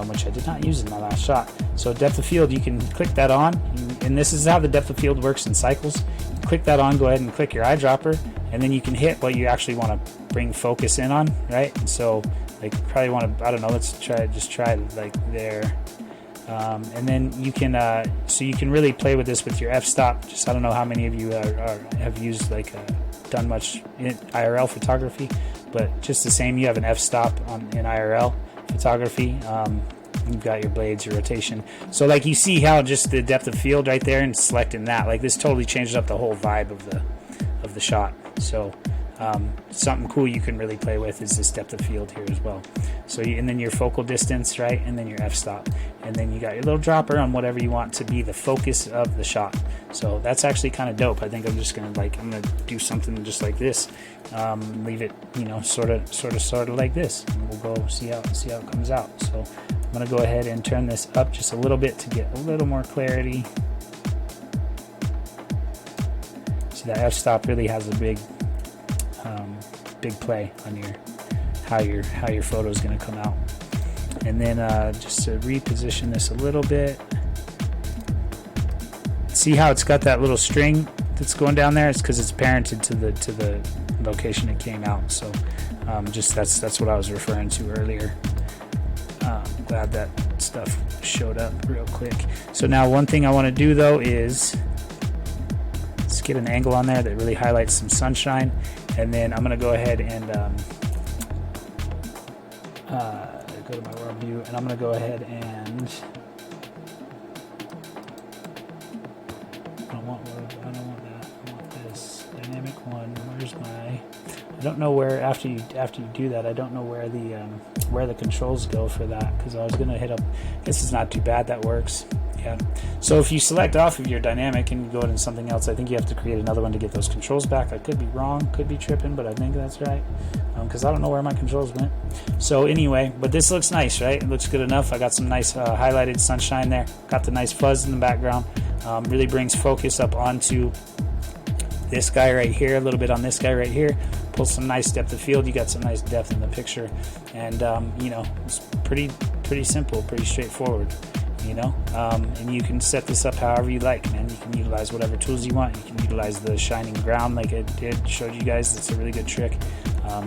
which I did not use in my last shot. So depth of field, you can click that on, and this is how the depth of field works in cycles. Click that on, go ahead and click your eyedropper, and then you can hit what you actually want to bring focus in on, right? And so like probably want to, I don't know, let's try like there. And then you can so you can really play with this with your f-stop. Just I don't know how many of you have used like done much in IRL photography, but just the same, you have an f-stop in IRL photography. You've got your blades, your rotation. So like you see how just the depth of field right there and selecting that, like this totally changes up the whole vibe of the shot. So something cool you can really play with is this depth of field here as well. So and then your focal distance, right, and then your f-stop, and then you got your little dropper on whatever you want to be the focus of the shot. So that's actually kind of dope. I think I'm just gonna do something just like this, leave it, you know, sort of like this, and we'll go see how it comes out. So I'm gonna go ahead and turn this up just a little bit to get a little more clarity. See, that f-stop really has a big play on how your photo is going to come out. And then just to reposition this a little bit, see how it's got that little string that's going down there? It's because it's parented to the location it came out. So just that's what I was referring to earlier. Glad that stuff showed up real quick. So now one thing I want to do though is let's get an angle on there that really highlights some sunshine. And then I'm going to go ahead and go to my world view, and I'm going to go ahead and I don't want that. I want this dynamic one. Where's my? I don't know where after you do that. I don't know where the controls go for that, because I was going to hit up. This is not too bad. That works. Yeah. So if you select off of your dynamic and you go into something else, I think you have to create another one to get those controls back. I could be wrong, could be tripping, but I think that's right, because I don't know where my controls went. So anyway, but this looks nice, right? It looks good enough. I got some nice highlighted sunshine there. Got the nice fuzz in the background. Really brings focus up onto this guy right here, a little bit on this guy right here. Pulls some nice depth of field. You got some nice depth in the picture, and you know, it's pretty simple, pretty straightforward. You know, and you can set this up however you like, man. You can utilize whatever tools you want. You can utilize the shining ground like I showed you guys. It's a really good trick.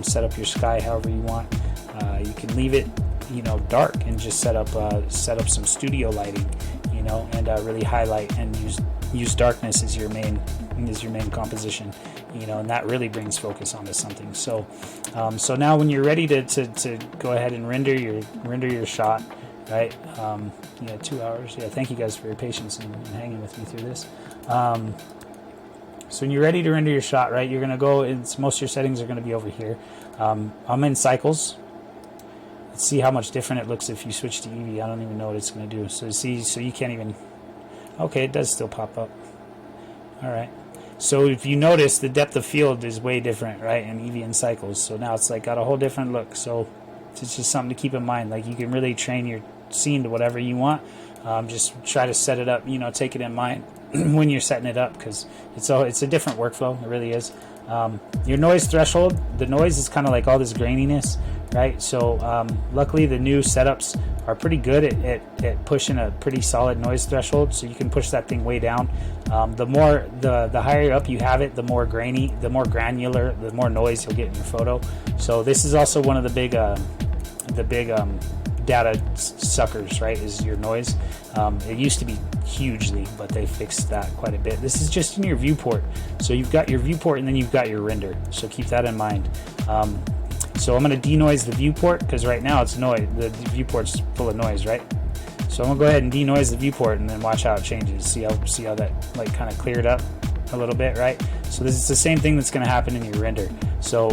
Set up your sky however you want. You can leave it, you know, dark and just set up some studio lighting, you know, and really highlight and use darkness as your main composition, you know, and that really brings focus onto something. So so now when you're ready to go ahead and render your shot, right? Yeah, 2 hours. Yeah, thank you guys for your patience and hanging with me through this. So when you're ready to render your shot, right, you're gonna go. Most of your settings are gonna be over here. I'm in cycles. Let's see how much different it looks if you switch to Eevee. I don't even know what it's gonna do. So see, so you can't even. Okay, it does still pop up. All right. So if you notice, the depth of field is way different, right, in Eevee and cycles. So now it's like got a whole different look. So it's just something to keep in mind. Like you can really train your scene to whatever you want. Just try to set it up, you know, take it in mind when you're setting it up, because it's a different workflow. It really is. Your noise threshold, the noise is kind of like all this graininess, right? So luckily the new setups are pretty good at pushing a pretty solid noise threshold, so you can push that thing way down. The higher up you have it, the more grainy, the more granular, the more noise you'll get in your photo. So this is also one of the big data suckers, right, is your noise. It used to be hugely, but they fixed that quite a bit. This is just in your viewport. So you've got your viewport and then you've got your render. So keep that in mind. So I'm going to denoise the viewport because right now it's noise. The viewport's full of noise, right? So I'm going to go ahead and denoise the viewport and then watch how it changes. See how that like kind of cleared up a little bit, right? So this is the same thing that's going to happen in your render. So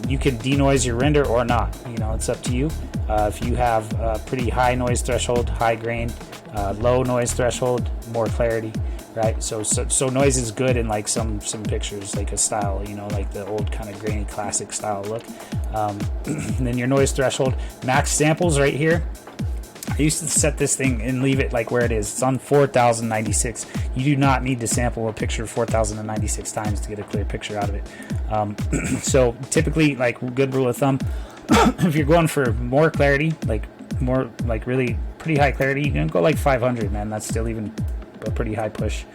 you can denoise your render or not. You know, it's up to you. If you have a pretty high noise threshold, high grain, low noise threshold, more clarity, right? So noise is good in like some pictures, like a style, you know, like the old kind of grainy classic style look. And then your noise threshold, max samples right here. I used to set this thing and leave it like where it is. It's on 4096. You do not need to sample a picture 4096 times to get a clear picture out of it. So typically, like, good rule of thumb, if you're going for more clarity, like really pretty high clarity, you can go like 500, man. That's still even a pretty high push.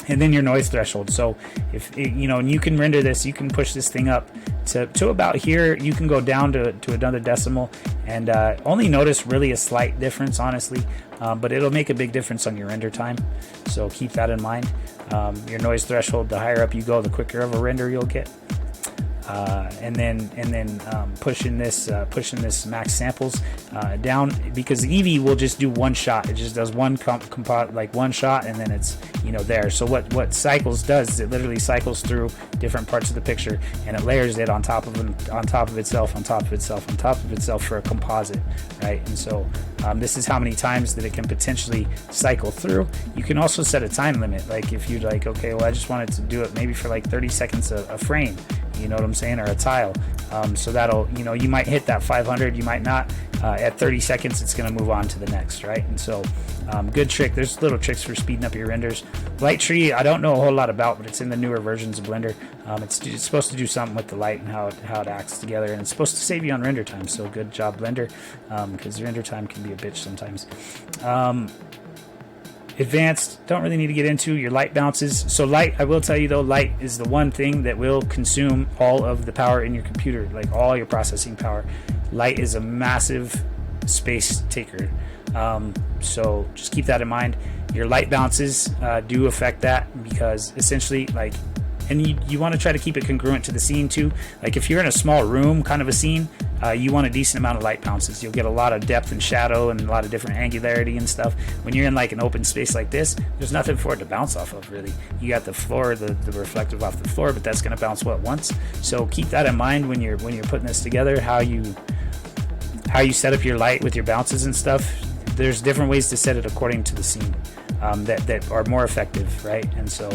And then your noise threshold. So if it, you know, and you can render this, you can push this thing up to about here. You can go down to another decimal, and only notice really a slight difference, honestly, but it'll make a big difference on your render time. So keep that in mind. Your noise threshold, the higher up you go, the quicker of a render you'll get. And then pushing this max samples down, because Eevee will just do one shot. It just does one like one shot, and then it's, you know, there. So what Cycles does is it literally cycles through different parts of the picture, and it layers it on top of itself for a composite, right? And so this is how many times that it can potentially cycle through. You can also set a time limit, like if you're like, okay, well, I just wanted to do it maybe for like 30 seconds a frame, you know what I'm saying, or a tile. So that'll, you know, you might hit that 500, you might not. At 30 seconds, it's going to move on to the next, right? And so good trick. There's little tricks for speeding up your renders. Light tree, I don't know a whole lot about, but it's in the newer versions of Blender. It's supposed to do something with the light and how it acts together, and it's supposed to save you on render time. So good job, Blender, because render time can be a bitch sometimes. Advanced, don't really need to get into your light bounces. So light, I will tell you though, light is the one thing that will consume all of the power in your computer, like all your processing power. Light is a massive space taker. So just keep that in mind. Your light bounces do affect that, because essentially, like, and you want to try to keep it congruent to the scene too. Like if you're in a small room kind of a scene, you want a decent amount of light bounces. You'll get a lot of depth and shadow and a lot of different angularity and stuff. When you're in like an open space like this, there's nothing for it to bounce off of, really. You got the floor, the reflective off the floor, but that's going to bounce once. So keep that in mind when you're putting this together, how you set up your light with your bounces and stuff. There's different ways to set it according to the scene that are more effective, right? And so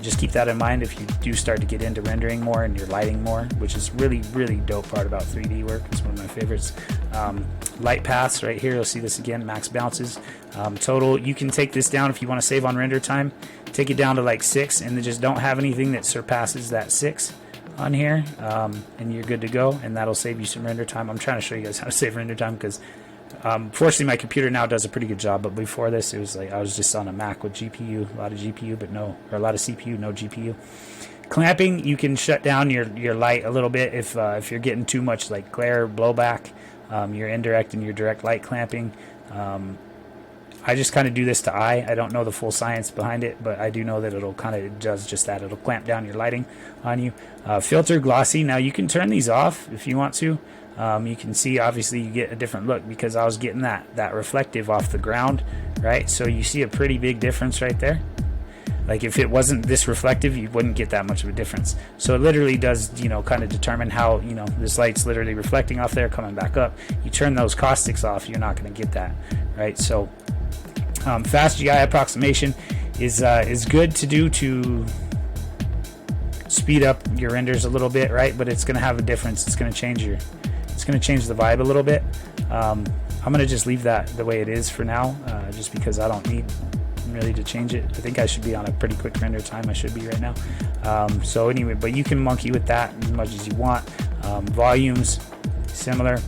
just keep that in mind if you do start to get into rendering more and you're lighting more, which is really, really dope part about 3D work. It's one of my favorites. Light paths right here, you'll see this again, max bounces. Total, you can take this down if you want to save on render time. Take it down to like 6, and then just don't have anything that surpasses that 6 on here, and you're good to go, and that'll save you some render time. I'm trying to show you guys how to save render time, because fortunately my computer now does a pretty good job, but before this it was like I was just on a Mac with GPU, a lot of GPU, but no, or a lot of CPU, no GPU. Clamping, you can shut down your light a little bit if you're getting too much like glare, blowback, your indirect and your direct light clamping. I just kind of do this to eye. I don't know the full science behind it, but I do know that it'll kind of does just that. It'll clamp down your lighting on you. Filter, glossy. Now you can turn these off if you want to. You can see obviously you get a different look, because I was getting that reflective off the ground, right? So you see a pretty big difference right there. Like if it wasn't this reflective, you wouldn't get that much of a difference. So it literally does, you know, kind of determine how, you know, this light's literally reflecting off there, coming back up. You turn those caustics off, you're not going to get that, right? So fast GI approximation is good to do to speed up your renders a little bit, right? But it's going to have a difference. It's going to change the vibe a little bit. I'm going to just leave that the way it is for now, just because I don't need really to change it. I think I should be on a pretty quick render time. I should be right now. So anyway, but you can monkey with that as much as you want. Volumes, similar.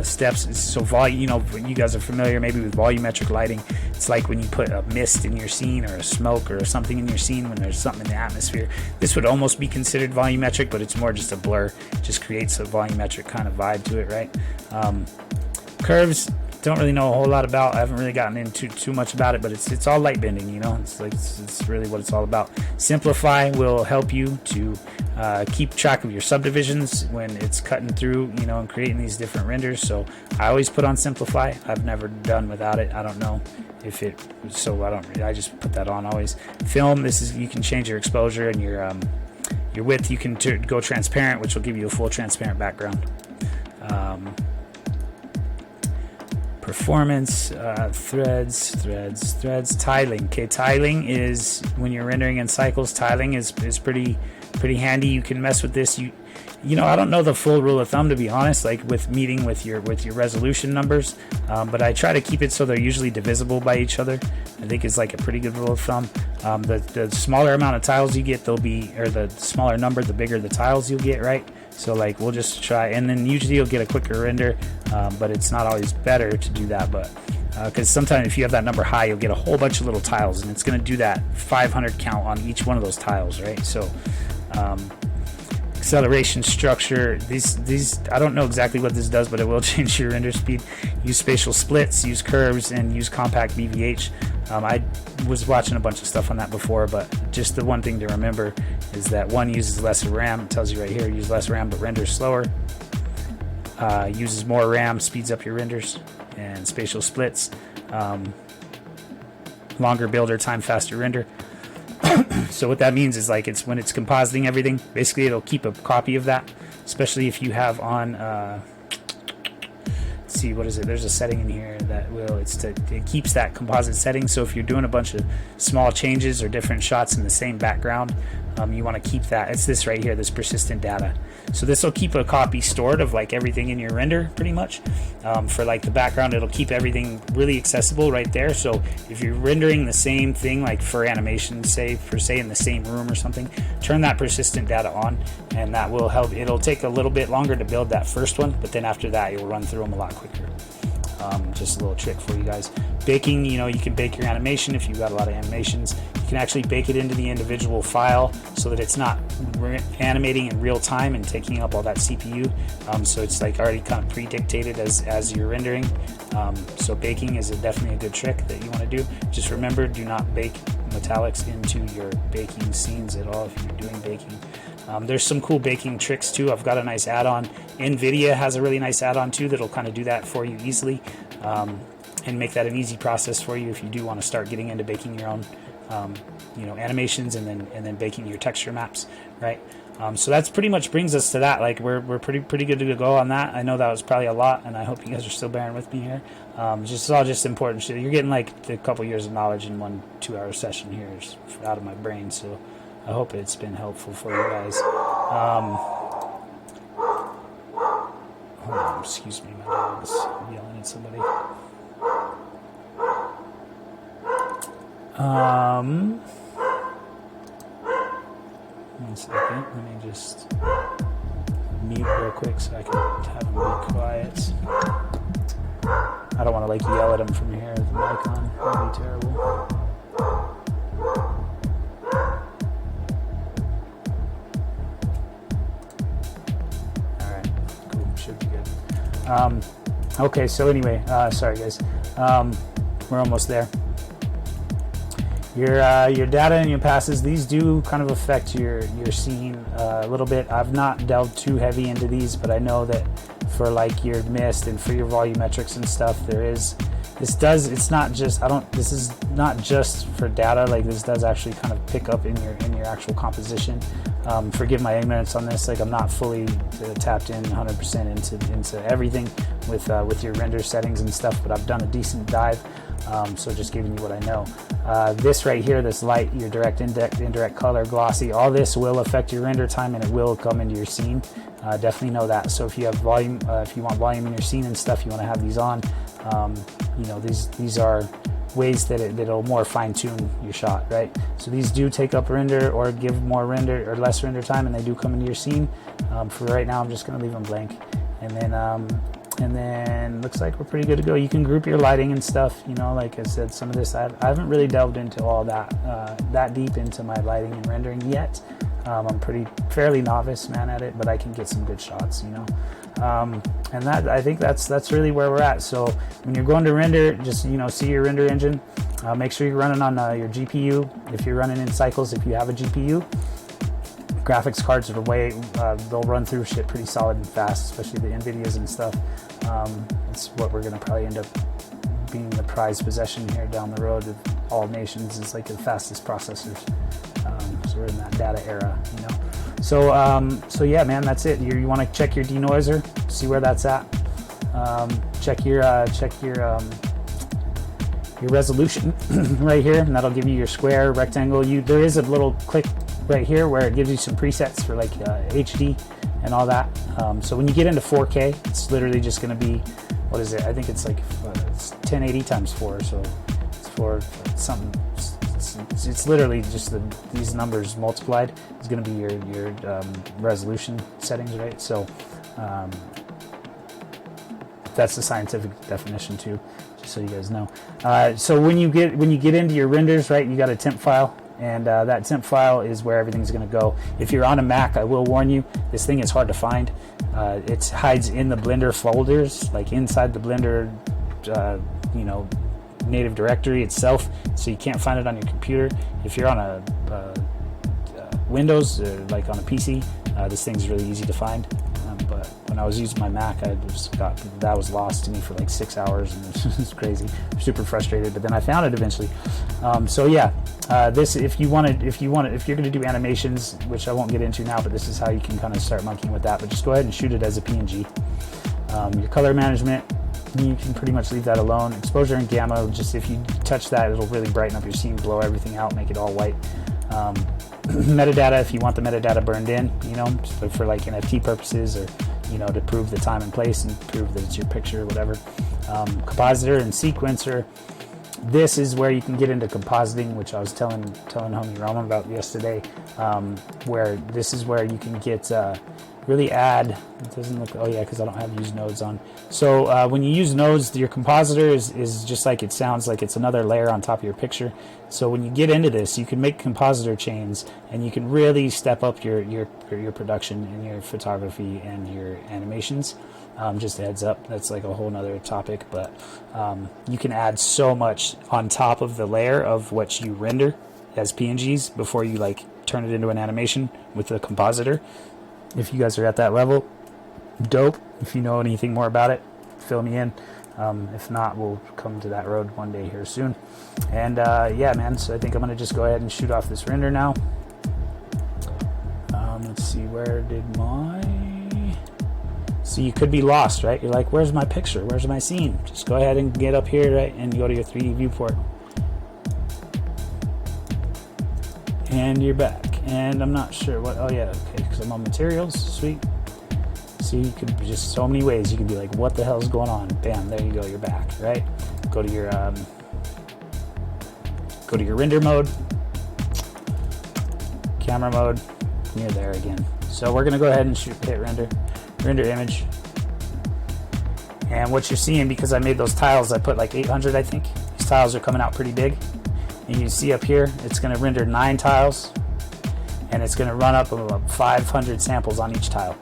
Steps, so volume, you know, you guys are familiar maybe with volumetric lighting. It's like when you put a mist in your scene, or a smoke or something in your scene when there's something in the atmosphere. This would almost be considered volumetric, but it's more just a blur. It just creates a volumetric kind of vibe to it, right? Curves, don't really know a whole lot about. I haven't really gotten into too much about it, but it's all light bending, you know. It's like it's really what it's all about. Simplify will help you to keep track of your subdivisions when it's cutting through, you know, and creating these different renders. So I always put on Simplify. I've never done without it. I don't know if it, so I just put that on always. Film, this is, you can change your exposure and your width. You can go transparent, which will give you a full transparent background. Performance, threads, tiling. Okay, tiling is when you're rendering in cycles. Tiling is pretty handy. You can mess with this. You know, I don't know the full rule of thumb, to be honest, like with meeting with your resolution numbers, but I try to keep it so they're usually divisible by each other. I think is like a pretty good rule of thumb. The smaller amount of tiles you get, they'll be, or the smaller number, the bigger the tiles you'll get, right? So like we'll just try, and then usually you'll get a quicker render, but it's not always better to do that. But because sometimes if you have that number high, you'll get a whole bunch of little tiles, and it's going to do that 500 count on each one of those tiles, right? So acceleration, structure, these I don't know exactly what this does, but it will change your render speed. Use spatial splits, use curves, and use compact BVH. I was watching a bunch of stuff on that before, but just the one thing to remember is that one uses less RAM. It tells you right here, use less RAM but renders slower. Uses more RAM, speeds up your renders. And spatial splits, longer builder time, faster render. So what that means is, like, it's when it's compositing everything, basically it'll keep a copy of that, especially if you have on let's see, what is it, there's a setting in here that will, it keeps that composite setting. So if you're doing a bunch of small changes or different shots in the same background, you want to keep that. It's this right here, this persistent data. So this will keep a copy stored of like everything in your render pretty much. For like the background, it'll keep everything really accessible right there. So if you're rendering the same thing, like for animation, say in the same room or something, turn that persistent data on, and that will help. It'll take a little bit longer to build that first one, but then after that you'll run through them a lot quicker. Just a little trick for you guys. Baking, you know, you can bake your animation if you've got a lot of animations. You can actually bake it into the individual file so that it's not animating in real time and taking up all that CPU. So it's like already kind of pre-dictated as you're rendering. So baking is definitely a good trick that you want to do. Just remember, do not bake metallics into your baking scenes at all if you're doing baking. There's some cool baking tricks too. I've got a nice add-on. NVIDIA has a really nice add-on too that'll kind of do that for you easily, and make that an easy process for you if you do want to start getting into baking your own you know, animations and then baking your texture maps, right? So that's pretty much brings us to that. Like we're pretty good to go on that. I know that was probably a lot, and I hope you guys are still bearing with me here. It's all just important shit. You're getting like a couple years of knowledge in 1 2-hour session here out of my brain. So I hope it's been helpful for you guys. Hold on, excuse me, my dog's yelling at somebody. One second, let me just mute real quick so I can have him be quiet. I don't want to like yell at him from here with the mic on. That'd be terrible. Alright, cool, should be good. Okay, so anyway, sorry guys. We're almost there. Your data and your passes, these do kind of affect your scene a little bit. I've not delved too heavy into these, but I know that for like your mist and for your volumetrics and stuff, it's not just, this is not just for data. Like this does actually kind of pick up in your actual composition. Forgive my ignorance on this. Like I'm not fully tapped in 100% into everything with your render settings and stuff, but I've done a decent dive. So just giving you what I know. This right here, this light, your direct, indirect color, glossy, all this will affect your render time and it will come into your scene. Definitely know that. So if you have volume, if you want volume in your scene and stuff, you want to have these on. You know, these are ways that it'll more fine-tune your shot, right? So these do take up render or give more render or less render time, and they do come into your scene. For right now, I'm just going to leave them blank, and then looks like we're pretty good to go. You can group your lighting and stuff. You know, like I said, some of this I haven't really delved into all that deep into my lighting and rendering yet. I'm fairly novice, man, at it, but I can get some good shots, you know. And that, I think that's really where we're at. So when you're going to render, just, you know, see your render engine. Make sure you're running on your GPU. If you're running in cycles, if you have a GPU, graphics cards are they'll run through shit pretty solid and fast, especially the NVIDIAs and stuff. It's what we're going to probably end up being the prized possession here down the road of all nations, is like the fastest processors. So we're in that data era, you know. So yeah, man, that's it. You want to check your denoiser, see where that's at. Check your resolution right here, and that'll give you your square, rectangle. There is a little click right here where it gives you some presets for like HD and all that. So when you get into 4K, it's literally just going to be, what is it? I think it's like it's 1080 times 4, so it's for something. It's literally just these numbers multiplied is going to be your resolution settings, right? So that's the scientific definition too, just so you guys know. So when you get into your renders, right, you got a temp file, and that temp file is where everything's going to go. If you're on a Mac, I will warn you, this thing is hard to find. It hides in the Blender folders, like inside the Blender, you know, native directory itself, so you can't find it on your computer. If you're on a Windows, like on a PC, this thing's really easy to find. But when I was using my Mac, that was lost to me for like 6 hours, and it was crazy. Super frustrated, but then I found it eventually. So yeah, this if you're going to do animations, which I won't get into now, but this is how you can kind of start monkeying with that. But just go ahead and shoot it as a PNG. Your color management, you can pretty much leave that alone. Exposure and gamma, just if you touch that, it'll really brighten up your scene, blow everything out, make it all white. Metadata, if you want the metadata burned in, you know, for like NFT purposes, or, you know, to prove the time and place and prove that it's your picture or whatever. Compositor and sequencer, this is where you can get into compositing, which I was telling homie Roman about yesterday, where this is where you can get really add, it doesn't look, oh yeah, because I don't have used nodes on. So when you use nodes, your compositor is just like it sounds, like it's another layer on top of your picture. So when you get into this, you can make compositor chains, and you can really step up your production and your photography and your animations. Just a heads up, that's like a whole nother topic, but you can add so much on top of the layer of what you render as PNGs before you like turn it into an animation with the compositor. If you guys are at that level, dope. If you know anything more about it, fill me in. If not, we'll come to that road one day here soon. And yeah, man, so I think I'm going to just go ahead and shoot off this render now. Let's see, where did my... So you could be lost, right? You're like, where's my picture? Where's my scene? Just go ahead and get up here, right, and go to your 3D viewport. And you're back. And I'm not sure what, oh yeah, okay, because I'm on materials, sweet. So you could be just so many ways. You could be like, what the hell's going on? Bam, there you go, you're back, right? Go to your render mode, camera mode, and you're there again. So we're gonna go ahead and hit render image. And what you're seeing, because I made those tiles, I put like 800, I think. These tiles are coming out pretty big. And you see up here, it's gonna render 9 tiles. And it's going to run up about 500 samples on each tile.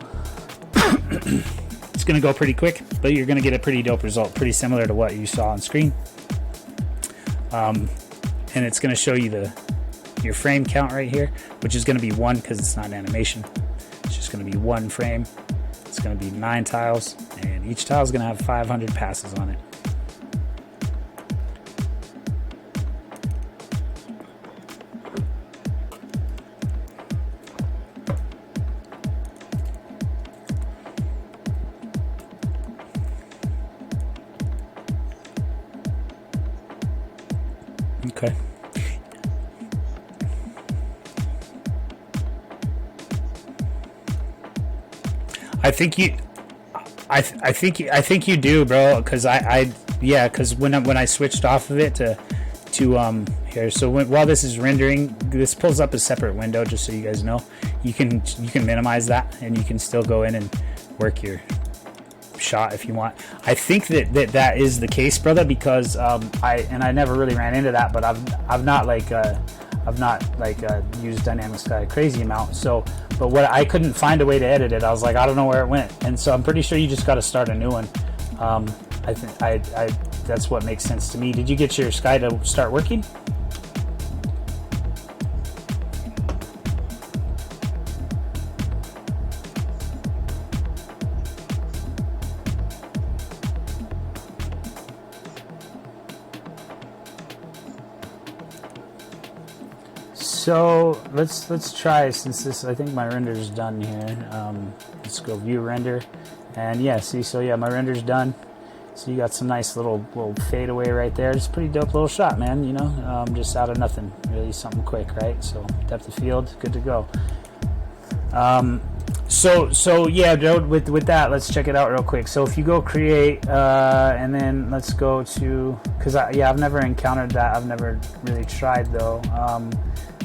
It's going to go pretty quick, but you're going to get a pretty dope result, pretty similar to what you saw on screen. And it's going to show you your frame count right here, which is going to be 1 because it's not an animation. It's just going to be 1 frame. It's going to be 9 tiles, and each tile is going to have 500 passes on it. Okay. I think you do, bro. Because yeah. Because when I switched off of it to here, so while this is rendering, this pulls up a separate window, just so you guys know. You can minimize that, and you can still go in and work your shot if you want. I think that is the case, brother, because I never really ran into that, but I've not like I've not like used Dynamic Sky a crazy amount. So, but what I couldn't find a way to edit it. I was like, I don't know where it went, and so I'm pretty sure you just got to start a new one. I think that's what makes sense to me. Did you get your Sky to start working? So let's try, since this, I think my render's done here. Let's go view render, and yeah, see, so yeah, my render's done. So you got some nice little fade away right there. It's a pretty dope little shot, man. You know, just out of nothing, really something quick, right? So depth of field, good to go. So yeah, with that, let's check it out real quick. So if you go create, and then let's go to, because I've never encountered that. I've never really tried though.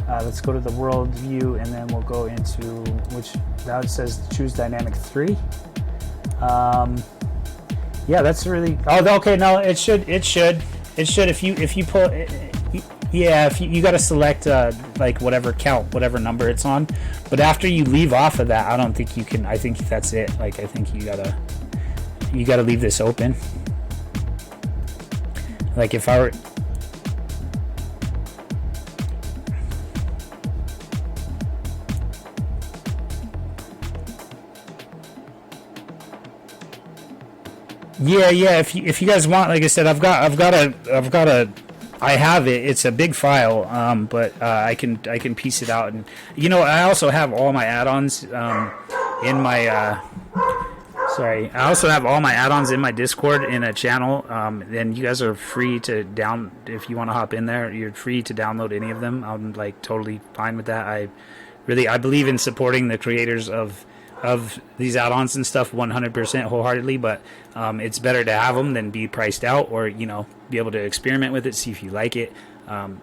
Let's go to the world view, and then we'll go into which now it says choose dynamic 3. Yeah, that's really, oh, okay, no, it should if you pull, yeah, if you got to select like whatever whatever number it's on, but after you leave off of that, I don't think you can. I think that's it. Like, I think you gotta leave this open. Like if I were, yeah. If you guys want, like I said, I have it. It's a big file, but I can piece it out, and you know, I also have all my add-ons in my. Sorry, I also have all my add-ons in my Discord in a channel. And you guys are free to if you want to hop in there. You're free to download any of them. I'm like totally fine with that. I believe in supporting the creators of these add-ons and stuff 100% wholeheartedly, but it's better to have them than be priced out, or you know, be able to experiment with it, see if you like it.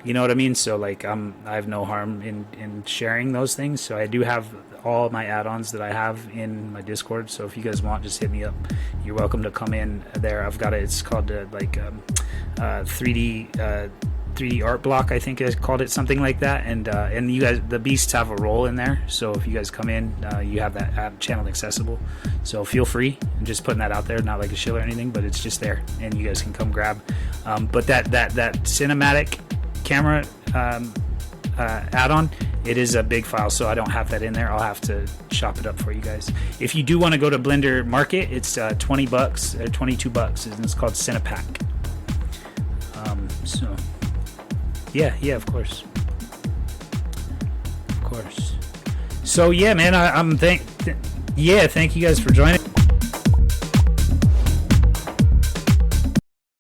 You know what I mean? So like I have no harm in sharing those things. So I do have all my add-ons that I have in my Discord. So if you guys want, just hit me up. You're welcome to come in there. I've got it. It's called 3D art block, I think I called it, something like that, and you guys, the beasts have a role in there, so if you guys come in, you have that channel accessible, so feel free. I'm just putting that out there, not like a shill or anything, but it's just there, and you guys can come grab. But that cinematic camera add-on, it is a big file, so I don't have that in there. I'll have to chop it up for you guys. If you do want to go to Blender Market, it's $20 or $22, and it's called Cinepack. So yeah, of course. So yeah, man, thank you guys for joining.